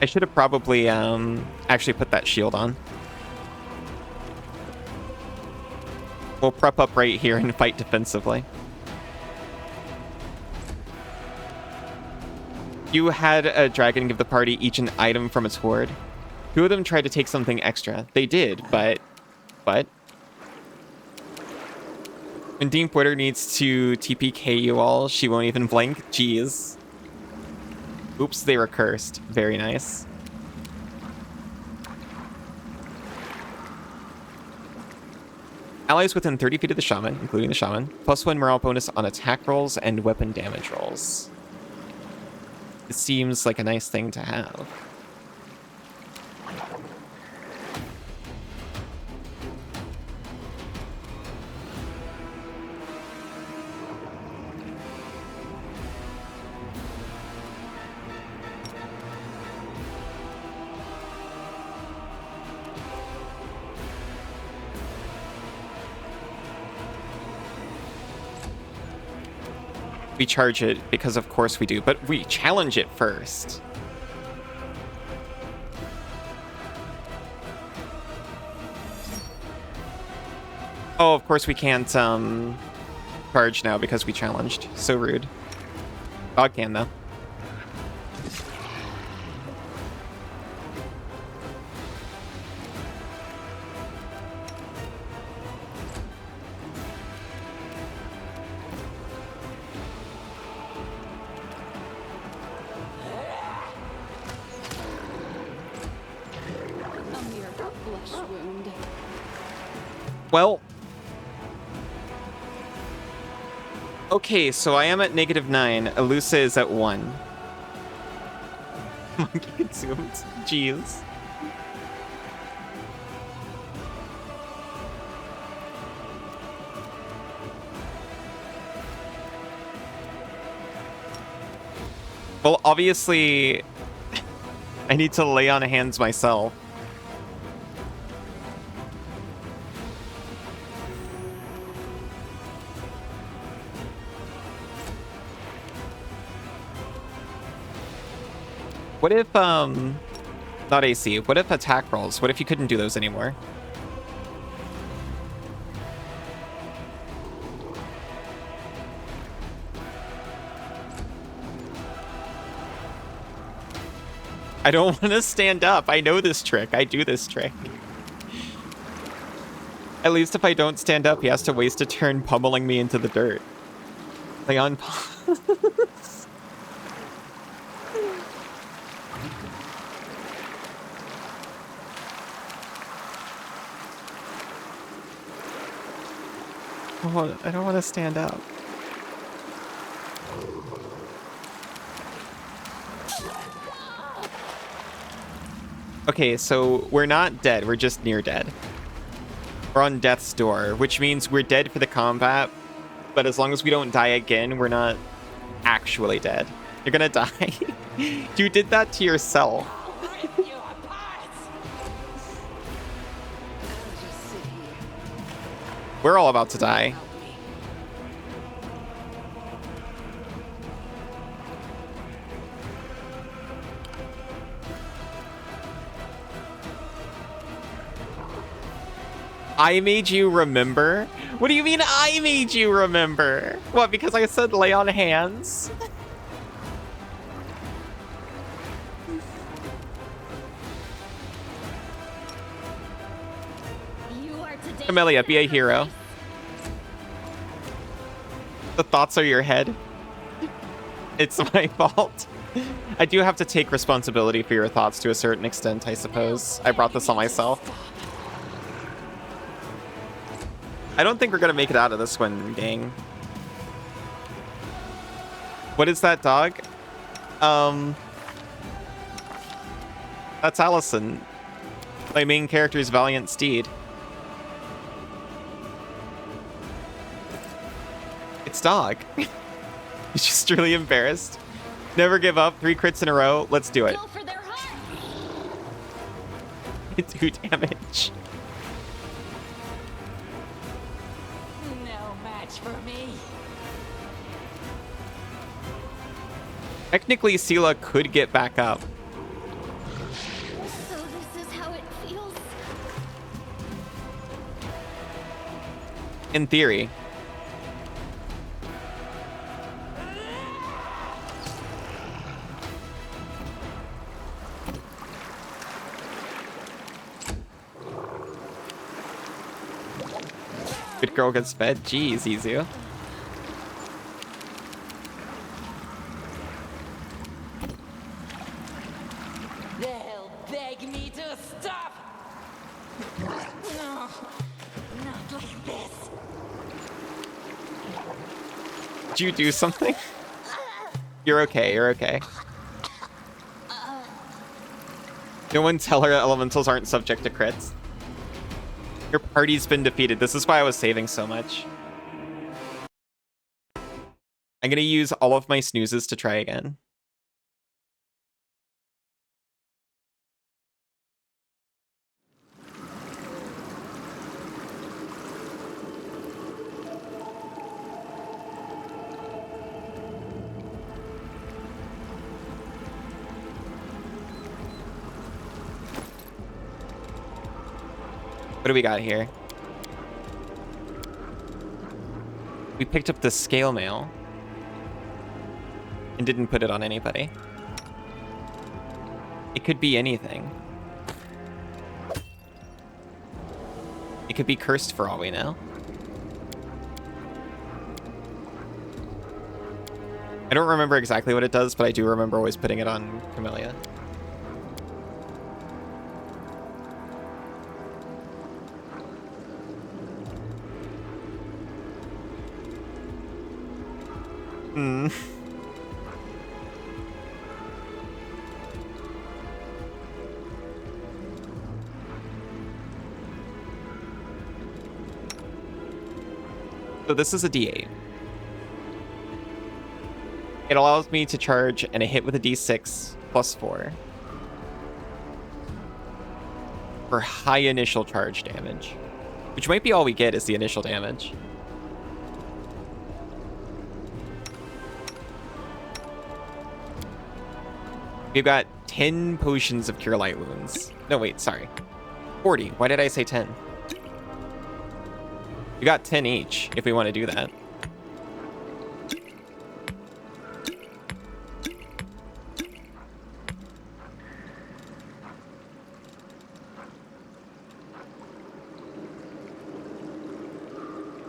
I should have probably actually put that shield on. We'll prep up right here and fight defensively. You had a dragon give the party each an item from its hoard. Two of them tried to take something extra. They did, but... When Dean Porter needs to TPK you all, she won't even blink. Jeez. Oops, they were cursed. Very nice. Allies within 30 feet of the shaman, including the shaman, +1 morale bonus on attack rolls and weapon damage rolls. It seems like a nice thing to have. We charge it because of course we do, but we challenge it first. Oh, of course we can't charge now because we challenged. So rude. Dog can though. Well, okay, so I am at -9. Elusa is at 1. Monkey consumed. Jeez. Well, obviously, I need to lay on hands myself. What if, not AC, what if attack rolls? What if you couldn't do those anymore? I don't want to stand up. I know this trick. I do this trick. At least if I don't stand up, he has to waste a turn pummeling me into the dirt. Leon Paws. I don't want to stand up. Okay, so we're not dead. We're just near dead. We're on death's door, which means we're dead for the combat, but as long as we don't die again, we're not actually dead. You're gonna die. You did that to yourself. We're all about to die. I made you remember? What do you mean I made you remember? What, because I said lay on hands? Camellia, be a hero. The thoughts are your head. It's my fault. I do have to take responsibility for your thoughts to a certain extent, I suppose. I brought this on myself. I don't think we're gonna make it out of this one, gang. What is that dog? That's Allison. My main character's valiant steed. It's dog. He's just really embarrassed. Never give up. 3 crits in a row. Let's do it. Go for their heart. 2 damage. No match for me. Technically, Sela could get back up. So this is how it feels. In theory. Good girl gets fed. Jeez, Izu. They'll beg me to stop. No, not like this. Did you do something? You're okay, you're okay. No one tell her elementals aren't subject to crits. Your party's been defeated. This is why I was saving so much. I'm gonna use all of my snoozes to try again. What do we got here? We picked up the scale mail and didn't put it on anybody. It could be anything. It could be cursed for all we know. I don't remember exactly what it does, but I do remember always putting it on Camellia. Hmm. So this is a D8. It allows me to charge and a hit with a D6 plus 4 for high initial charge damage, which might be all we get is the initial damage. We've got 10 potions of Cure Light Wounds. No, wait, sorry. 40. Why did I say 10? We got 10 each, if we want to do that.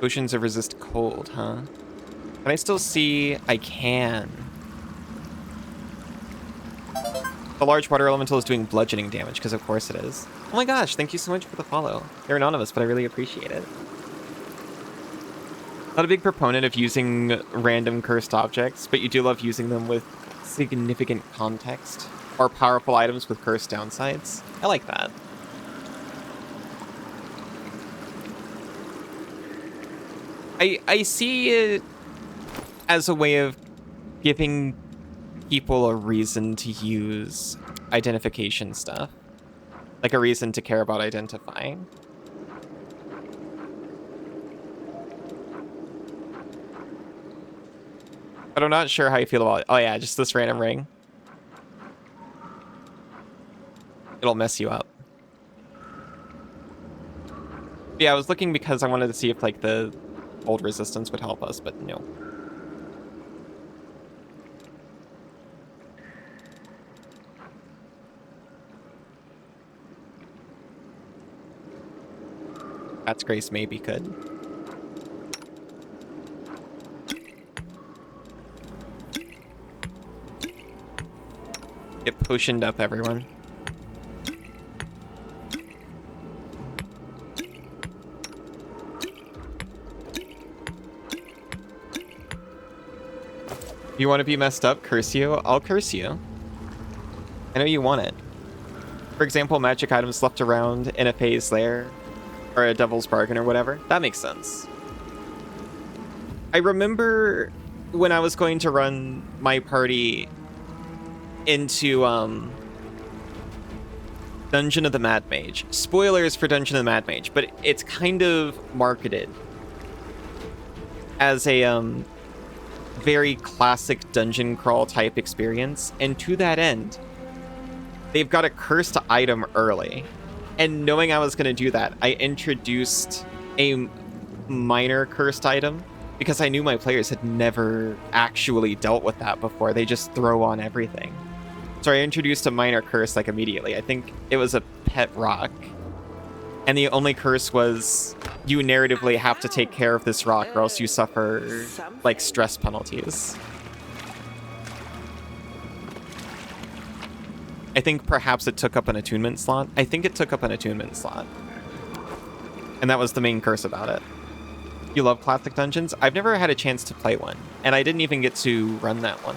Potions of resist cold, huh? Can I still see? I can. The large water elemental is doing bludgeoning damage, because of course it is. Oh my gosh, thank you so much for the follow. You're anonymous, but I really appreciate it. Not a big proponent of using random cursed objects, but you do love using them with significant context, or powerful items with cursed downsides. I like that. I see it as a way of giving people a reason to use identification stuff. Like a reason to care about identifying. But I'm not sure how you feel about it. Oh yeah, just this random ring. It'll mess you up. Yeah, I was looking because I wanted to see if like the old resistance would help us, but no. Cat's Grace maybe could. Get potioned up, everyone. You want to be messed up? Curse you? I'll curse you. I know you want it. For example, magic items left around in a phase lair, or a devil's bargain or whatever. That makes sense. I remember when I was going to run my party into Dungeon of the Mad Mage. Spoilers for Dungeon of the Mad Mage, but it's kind of marketed as a very classic dungeon crawl type experience, and to that end, they've got a cursed item early. And knowing I was going to do that, I introduced a minor cursed item because I knew my players had never actually dealt with that before. They just throw on everything. So I introduced a minor curse like immediately. I think it was a pet rock. And the only curse was you narratively have to take care of this rock or else you suffer like stress penalties. I think perhaps it took up an attunement slot. I think it took up an attunement slot. And that was the main curse about it. You love classic dungeons? I've never had a chance to play one, and I didn't even get to run that one.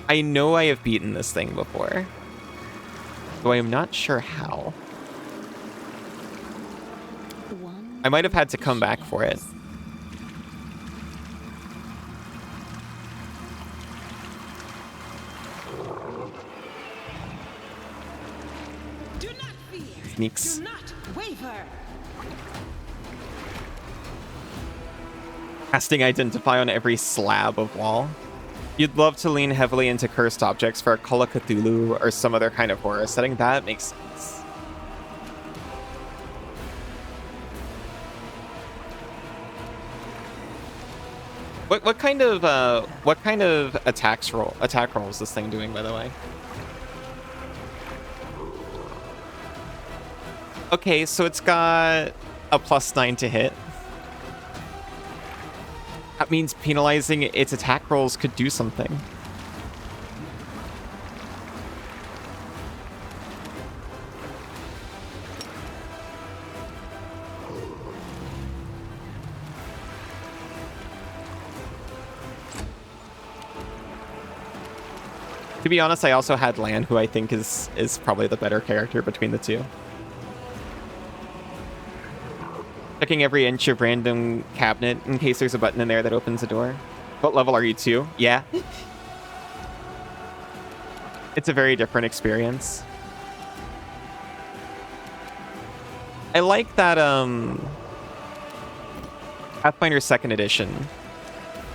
I know I have beaten this thing before, though I am not sure how. I might have had to come back for it. Do not fear. Sneaks. Do not waver. Casting Identify on every slab of wall. You'd love to lean heavily into cursed objects for a Call of Cthulhu or some other kind of horror setting. That makes sense. What kind of attack roll is this thing doing, by the way? Okay, so it's got a +9 to hit. That means penalizing its attack rolls could do something. To be honest, I also had Lan, who I think is probably the better character between the two. Checking every inch of random cabinet in case there's a button in there that opens a door. What level are you 2? Yeah. It's a very different experience. I like that Pathfinder 2nd Edition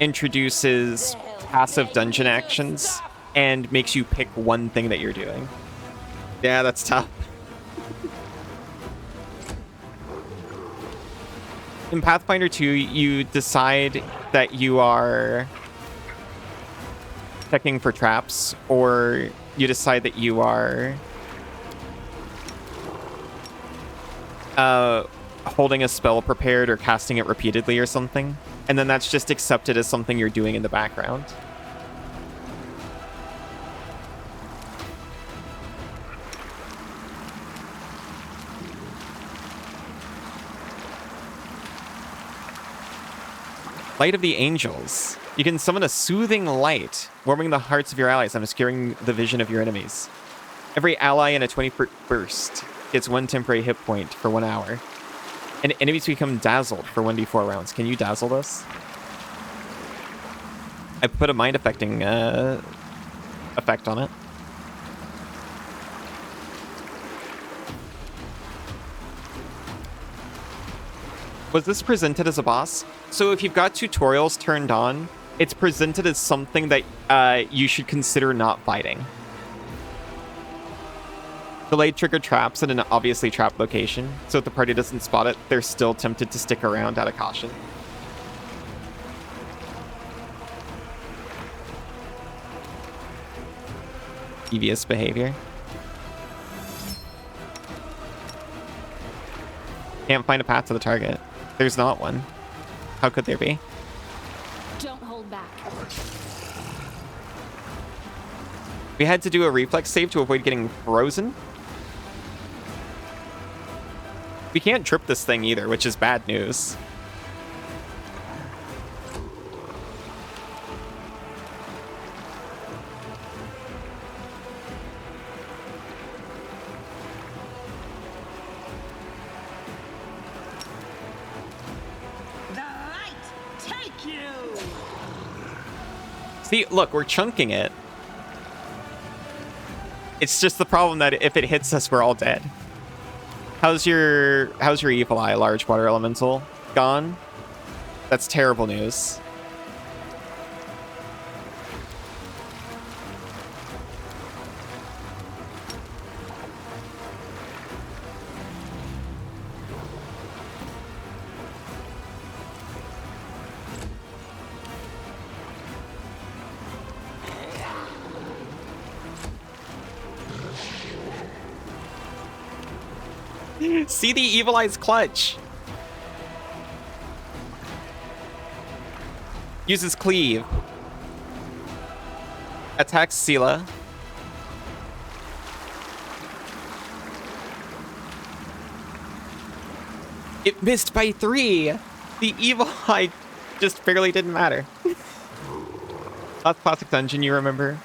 introduces passive dungeon actions and makes you pick one thing that you're doing. Yeah, that's tough. In Pathfinder 2, you decide that you are checking for traps, or you decide that you are holding a spell prepared or casting it repeatedly or something. And then that's just accepted as something you're doing in the background. Light of the Angels. You can summon a soothing light, warming the hearts of your allies and obscuring the vision of your enemies. Every ally in a 20 burst gets 1 temporary hit point for 1 hour. And enemies become dazzled for 1d4 rounds. Can you dazzle this? I put a mind affecting effect on it. Was this presented as a boss? So if you've got tutorials turned on, it's presented as something that you should consider not fighting. Delayed trigger traps in an obviously trapped location, so if the party doesn't spot it, they're still tempted to stick around out of caution. Devious behavior. Can't find a path to the target. There's not one. How could there be? Don't hold back. We had to do a reflex save to avoid getting frozen. We can't trip this thing either, which is bad news. The light, take you! See, look, we're chunking it. It's just the problem that if it hits us, we're all dead. How's your evil eye, large water elemental? Gone? That's terrible news. See the evil eye's clutch. Uses cleave. Attacks Sela. It missed by 3. The evil eye just barely didn't matter. Last classic dungeon you remember?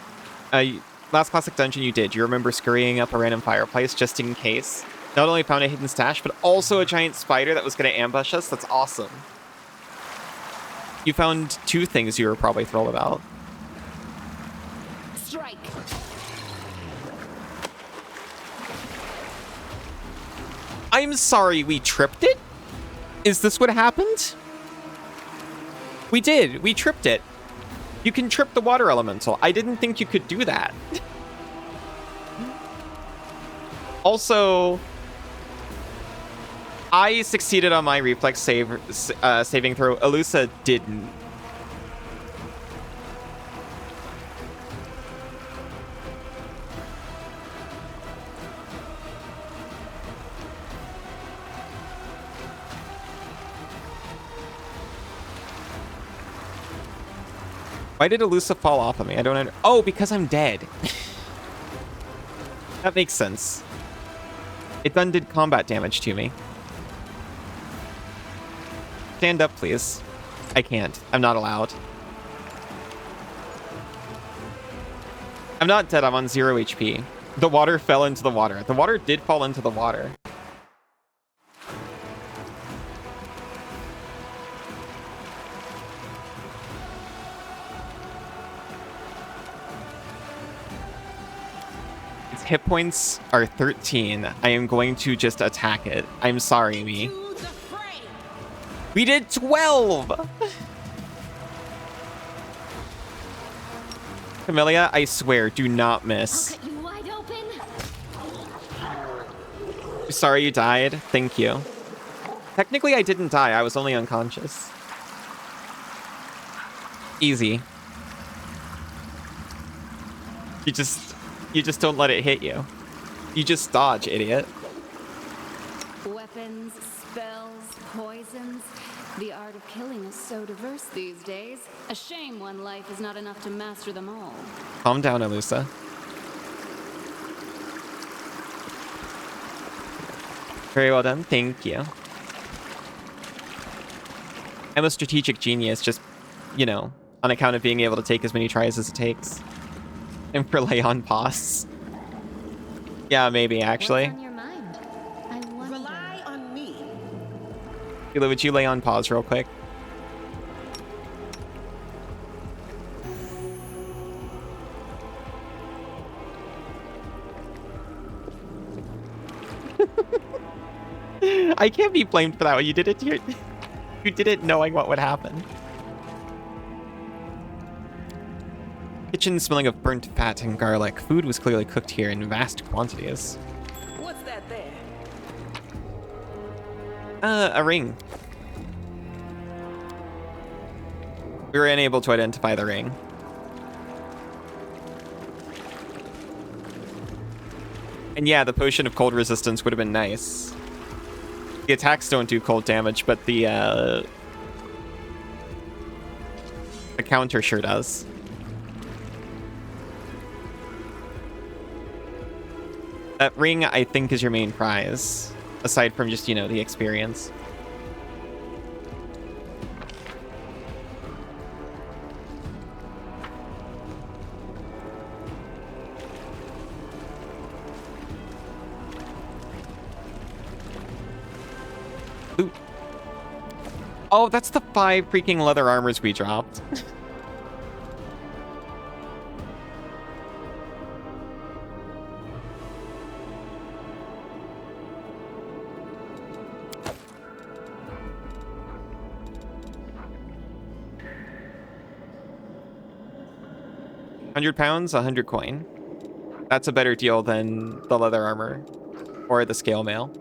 Last classic dungeon you did. You remember scurrying up a random fireplace just in case? Not only found a hidden stash, but also a giant spider that was going to ambush us. That's awesome. You found 2 things you were probably thrilled about. Strike. I'm sorry we tripped it? Is this what happened? We did. We tripped it. You can trip the water elemental. I didn't think you could do that. Also, I succeeded on my reflex saving throw. Elusa didn't. Why did Elusa fall off of me? I don't know. Oh, because I'm dead. That makes sense. It done did combat damage to me. Stand up, please. I can't. I'm not allowed. I'm not dead. I'm on 0 HP. The water fell into the water. The water did fall into the water. Its hit points are 13. I am going to just attack it. I'm sorry, me. We did 12! Camellia, I swear, do not miss. I'll cut you wide open. Sorry you died. Thank you. Technically, I didn't die. I was only unconscious. Easy. You just don't let it hit you. You just dodge, idiot. Weapons poisons. The art of killing is so diverse these days. A shame one life is not enough to master them all. Calm down, Elusa. Very well done. Thank you. I'm a strategic genius, just, you know, on account of being able to take as many tries as it takes. And rely on Paws. Yeah, maybe, actually. What's on your mind? I wonder. Rely on me. Hila, would you lay on Paws real quick? I can't be blamed for that one. You did it here. You did it knowing what would happen. Kitchen smelling of burnt fat and garlic. Food was clearly cooked here in vast quantities. What's that there? A ring. We were unable to identify the ring. And yeah, the potion of cold resistance would have been nice. The attacks don't do cold damage, but the counter sure does. That ring, I think, is your main prize, aside from just, you know, the experience. Ooh. Oh, that's the 5 freaking leather armors we dropped. £100, 100 coin. That's a better deal than the leather armor or the scale mail.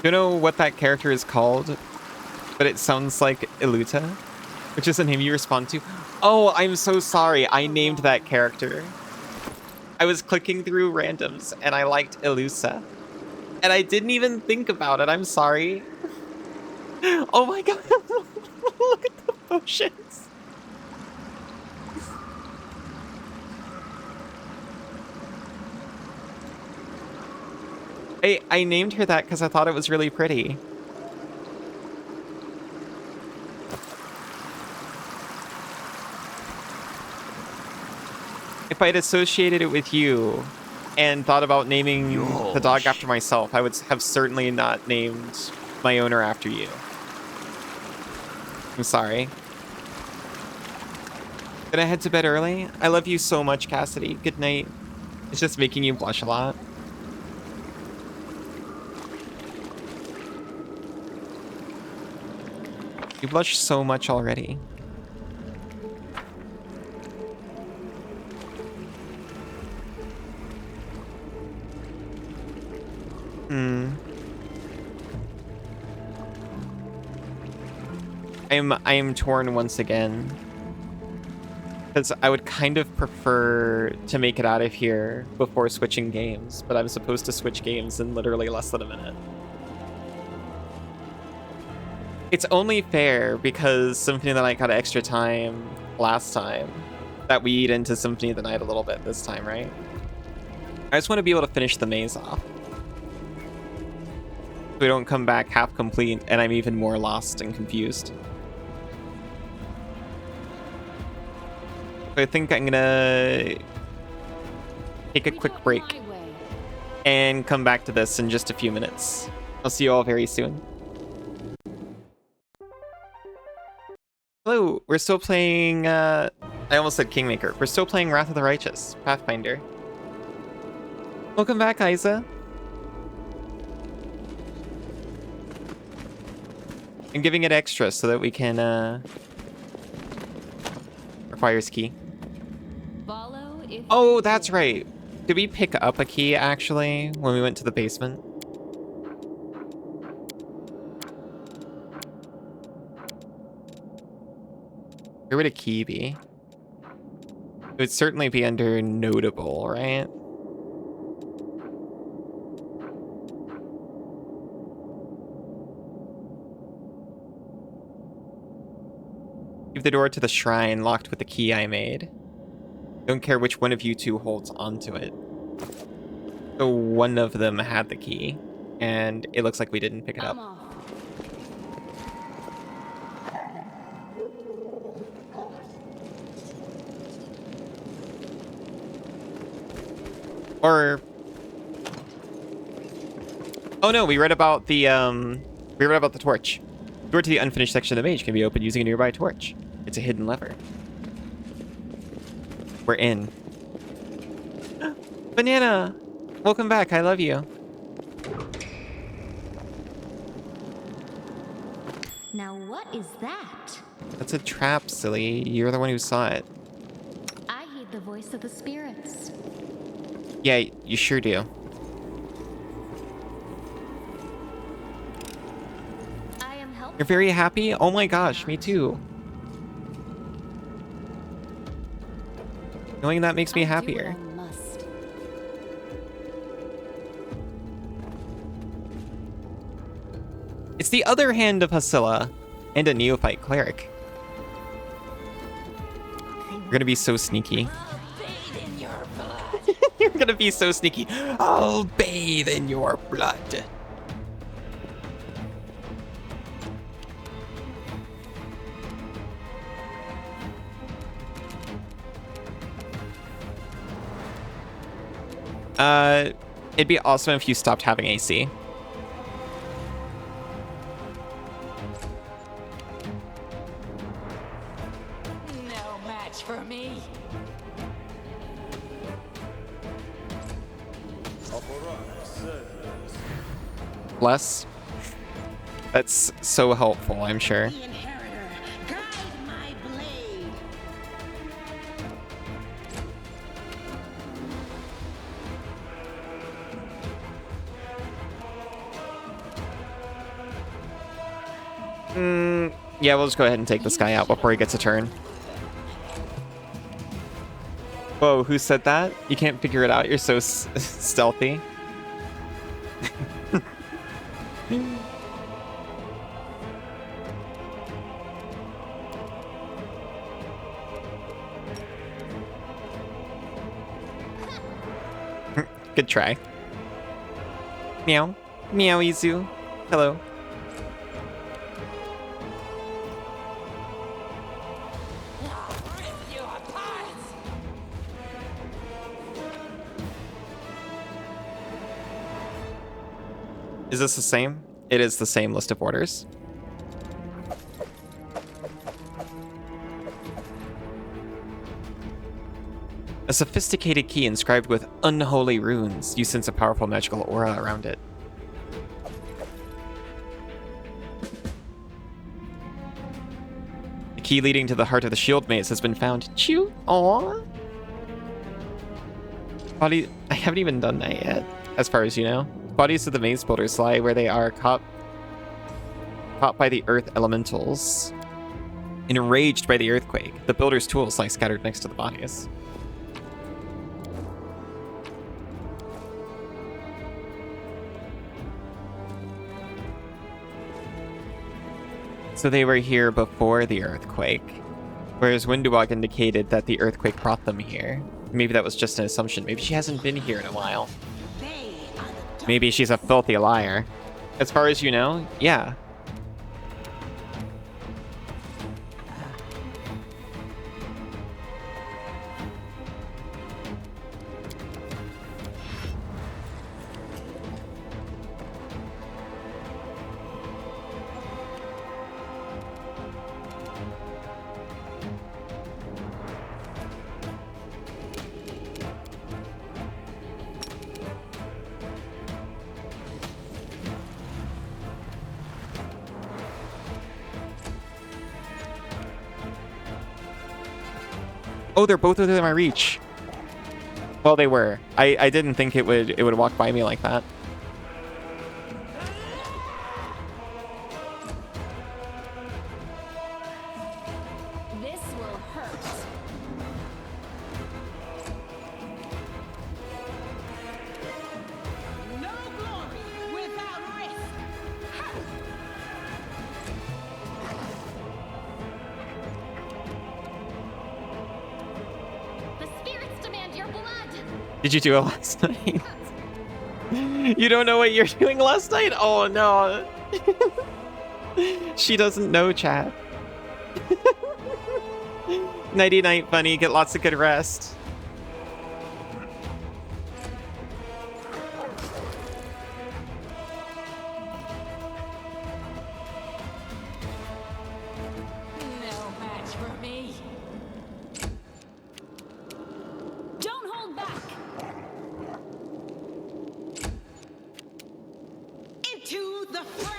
Don't know what that character is called, but it sounds like Iluta, which is a name you respond to. Oh, I'm so sorry. I named that character. I was clicking through randoms and I liked Ilusa. And I didn't even think about it. I'm sorry. Oh my god. Look at the potions. I named her that because I thought it was really pretty. If I'd associated it with you and thought about naming the dog after myself, I would have certainly not named my owner after you. I'm sorry. Gonna head to bed early. I love you so much, Cassidy. Good night. It's just making you blush a lot. You blush so much already. I am torn once again. Because I would kind of prefer to make it out of here before switching games, but I'm supposed to switch games in literally less than a minute. It's only fair because Symphony of the Night got extra time last time that we eat into Symphony of the Night a little bit this time, right? I just want to be able to finish the maze off. So we don't come back half complete and I'm even more lost and confused. So I think I'm gonna take a quick break and come back to this in just a few minutes. I'll see you all very soon. Hello, we're still playing, I almost said Kingmaker. We're still playing Wrath of the Righteous, Pathfinder. Welcome back, Isa. I'm giving it extra so that we can, requires key. Oh, that's right. Did we pick up a key, actually, when we went to the basement? Where would a key be? It would certainly be under notable, right? Leave the door to the shrine locked with the key I made. Don't care which one of you two holds onto it. So one of them had the key, and it looks like we didn't pick it up. I'm off. Or... Oh no, we read about the torch. Door to the unfinished section of the mage can be opened using a nearby torch. It's a hidden lever. We're in. Banana! Welcome back, I love you. Now what is that? That's a trap, silly. You're the one who saw it. I heed the voice of the spirits. Yeah, you sure do. I am helpful. You're very happy? Oh my gosh, me too. Knowing that makes me happier. I must. It's the other hand of Hasilla and a neophyte cleric. You're gonna be so sneaky. You're gonna be so sneaky. I'll bathe in your blood. It'd be awesome if you stopped having AC. No match for me. Bless. That's so helpful, I'm sure. The inheritor, guide my blade. Yeah, we'll just go ahead and take this guy out before he gets a turn. Whoa, who said that? You can't figure it out, you're so stealthy. Good try. Meow. Meow, Izu. Hello. Is this the same? It is the same list of orders. A sophisticated key inscribed with unholy runes. You sense a powerful magical aura around it. The key leading to the heart of the shield maze has been found. Chew. Aww. Body. I haven't even done that yet, as far as you know. Bodies of the maze builders lie where they are caught by the earth elementals. Enraged by the earthquake, the builders' tools lie scattered next to the bodies. So they were here before the earthquake, whereas Windwalk indicated that the earthquake brought them here. Maybe that was just an assumption. Maybe she hasn't been here in a while. Maybe she's a filthy liar. As far as you know, yeah. Oh, they're both within my reach. Well, they were. I didn't think it would walk by me like that. This will Did you do it last night? You don't know what you're doing last night? Oh no. She doesn't know, chat. Nighty night, bunny. Get lots of good rest. No match for me. Don't hold back! Into the fray!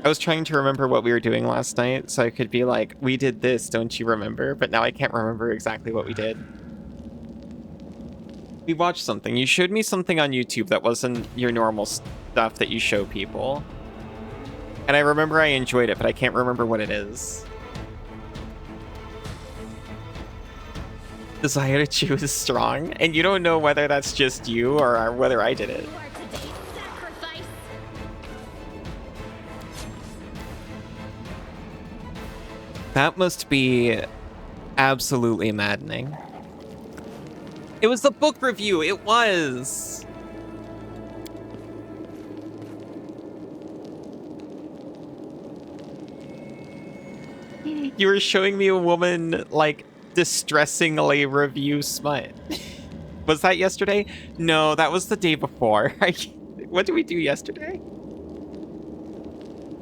I was trying to remember what we were doing last night, so I could be like, we did this, don't you remember? But now I can't remember exactly what we did. We watched something. You showed me something on YouTube that wasn't your normal stuff that you show people. And I remember I enjoyed it, but I can't remember what it is. Desire to chew is strong, and you don't know whether that's just you or whether I did it. You are today's sacrifice. That must be absolutely maddening. It was the book review. It was. You were showing me a woman, like, distressingly review smut. Was that yesterday? No, that was the day before. What did we do yesterday?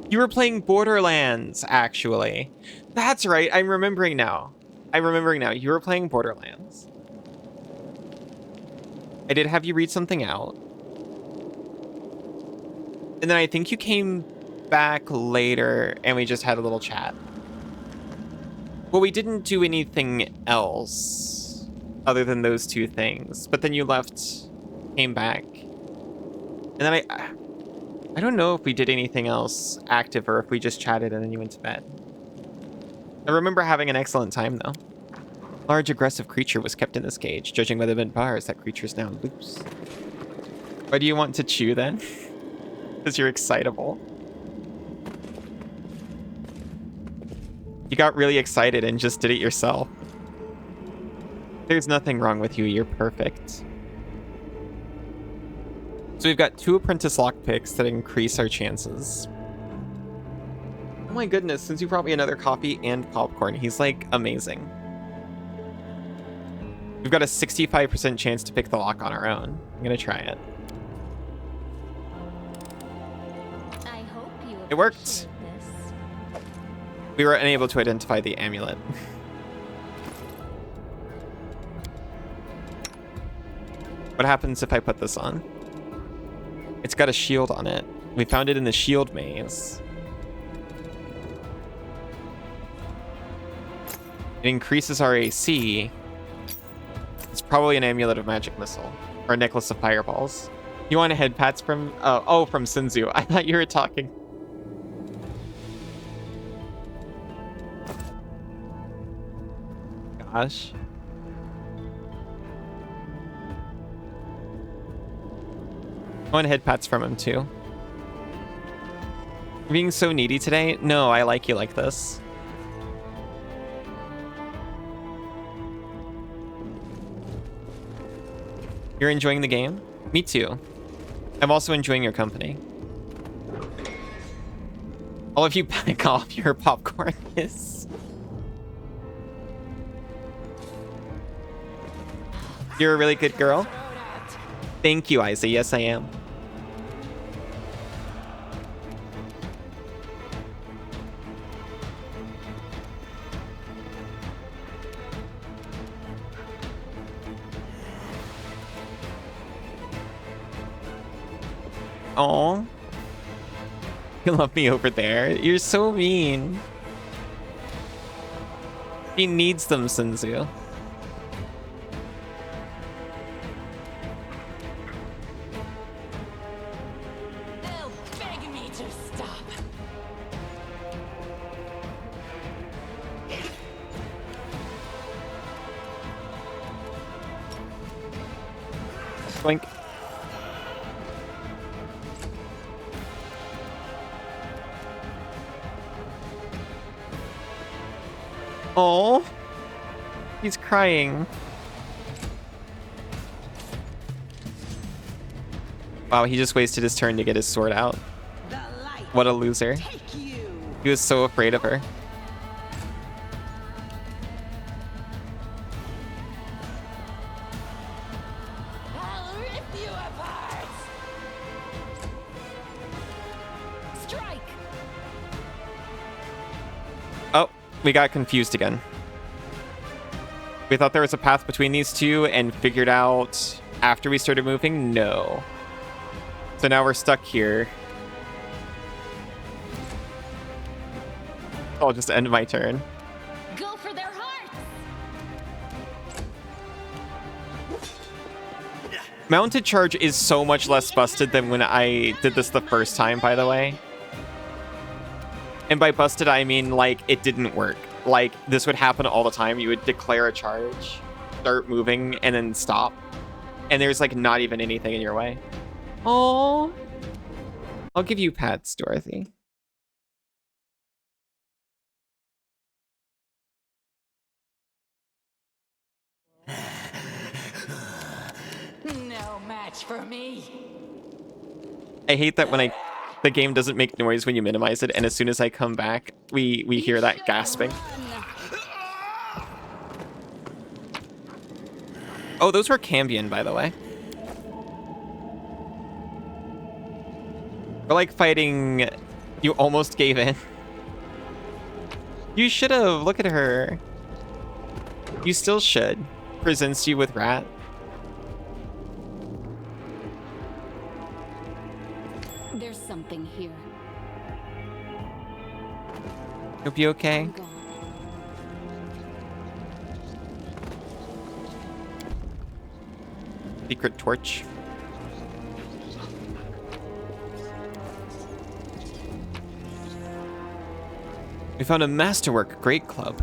You were playing Borderlands, actually. That's right. I'm remembering now. You were playing Borderlands. I did have you read something out. And then I think you came back later and we just had a little chat. Well, we didn't do anything else other than those two things. But then you left, came back. And then I don't know if we did anything else active or if we just chatted and then you went to bed. I remember having an excellent time, though. Large aggressive creature was kept in this cage. Judging by the bent bars, that creature is now loose. Why do you want to chew, then? Because you're excitable. You got really excited and just did it yourself. There's nothing wrong with you. You're perfect. So we've got 2 apprentice lockpicks that increase our chances. Oh my goodness, since you brought me another coffee and popcorn, he's like amazing. We've got a 65% chance to pick the lock on our own. I'm gonna try it. I hope you It worked. appreciate this. We were unable to identify the amulet. What happens if I put this on? It's got a shield on it. We found it in the shield maze. It increases our AC. It's probably an amulet of magic missile or a necklace of fireballs. You want head pats from? Oh, from Sinzu. I thought you were talking. Gosh. I want head pats from him too. You're being so needy today? No, I like you like this. You're enjoying the game? Me too. I'm also enjoying your company. All of you back off, your popcorn is. You're a really good girl. Thank you, Isa. Yes, I am. Aw. You love me over there. You're so mean. He needs them, Sinzu. They'll beg me to stop. Blink. Oh, he's crying. Wow, he just wasted his turn to get his sword out. The light What a loser. take you. He was so afraid of her. I'll rip you apart! Strike! Oh, we got confused again. We thought there was a path between these two and figured out after we started moving? No. So now we're stuck here. I'll just end my turn. Go for their hearts! Mounted charge is so much less busted than when I did this the first time, by the way. And by busted, I mean, like, it didn't work. Like, this would happen all the time. You would declare a charge, start moving, and then stop. And there's, like, not even anything in your way. Oh, I'll give you pats, Dorothy. No match for me. I hate that when the game doesn't make noise when you minimize it, and as soon as I come back, we hear that gasping. Oh, those were Cambion, by the way. We're like fighting. You almost gave in. You should have. Look at her. You still should. Presents you with rat. There's something here. You'll be okay. I'm gone. Secret torch. We found a masterwork great club.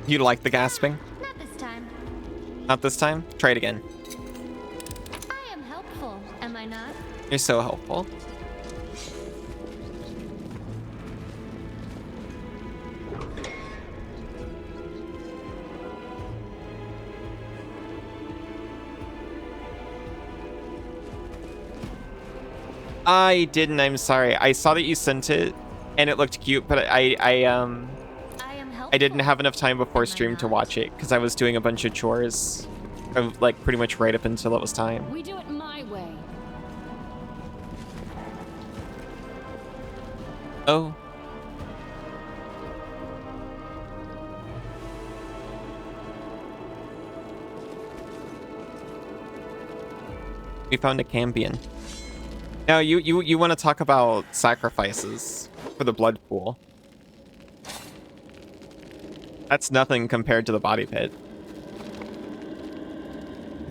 You like the gasping? Not this time. Not this time? Try it again. I am helpful, am I not? You're so helpful. I didn't, I'm sorry. I saw that you sent it and it looked cute, but I am helpful. I didn't have enough time before Am I stream to not? watch it because I was doing a bunch of chores, like pretty much right up until it was time. We do it my way. Oh. We found a Cambion. Now you want to talk about sacrifices for the blood pool. That's nothing compared to the body pit.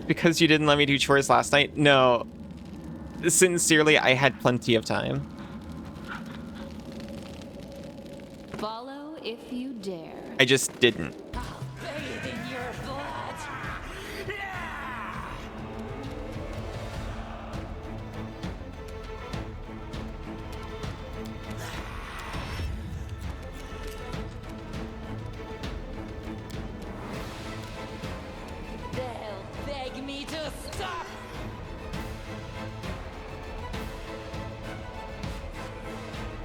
Because you didn't let me do chores last night? No. Sincerely, I had plenty of time. Follow if you dare. I just didn't. I'll bathe in your blood. They'll beg me to stop.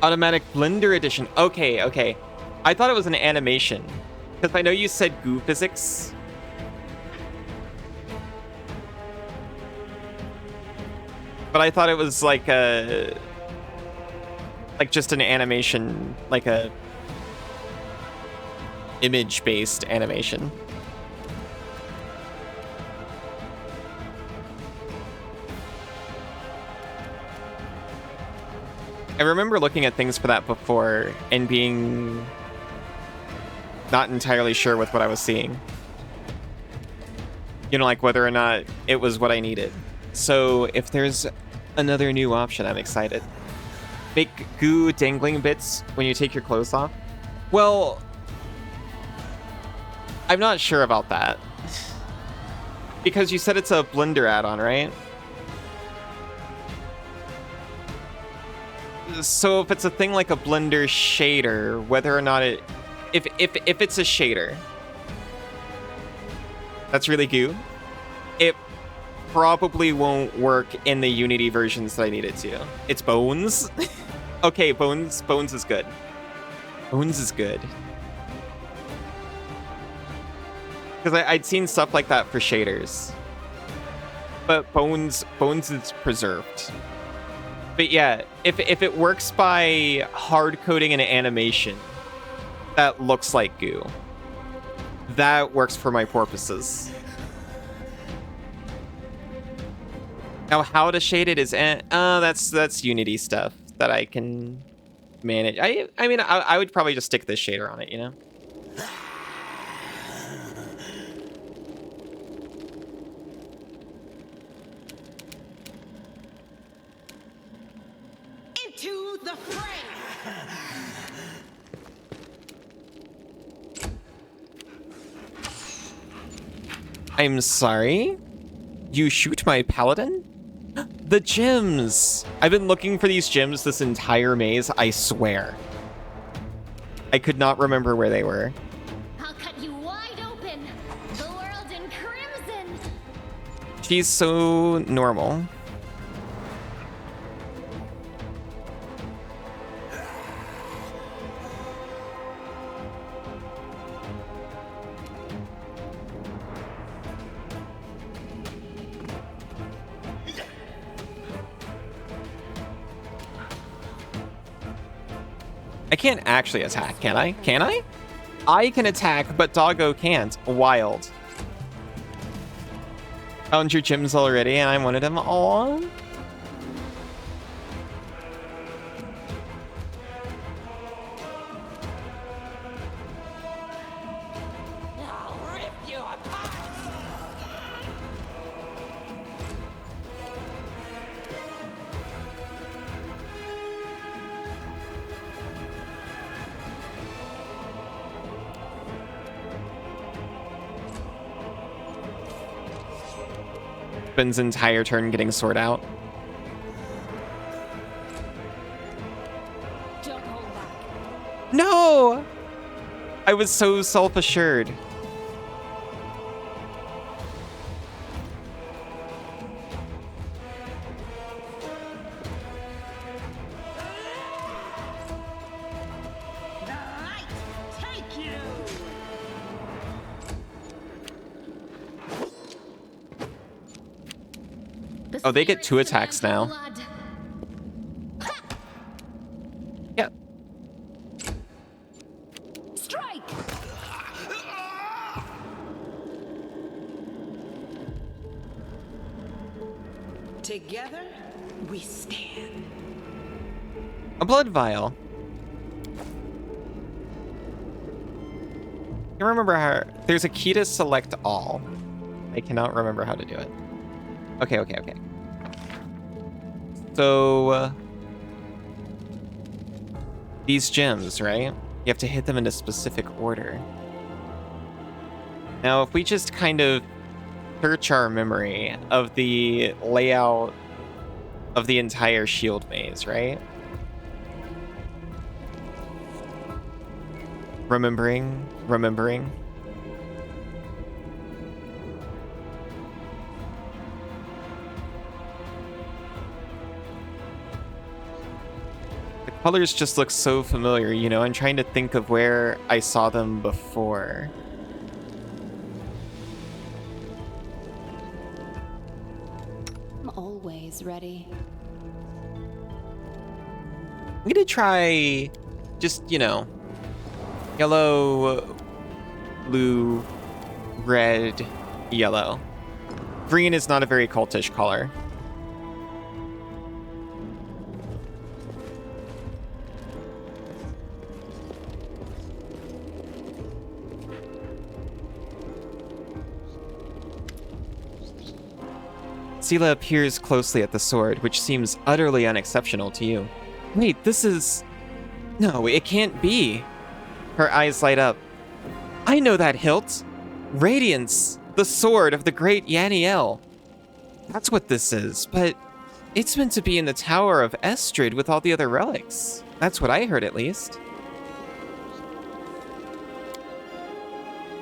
Automatic Blender Edition. Okay, okay. I thought it was an animation. Because I know you said goo physics. But I thought it was like a... like just an animation, like a... image-based animation. I remember looking at things for that before and being not entirely sure with what I was seeing. You know, like whether or not it was what I needed. So if there's another new option, I'm excited. Make goo dangling bits when you take your clothes off. Well, I'm not sure about that. Because you said it's a Blender add-on, right? So if it's a thing like a blender shader, whether or not it... If it's a shader, that's really goo, it probably won't work in the Unity versions that I need it to. It's Bones. Okay, Bones is good. Bones is good. Because I'd seen stuff like that for shaders. But Bones is preserved. But yeah, if it works by hard coding an animation that looks like goo, that works for my purposes. Now, how to shade it is that's Unity stuff that I can manage. I mean, I would probably just stick this shader on it, you know? Into the fray! I'm sorry? You shoot my paladin? The gems! I've been looking for these gems this entire maze, I swear. I could not remember where they were. I'll cut you wide open. The world in crimson. She's so normal. I can't actually attack, can I? Can I? I can attack, but Doggo can't. Wild. Found your gems already, and I wanted them all. I'll rip you apart. Spends entire turn getting sword out. Don't hold back. No! I was so self-assured. The light take you! Oh, they get 2 attacks now. Yeah. Strike! Together, we stand. A blood vial. I remember how there's a key to select all. I cannot remember how to do it. Okay. So these gems, right? You have to hit them in a specific order. Now, if we just kind of search our memory of the layout of the entire shield maze, right? Remembering. The colors just look so familiar, you know? I'm trying to think of where I saw them before. I'm always ready. I'm gonna try just, you know, yellow, blue, red, yellow. Green is not a very cultish color. Sela peers closely at the sword, which seems utterly unexceptional to you. Wait, this is... No, it can't be. Her eyes light up. I know that hilt. Radiance, the sword of the great Yaniel. That's what this is, but It's meant to be in the Tower of Estrid with all the other relics. That's what I heard, at least.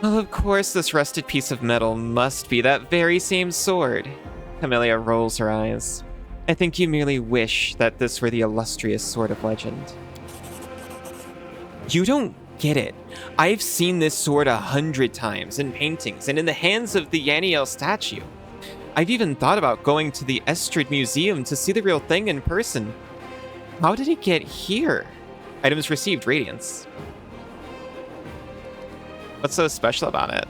Well, of course, this rusted piece of metal must be that very same sword. Camellia rolls her eyes. I think you merely wish that this were the illustrious sword of legend. You don't get it. I've seen this sword 100 times in paintings and in the hands of the Yaniel statue. I've even thought about going to the Estrid Museum to see the real thing in person. How did it get here? Items received, Radiance. What's so special about it?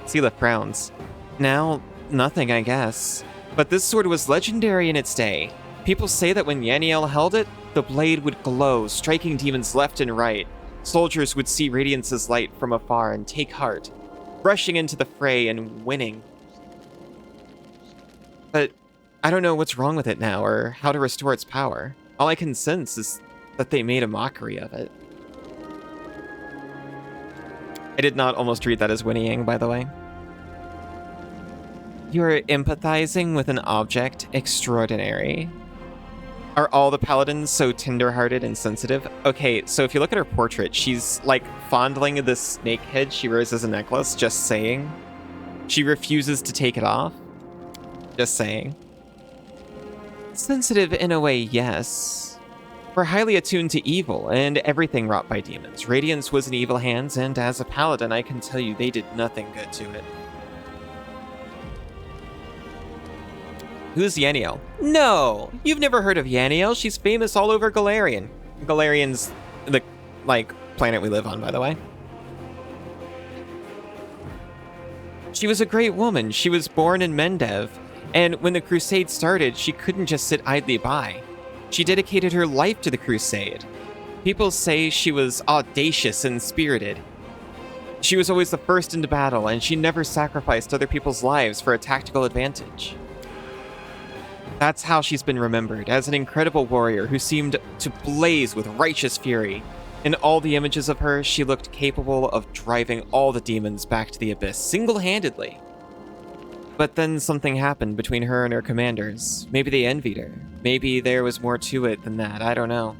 Seela frowns. Now, nothing, I guess. But this sword was legendary in its day. People say that when Yaniel held it, the blade would glow, striking demons left and right. Soldiers would see Radiance's light from afar and take heart, rushing into the fray and winning. But I don't know what's wrong with it now, or how to restore its power. All I can sense is that they made a mockery of it. I did not almost read that as whinnying, by the way. You're empathizing with an object extraordinary. Are all the paladins so tender-hearted and sensitive? Okay, so if you look at her portrait, she's like fondling this snake head she wears as a necklace, just saying. She refuses to take it off. Just saying. Sensitive in a way, yes. We're highly attuned to evil and everything wrought by demons. Radiance was in evil hands, and as a paladin, I can tell you they did nothing good to it. Who's Yaniel? No! You've never heard of Yaniel. She's famous all over Galarian. Galarian's the, planet we live on, by the way. She was a great woman. She was born in Mendev, and when the crusade started, she couldn't just sit idly by. She dedicated her life to the crusade. People say she was audacious and spirited. She was always the first into battle, and she never sacrificed other people's lives for a tactical advantage. That's how she's been remembered, as an incredible warrior who seemed to blaze with righteous fury. In all the images of her, she looked capable of driving all the demons back to the abyss single-handedly. But then something happened between her and her commanders. Maybe they envied her. Maybe there was more to it than that, I don't know.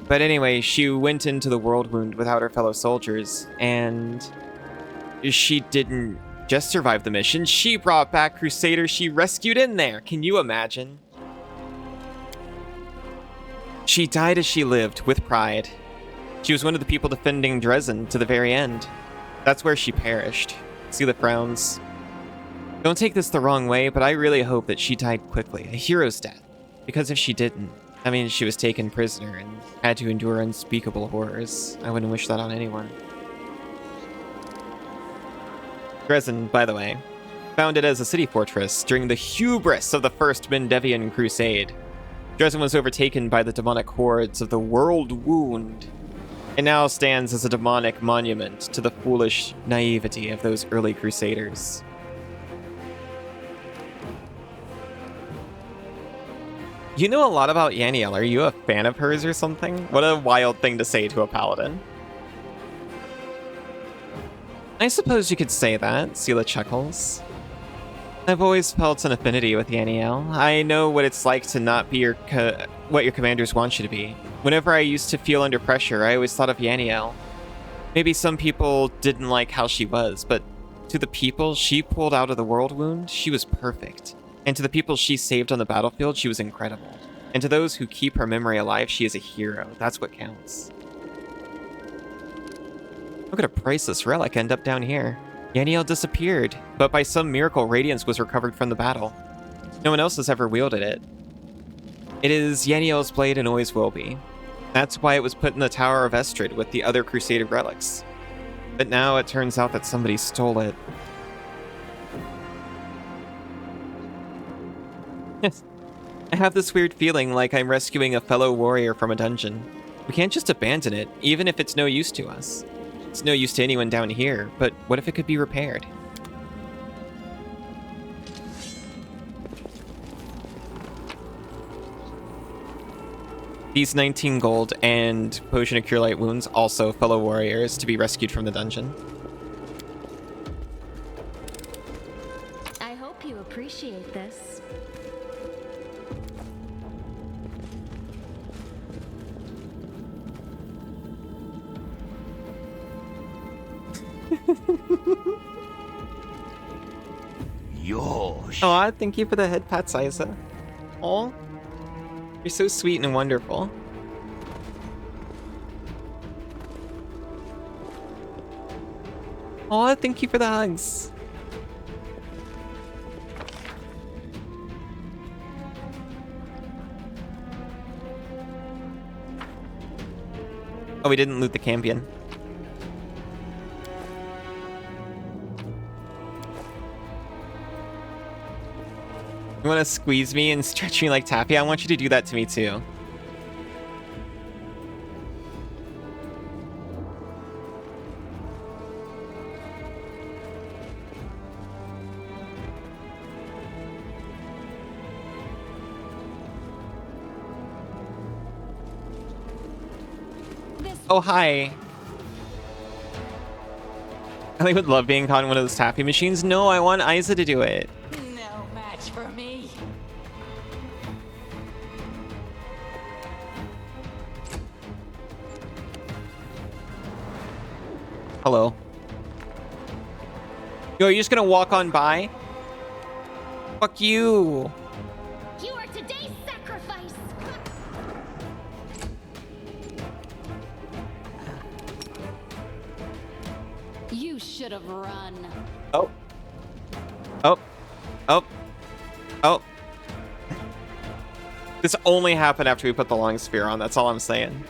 But anyway, she went into the world wound without her fellow soldiers, and she didn't just survive the mission. She brought back Crusaders she rescued in there. Can you imagine? She died as she lived, with pride. She was one of the people defending Dresden to the very end. That's where she perished. See the frowns. Don't take this the wrong way, but I really hope that she died quickly, a hero's death. Because if she didn't, I mean, she was taken prisoner and had to endure unspeakable horrors. I wouldn't wish that on anyone. Dresden, by the way, founded as a city fortress during the hubris of the First Mendevian Crusade. Dresden was overtaken by the demonic hordes of the World Wound, and now stands as a demonic monument to the foolish naivety of those early crusaders. You know a lot about Yaniel. Are you a fan of hers or something? What a wild thing to say to a paladin. I suppose you could say that, Seela chuckles. I've always felt an affinity with Yaniel. I know what it's like to not be what your commanders want you to be. Whenever I used to feel under pressure, I always thought of Yaniel. Maybe some people didn't like how she was, but to the people she pulled out of the world wound, she was perfect. And to the people she saved on the battlefield, she was incredible. And to those who keep her memory alive, she is a hero. That's what counts. Look at a priceless relic end up down here. Yaniel disappeared, but by some miracle, Radiance was recovered from the battle. No one else has ever wielded it. It is Yaniel's blade and always will be. That's why it was put in the Tower of Estrid with the other Crusader relics. But now it turns out that somebody stole it. Yes. I have this weird feeling like I'm rescuing a fellow warrior from a dungeon. We can't just abandon it, even if it's no use to us. It's no use to anyone down here, but what if it could be repaired? These 19 gold and potion of cure light wounds, also fellow warriors to be rescued from the dungeon. I hope you appreciate this. Yosh. Aw, thank you for the head pats, Isa. Aw. You're so sweet and wonderful. Aw, thank you for the hugs. Oh, we didn't loot the campion. You want to squeeze me and stretch me like Taffy? I want you to do that to me too. Oh, hi. I would love being caught in one of those taffy machines. No, I want Isa to do it. No match for me. Hello. Yo, are you just gonna walk on by? Fuck you. You are today's sacrifice. You should have run. Oh. Oh. Oh. Oh. This only happened after we put the long spear on. That's all I'm saying.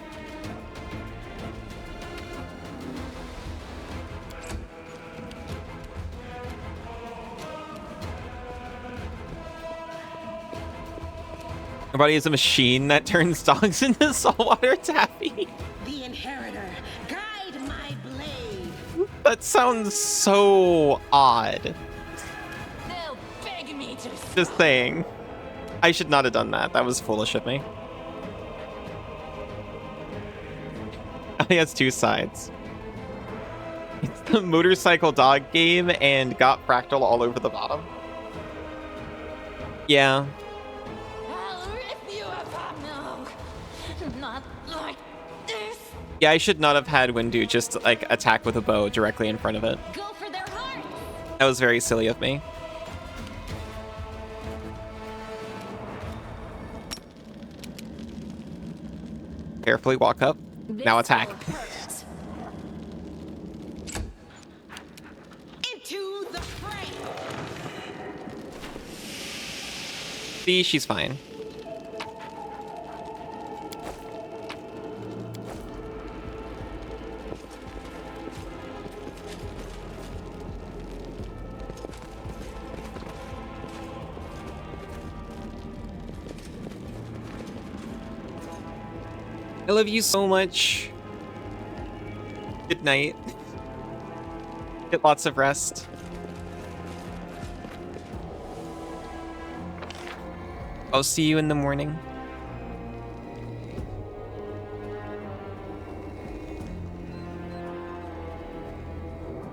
Everybody is a machine that turns dogs into saltwater taffy. The inheritor, guide my blade. That sounds so odd. They'll beg me to Just saying. I should not have done that. That was foolish of me. He has two sides. It's the motorcycle dog game and got fractal all over the bottom. Yeah. I'll rip you apart. No, not like this. Yeah, I should not have had Windu just like attack with a bow directly in front of it. Go for their hearts. That was very silly of me. Carefully walk up. Now attack. Into the fray. See, she's fine. I love you so much. Good night. Get lots of rest. I'll see you in the morning.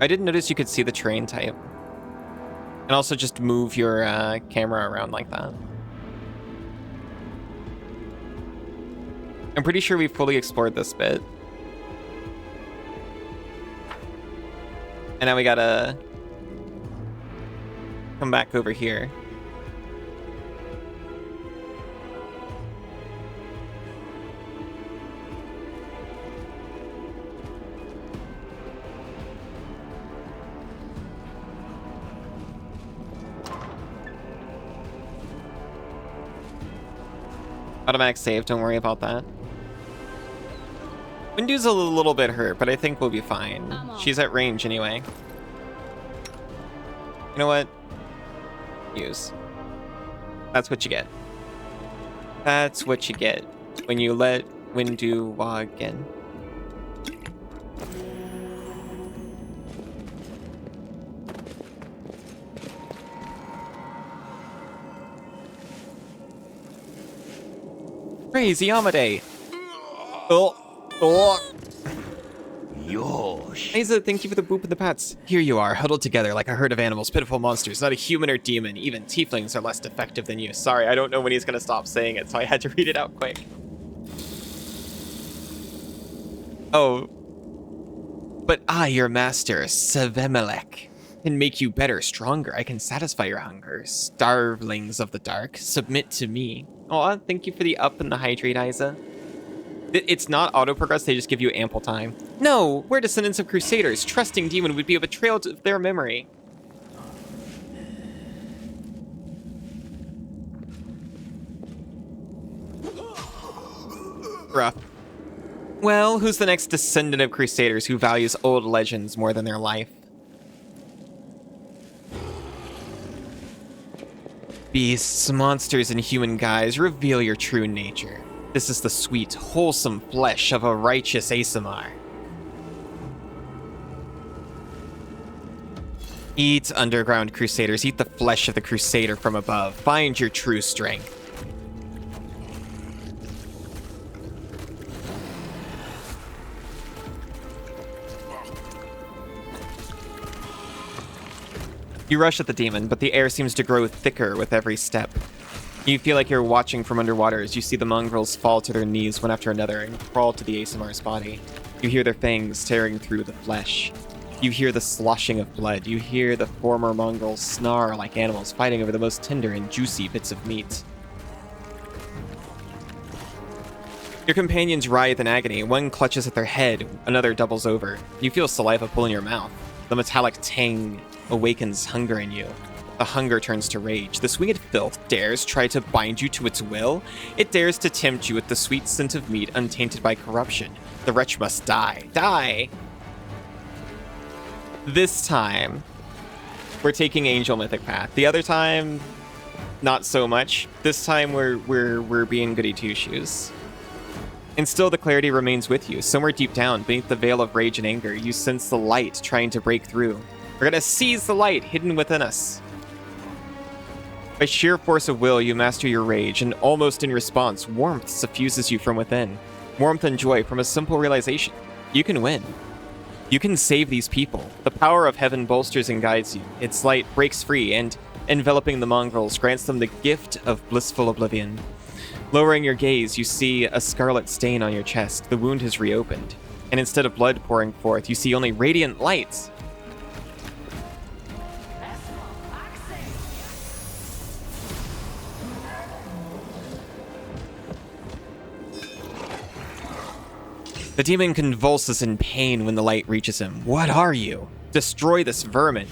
I didn't notice you could see the train type. And also just move your camera around like that. I'm pretty sure we've fully explored this bit. And now we gotta come back over here. Automatic save, don't worry about that. Windu's a little bit hurt, but I think we'll be fine. She's at range anyway. You know what? Use. That's what you get. That's what you get when you let Windu walk in. Crazy Amade. Oh. Oh. Yosh. Isa, thank you for the boop and the pats. Here you are, huddled together like a herd of animals, pitiful monsters, not a human or demon. Even tieflings are less defective than you. Sorry, I don't know when he's gonna stop saying it, so I had to read it out quick. Oh. But I, your master, Sevemelek. can make you better, stronger. I can satisfy your hunger. Starvelings of the dark, submit to me. Aw, thank you for the up and the hydrate, Isa. It's not auto-progress, they just give you ample time. No, we're descendants of Crusaders. Trusting demon would be a betrayal to their memory. Rough. Well, who's the next descendant of Crusaders who values old legends more than their life? Beasts, monsters, and human guise, reveal your true nature. This is the sweet, wholesome flesh of a righteous ASMR. Eat, underground Crusaders. Eat the flesh of the Crusader from above. Find your true strength. You rush at the demon, but the air seems to grow thicker with every step. You feel like you're watching from underwater as you see the mongrels fall to their knees one after another and crawl to the ASMR's body. You hear their fangs tearing through the flesh. You hear the sloshing of blood. You hear the former mongrels snarl like animals fighting over the most tender and juicy bits of meat. Your companions writhe in agony. One clutches at their head, another doubles over. You feel saliva pull in your mouth. The metallic tang awakens hunger in you. The hunger turns to rage. This winged filth dares try to bind you to its will. It dares to tempt you with the sweet scent of meat untainted by corruption. The wretch must die. Die! This time, we're taking Angel Mythic Path. The other time, not so much. This time, we're being goody two-shoes. And still the clarity remains with you. Somewhere deep down, beneath the veil of rage and anger, you sense the light trying to break through. We're gonna seize the light hidden within us. By sheer force of will, you master your rage, and almost in response, warmth suffuses you from within. Warmth and joy from a simple realization. You can win. You can save these people. The power of heaven bolsters and guides you. Its light breaks free, and enveloping the mongrels grants them the gift of blissful oblivion. Lowering your gaze, you see a scarlet stain on your chest. The wound has reopened, and instead of blood pouring forth, you see only radiant lights. The demon convulses in pain when the light reaches him. What are you? Destroy this vermin.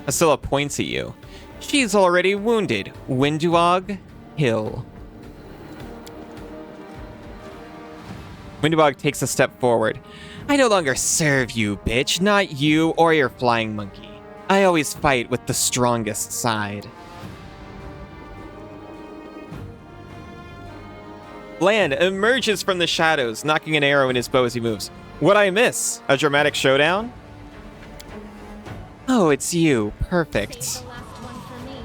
Asilla points at you. She's already wounded. Winduog, kill. Winduog takes a step forward. I no longer serve you, bitch. Not you or your flying monkey. I always fight with the strongest side. Land emerges from the shadows, knocking an arrow in his bow as he moves. What'd I miss? A dramatic showdown? Oh, it's you. Perfect. Save the last one for me.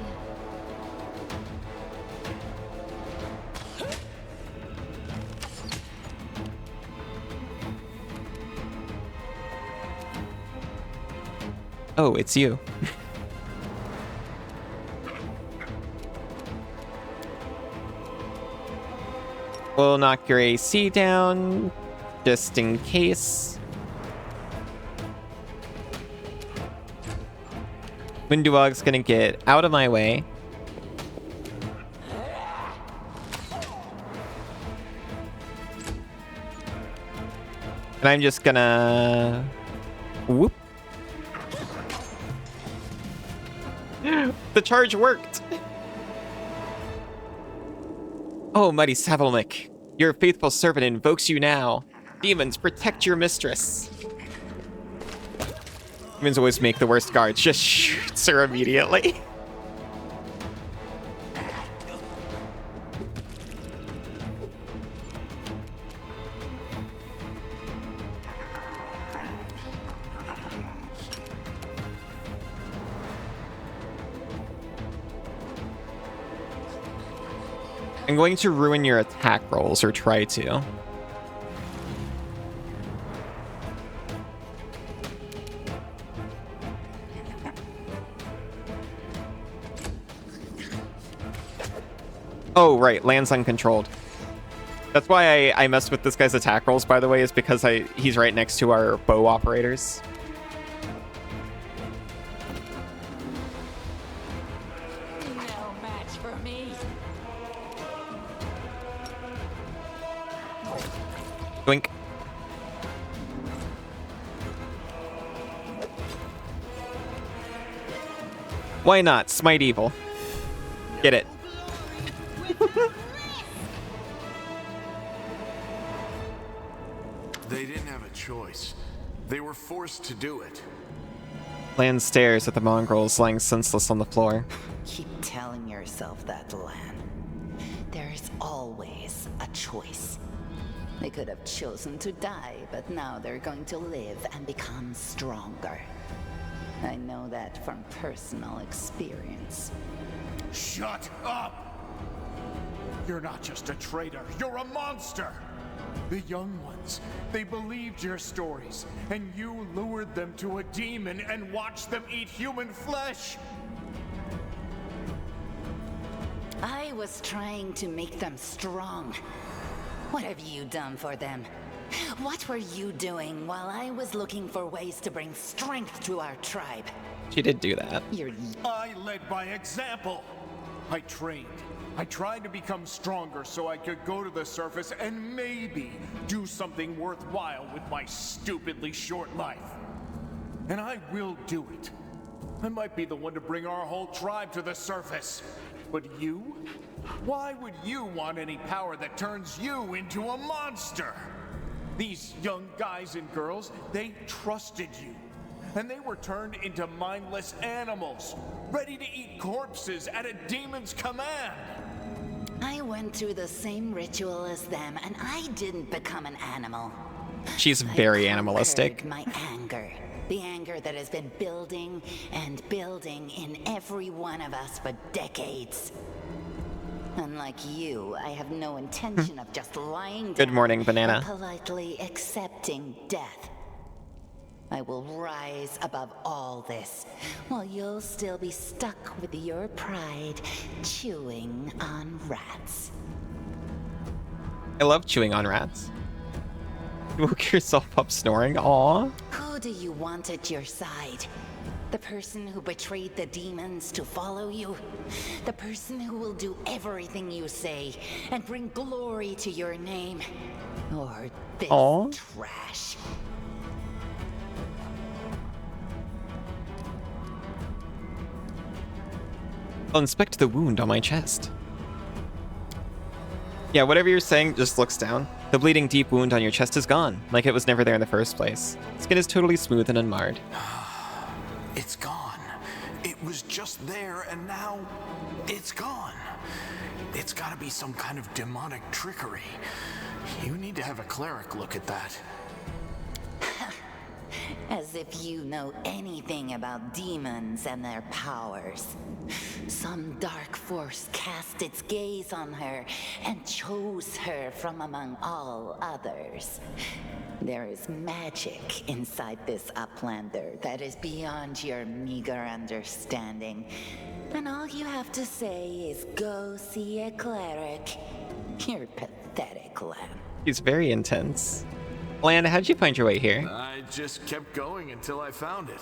Oh, it's you. We'll knock your AC down, just in case. Winduog's gonna get out of my way. And I'm just gonna... Whoop. The charge worked! Oh, mighty Savalnik, your faithful servant invokes you now. Demons, protect your mistress. Demons always make the worst guards. Just shoots her immediately. I'm going to ruin your attack rolls, or try to. Oh, right, lands uncontrolled. That's why I messed with this guy's attack rolls, by the way, is because he's right next to our bow operators. No match for me. Blink. Why not? Smite evil. Get it. They didn't have a choice. They were forced to do it. Lan stares at the mongrels lying senseless on the floor. Keep telling yourself that, Lan. There's always a choice. They could have chosen to die, but now they're going to live and become stronger. I know that from personal experience. Shut up! You're not just a traitor, you're a monster! The young ones, they believed your stories, and you lured them to a demon and watched them eat human flesh! I was trying to make them strong. What have you done for them? What were you doing while I was looking for ways to bring strength to our tribe? She did do that. I led by example. I trained. I tried to become stronger so I could go to the surface and maybe do something worthwhile with my stupidly short life. And I will do it. I might be the one to bring our whole tribe to the surface. But you? Why would you want any power that turns you into a monster? These young guys and girls, they trusted you. And they were turned into mindless animals, ready to eat corpses at a demon's command. I went through the same ritual as them, and I didn't become an animal. She's very I animalistic. conquered my anger. The anger that has been building and building in every one of us for decades. Unlike you, I have no intention of just lying down Good morning, banana. and politely accepting death. I will rise above all this, while you'll still be stuck with your pride, chewing on rats. I love chewing on rats. You woke yourself up snoring. Aww. Who do you want at your side? The person who betrayed the demons to follow you? The person who will do everything you say and bring glory to your name? Or this Aw. trash? I'll inspect the wound on my chest. Yeah, whatever you're saying, just looks down. The bleeding deep wound on your chest is gone, like it was never there in the first place. Skin is totally smooth and unmarred. It's gone. It was just there, and now it's gone. It's gotta be some kind of demonic trickery. You need to have a cleric look at that. As if you know anything about demons and their powers. Some dark force cast its gaze on her and chose her from among all others. There is magic inside this Uplander that is beyond your meager understanding. And all you have to say is go see a cleric. You're pathetic, Lan. He's very intense. Lan, how'd you find your way here? I just kept going until I found it.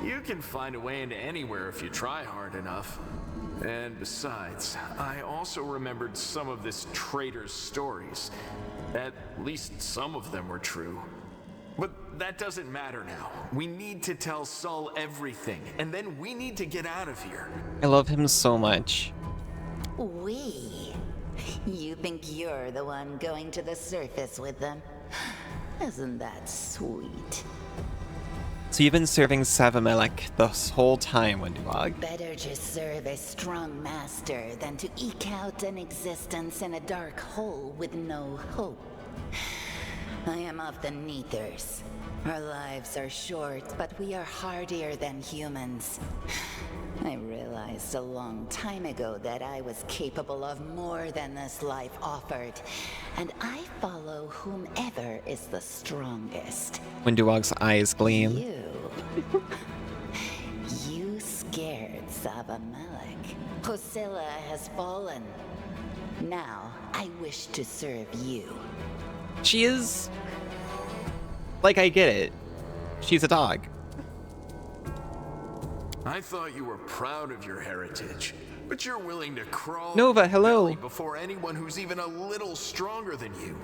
You can find a way into anywhere if you try hard enough. And besides, I also remembered some of this traitor's stories. At least some of them were true. But that doesn't matter now. We need to tell Sol everything, and then we need to get out of here. I love him so much. We? You think you're the one going to the surface with them? Isn't that sweet? So you've been serving Savamelek this whole time, Wenduag. Better to serve a strong master than to eke out an existence in a dark hole with no hope. I am of the Neathers. Our lives are short, but we are hardier than humans. I realized a long time ago that I was capable of more than this life offered, and I follow whomever is the strongest. Wenduag's eyes gleam. You scared Savamelek. Hosilla has fallen. Now, I wish to serve you. She is... Like, I get it. She's a dog. I thought you were proud of your heritage, but you're willing to crawl Nova, on your hello. belly before anyone who's even a little stronger than you.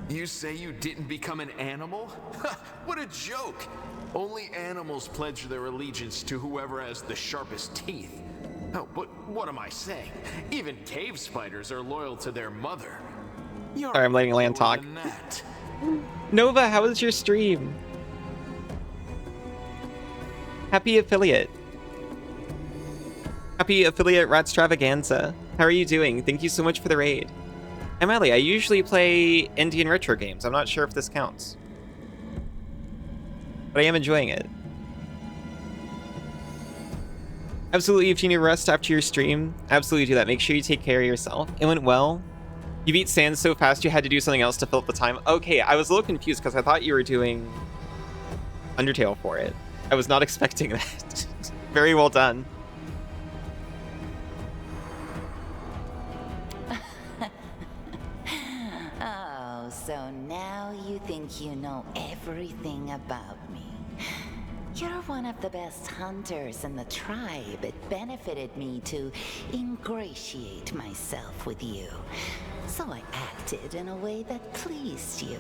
You say you didn't become an animal? Ha, what a joke! Only animals pledge their allegiance to whoever has the sharpest teeth. Oh, but what am I saying? Even cave spiders are loyal to their mother. You're Sorry, I'm letting Lan talk. than that. Nova, how was your stream? Happy affiliate. Happy affiliate Ratstravaganza. How are you doing? Thank you so much for the raid. I'm Ali. I usually play Indian retro games. I'm not sure if this counts. But I am enjoying it. Absolutely, if you need rest after your stream, absolutely do that. Make sure you take care of yourself. It went well. You beat Sans so fast you had to do something else to fill up the time. Okay, I was a little confused because I thought you were doing Undertale for it. I was not expecting that. Very well done. Oh, so now you think you know everything about me. You're one of the best hunters in the tribe. It benefited me to ingratiate myself with you. So I acted in a way that pleased you.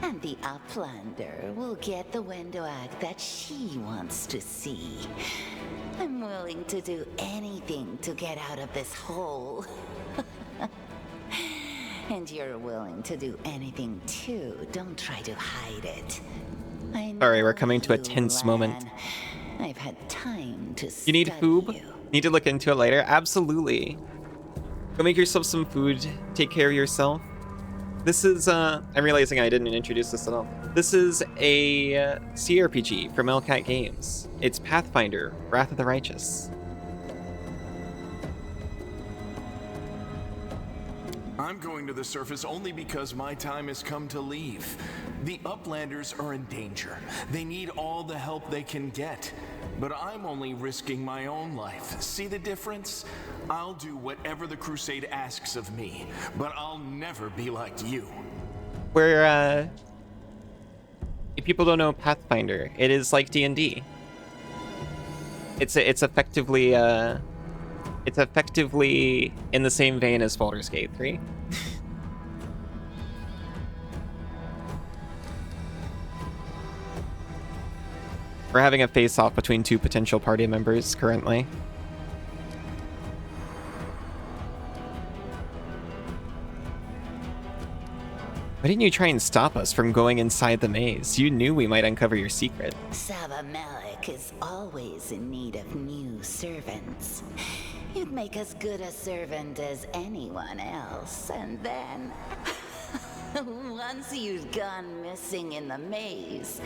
And the Uplander will get the window act that she wants to see. I'm willing to do anything to get out of this hole. And you're willing to do anything too. Don't try to hide it. Sorry, we're coming to a tense moment. I've had time to You need study food? you. Need to look into it later? Absolutely. Go make yourself some food. Take care of yourself. This is, I'm realizing I didn't introduce this at all. This is a CRPG from Elcat Games. It's Pathfinder, Wrath of the Righteous. I'm going to the surface only because my time has come to leave. The Uplanders are in danger. They need all the help they can get. But I'm only risking my own life. See the difference? I'll do whatever the Crusade asks of me, but I'll never be like you. Where, if people don't know Pathfinder, it is like D&D. It's effectively in the same vein as Baldur's Gate 3. We're having a face-off between two potential party members currently. Why didn't you try and stop us from going inside the maze? You knew we might uncover your secret. Saba Malik is always in need of new servants. You'd make as good a servant as anyone else, and then... once you'd gone missing in the maze,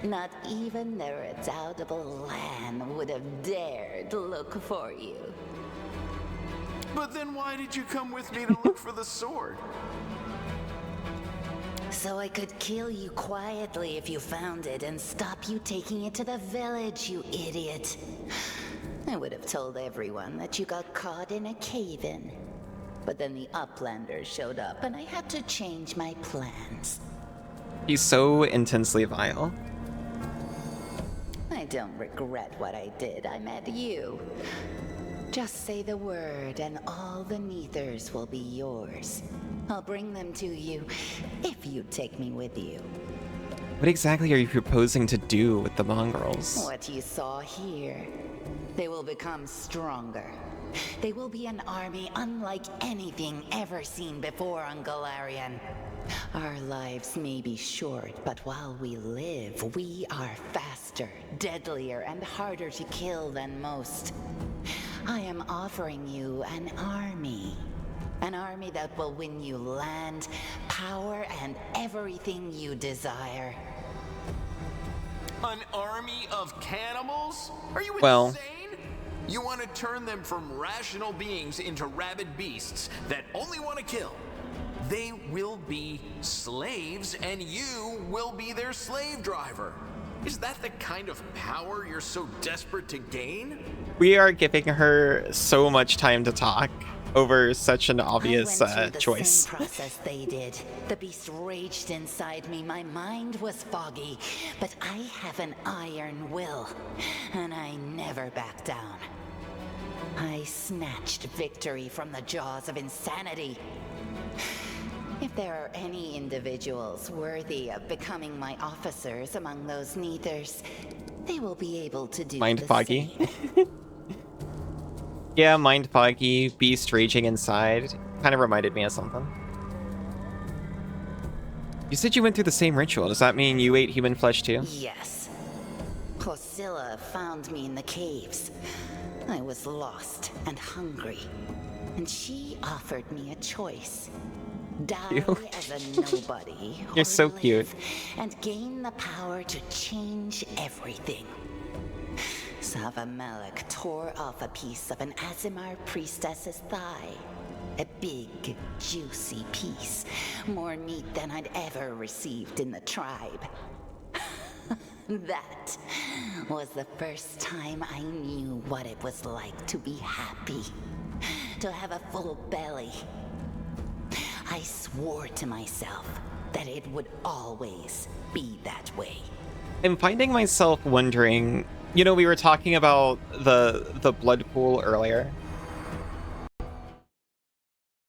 not even the redoubtable Lan would have dared look for you. But then why did you come with me to look for the sword? So I could kill you quietly if you found it and stop you taking it to the village, you idiot. I would have told everyone that you got caught in a cave-in. But then the Uplanders showed up and I had to change my plans. He's so intensely vile. I don't regret what I did. I met you. Just say the word and all the Neithers will be yours. I'll bring them to you if you take me with you. What exactly are you proposing to do with the mongrels? What you saw here. They will become stronger. They will be an army unlike anything ever seen before on Galarian. Our lives may be short, but while we live, we are faster, deadlier, and harder to kill than most. I am offering you an army. An army that will win you land, power, and everything you desire. An army of cannibals? Are you Well, insane? You want to turn them from rational beings into rabid beasts that only want to kill. They will be slaves, and you will be their slave driver. Is that the kind of power you're so desperate to gain? we are giving her so much time to talk. over such an obvious I went through the choice. same process they did. The beast raged inside me. My mind was foggy, but I have an iron will, and I never back down. I snatched victory from the jaws of insanity. If there are any individuals worthy of becoming my officers among those neithers, they will be able to do Mind the foggy. same. Yeah, mind foggy, beast raging inside. Kind of reminded me of something. You said you went through the same ritual. Does that mean you ate human flesh too? Yes. Priscilla found me in the caves. I was lost and hungry, and she offered me a choice. Die Cute. as a nobody, You're or so live cute. and gain the power to change everything. Sava Malak tore off a piece of an Azimar priestess's thigh. A big, juicy piece. More meat than I'd ever received in the tribe. That was the first time I knew what it was like to be happy. To have a full belly. I swore to myself that it would always be that way. I'm finding myself wondering, you know, we were talking about the blood pool earlier.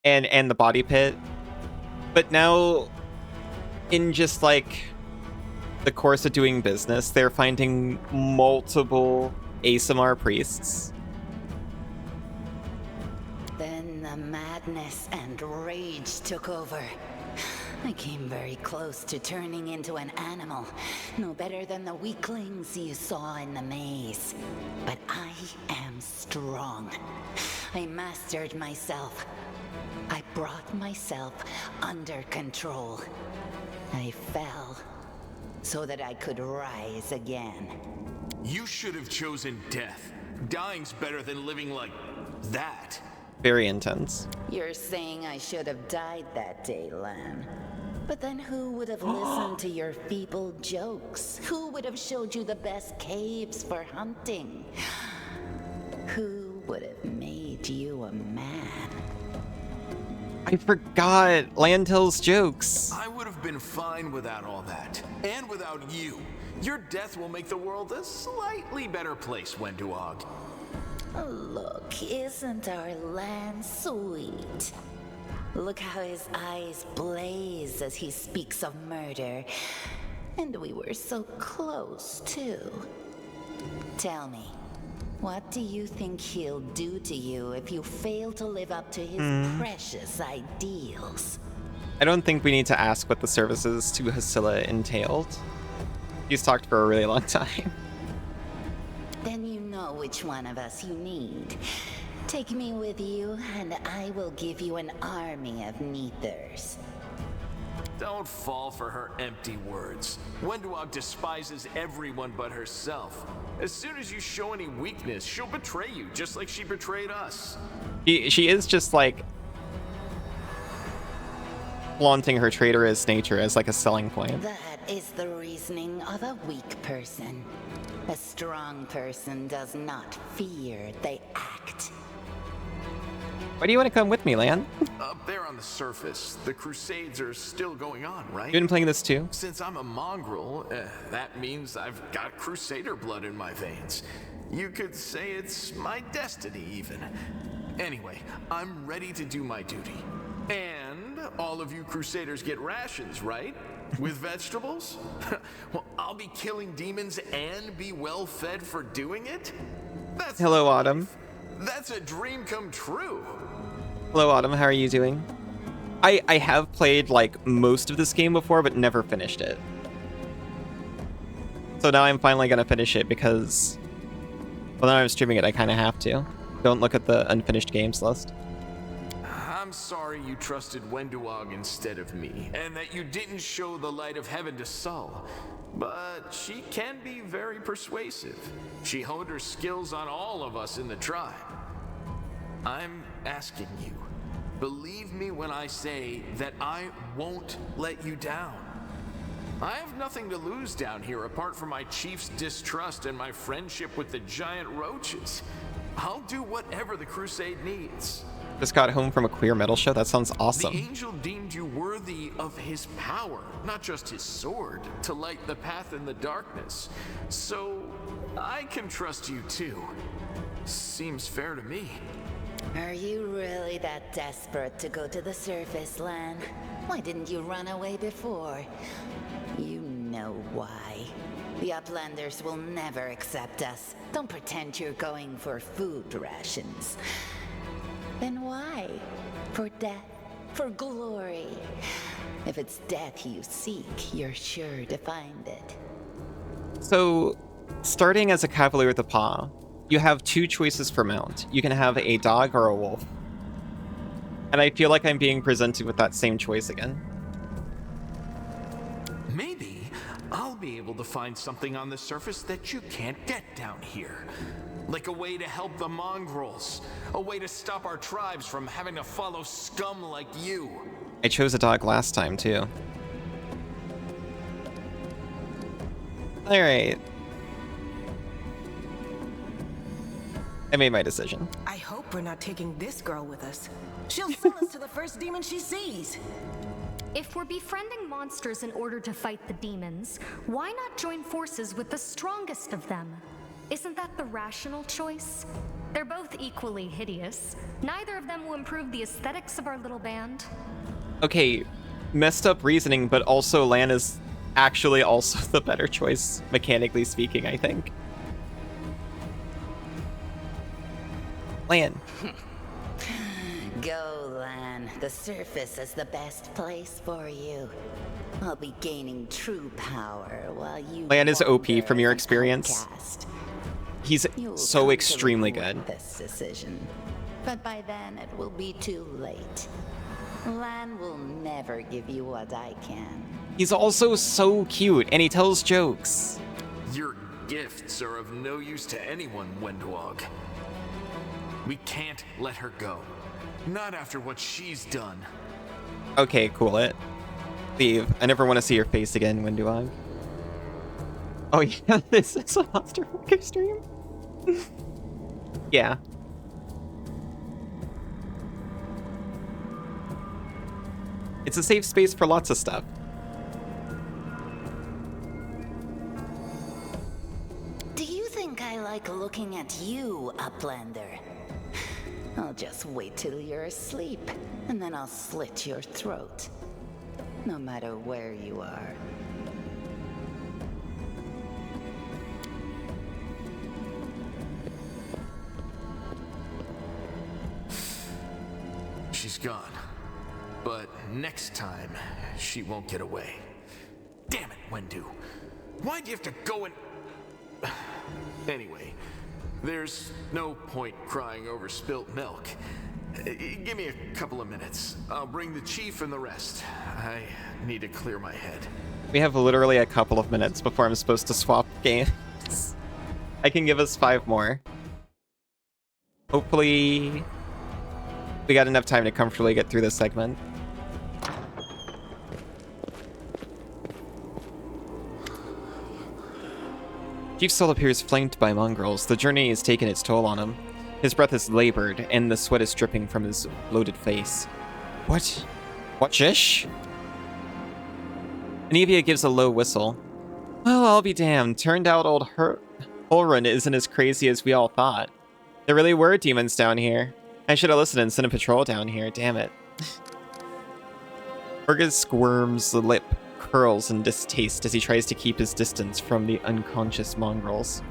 And the body pit. But now, in just like the course of doing business, they're finding multiple ASMR priests. Then the madness and rage took over. I came very close to turning into an animal, no better than the weaklings you saw in the maze. But I am strong. I mastered myself. I brought myself under control. I fell so that I could rise again. You should have chosen death. Dying's better than living like that. Very intense. You're saying I should have died that day, Lan. But then who would have listened to your feeble jokes? Who would have showed you the best caves for hunting? Who would have made you a man? I forgot Lantel's jokes. I would have been fine without all that. And without you. Your death will make the world a slightly better place, Wenduog. Look, isn't our land sweet? Look how his eyes blaze as he speaks of murder. And we were so close, too. Tell me, what do you think he'll do to you if you fail to live up to his precious ideals? I don't think we need to ask what the services to Hasilla entailed. He's talked for a really long time. Then you know which one of us you need. Take me with you, and I will give you an army of neithers. Don't fall for her empty words. Wenduog despises everyone but herself. As soon as you show any weakness, she'll betray you, just like she betrayed us. She is just like flaunting her traitorous nature as like a selling point. That is the reasoning of a weak person. A strong person does not fear, they act. Why do you want to come with me, Lan? Up there on the surface, the Crusades are still going on, right? You've been playing this too? Since I'm a mongrel, that means I've got Crusader blood in my veins. You could say it's my destiny, even. Anyway, I'm ready to do my duty. And all of you Crusaders get rations, right? With vegetables? Well, I'll be killing demons and be well fed for doing it? That's Hello, Autumn. That's a dream come true. Hello, Autumn. How are you doing? I have played like most of this game before, but never finished it. So now I'm finally gonna finish it because, well, now I'm streaming it. I kind of have to. Don't look at the unfinished games list. I'm sorry you trusted Wenduog instead of me, and that you didn't show the light of heaven to Sol. But she can be very persuasive. She honed her skills on all of us in the tribe. I'm asking you, believe me when I say that I won't let you down. I have nothing to lose down here apart from my chief's distrust and my friendship with the giant roaches. I'll do whatever the crusade needs. Just got home from a queer metal show? That sounds The awesome. angel deemed you worthy of his power, not just his sword, to light the path in the darkness. So, I can trust you too. Seems fair to me. Are you really that desperate to go to the surface, Lan? Why didn't you run away before? You know why. The Uplanders will never accept us. Don't pretend you're going for food rations. Then why? For death? For glory? If it's death you seek, you're sure to find it. So, starting as a Cavalier with a Paw, you have two choices for mount. You can have a dog or a wolf. And I feel like I'm being presented with that same choice again. Maybe I'll be able to find something on the surface that you can't get down here. Like a way to help the mongrels. A way to stop our tribes from having to follow scum like you. I chose a dog last time, too. Alright. I made my decision. I hope we're not taking this girl with us. She'll sell us to the first demon she sees. If we're befriending monsters in order to fight the demons, why not join forces with the strongest of them? Isn't that the rational choice? They're both equally hideous. Neither of them will improve the aesthetics of our little band. Okay, messed up reasoning, but also Lan is actually also the better choice, mechanically speaking, I think. Lan. Go, Lan. The surface is the best place for you. I'll be gaining true power while you... Lan is OP wander from your as an experience. outcast. He's You'll so come to extremely regret good. this decision. But by then it will be too late. Lan will never give you what I can. He's also so cute, and he tells jokes. Your gifts are of no use to anyone, Wendwog. We can't let her go. Not after what she's done. Okay, cool it. Leave. I never want to see your face again, Winduog. Oh yeah, this is a Monster Hunter stream? Yeah. It's a safe space for lots of stuff. Do you think I like looking at you, Uplander? I'll just wait till you're asleep, and then I'll slit your throat. No matter where you are. She's gone. But next time, she won't get away. Damn it, Wendu. Why'd you have to go and... Anyway, there's no point crying over spilt milk. Give me a couple of minutes. I'll bring the chief and the rest. I need to clear my head. We have literally a couple of minutes before I'm supposed to swap games. I can give us 5 more. Hopefully, we got enough time to comfortably get through this segment. Chief still appears flanked by mongrels. The journey has taken its toll on him. His breath is labored, and the sweat is dripping from his bloated face. What? What shish? Anivia gives a low whistle. Well, I'll be damned. Turned out old Holrun isn't as crazy as we all thought. There really were demons down here. I should have listened and sent a patrol down here, damn it. Fergus squirms, the lip curls in distaste as he tries to keep his distance from the unconscious mongrels.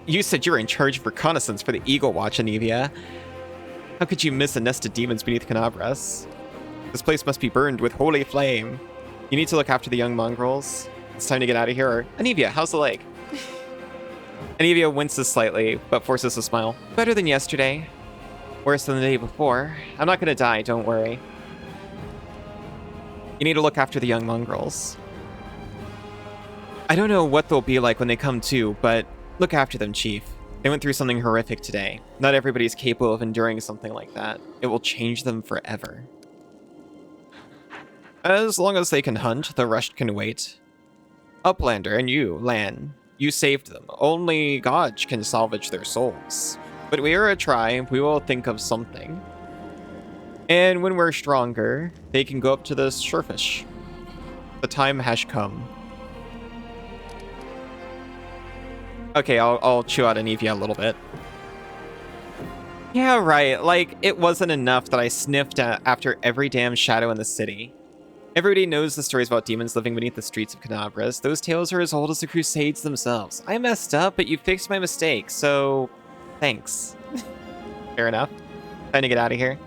You said you were in charge of reconnaissance for the Eagle Watch, Anivia. How could you miss a nest of demons beneath Canabras? This place must be burned with holy flame. You need to look after the young mongrels. It's time to get out of here. Anivia, how's the leg? Anivia winces slightly, but forces a smile. Better than yesterday. Worse than the day before. I'm not gonna die, don't worry. You need to look after the young mongrels. I don't know what they'll be like when they come to, but look after them, Chief. They went through something horrific today. Not everybody's capable of enduring something like that. It will change them forever. As long as they can hunt, the rest can wait. Uplander, and you, Lan. You saved them. Only God can salvage their souls. But we are a tribe. We will think of something. And when we're stronger, they can go up to the surface. The time has come. Okay, I'll chew out Anivia a little bit. Yeah, right. Like, it wasn't enough that I sniffed after every damn shadow in the city. Everybody knows the stories about demons living beneath the streets of Canabras. Those tales are as old as the Crusades themselves. I messed up, but you fixed my mistake, so thanks. Fair enough. Time to get out of here.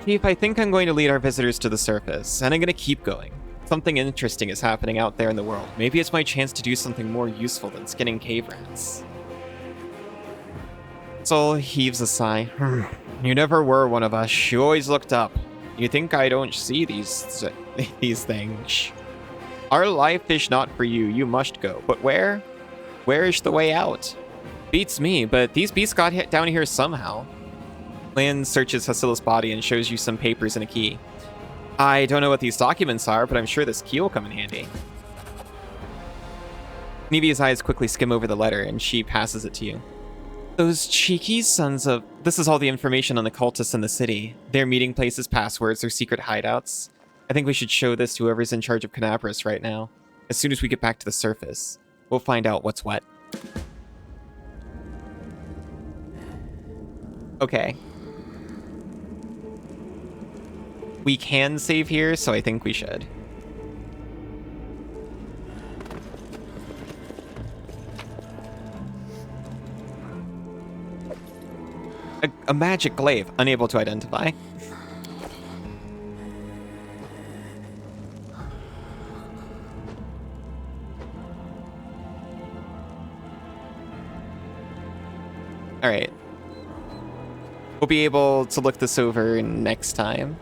Chief, I think I'm going to lead our visitors to the surface, and I'm going to keep going. Something interesting is happening out there in the world. Maybe it's my chance to do something more useful than skinning cave rats. Soul heaves a sigh. You never were one of us. You always looked up. You think I don't see these things? Our life is not for you. You must go. But where? Where is the way out? Beats me, but these beasts got down here somehow. Lan searches Hasila's body and shows you some papers and a key. I don't know what these documents are, but I'm sure this key will come in handy. Nivia's eyes quickly skim over the letter, and she passes it to you. Those cheeky sons of... This is all the information on the cultists in the city. Their meeting places, passwords, their secret hideouts. I think we should show this to whoever's in charge of Canabras right now. As soon as we get back to the surface, we'll find out what's what. Okay. We can save here, so I think we should. A magic glaive, unable to identify. All right. We'll be able to look this over next time.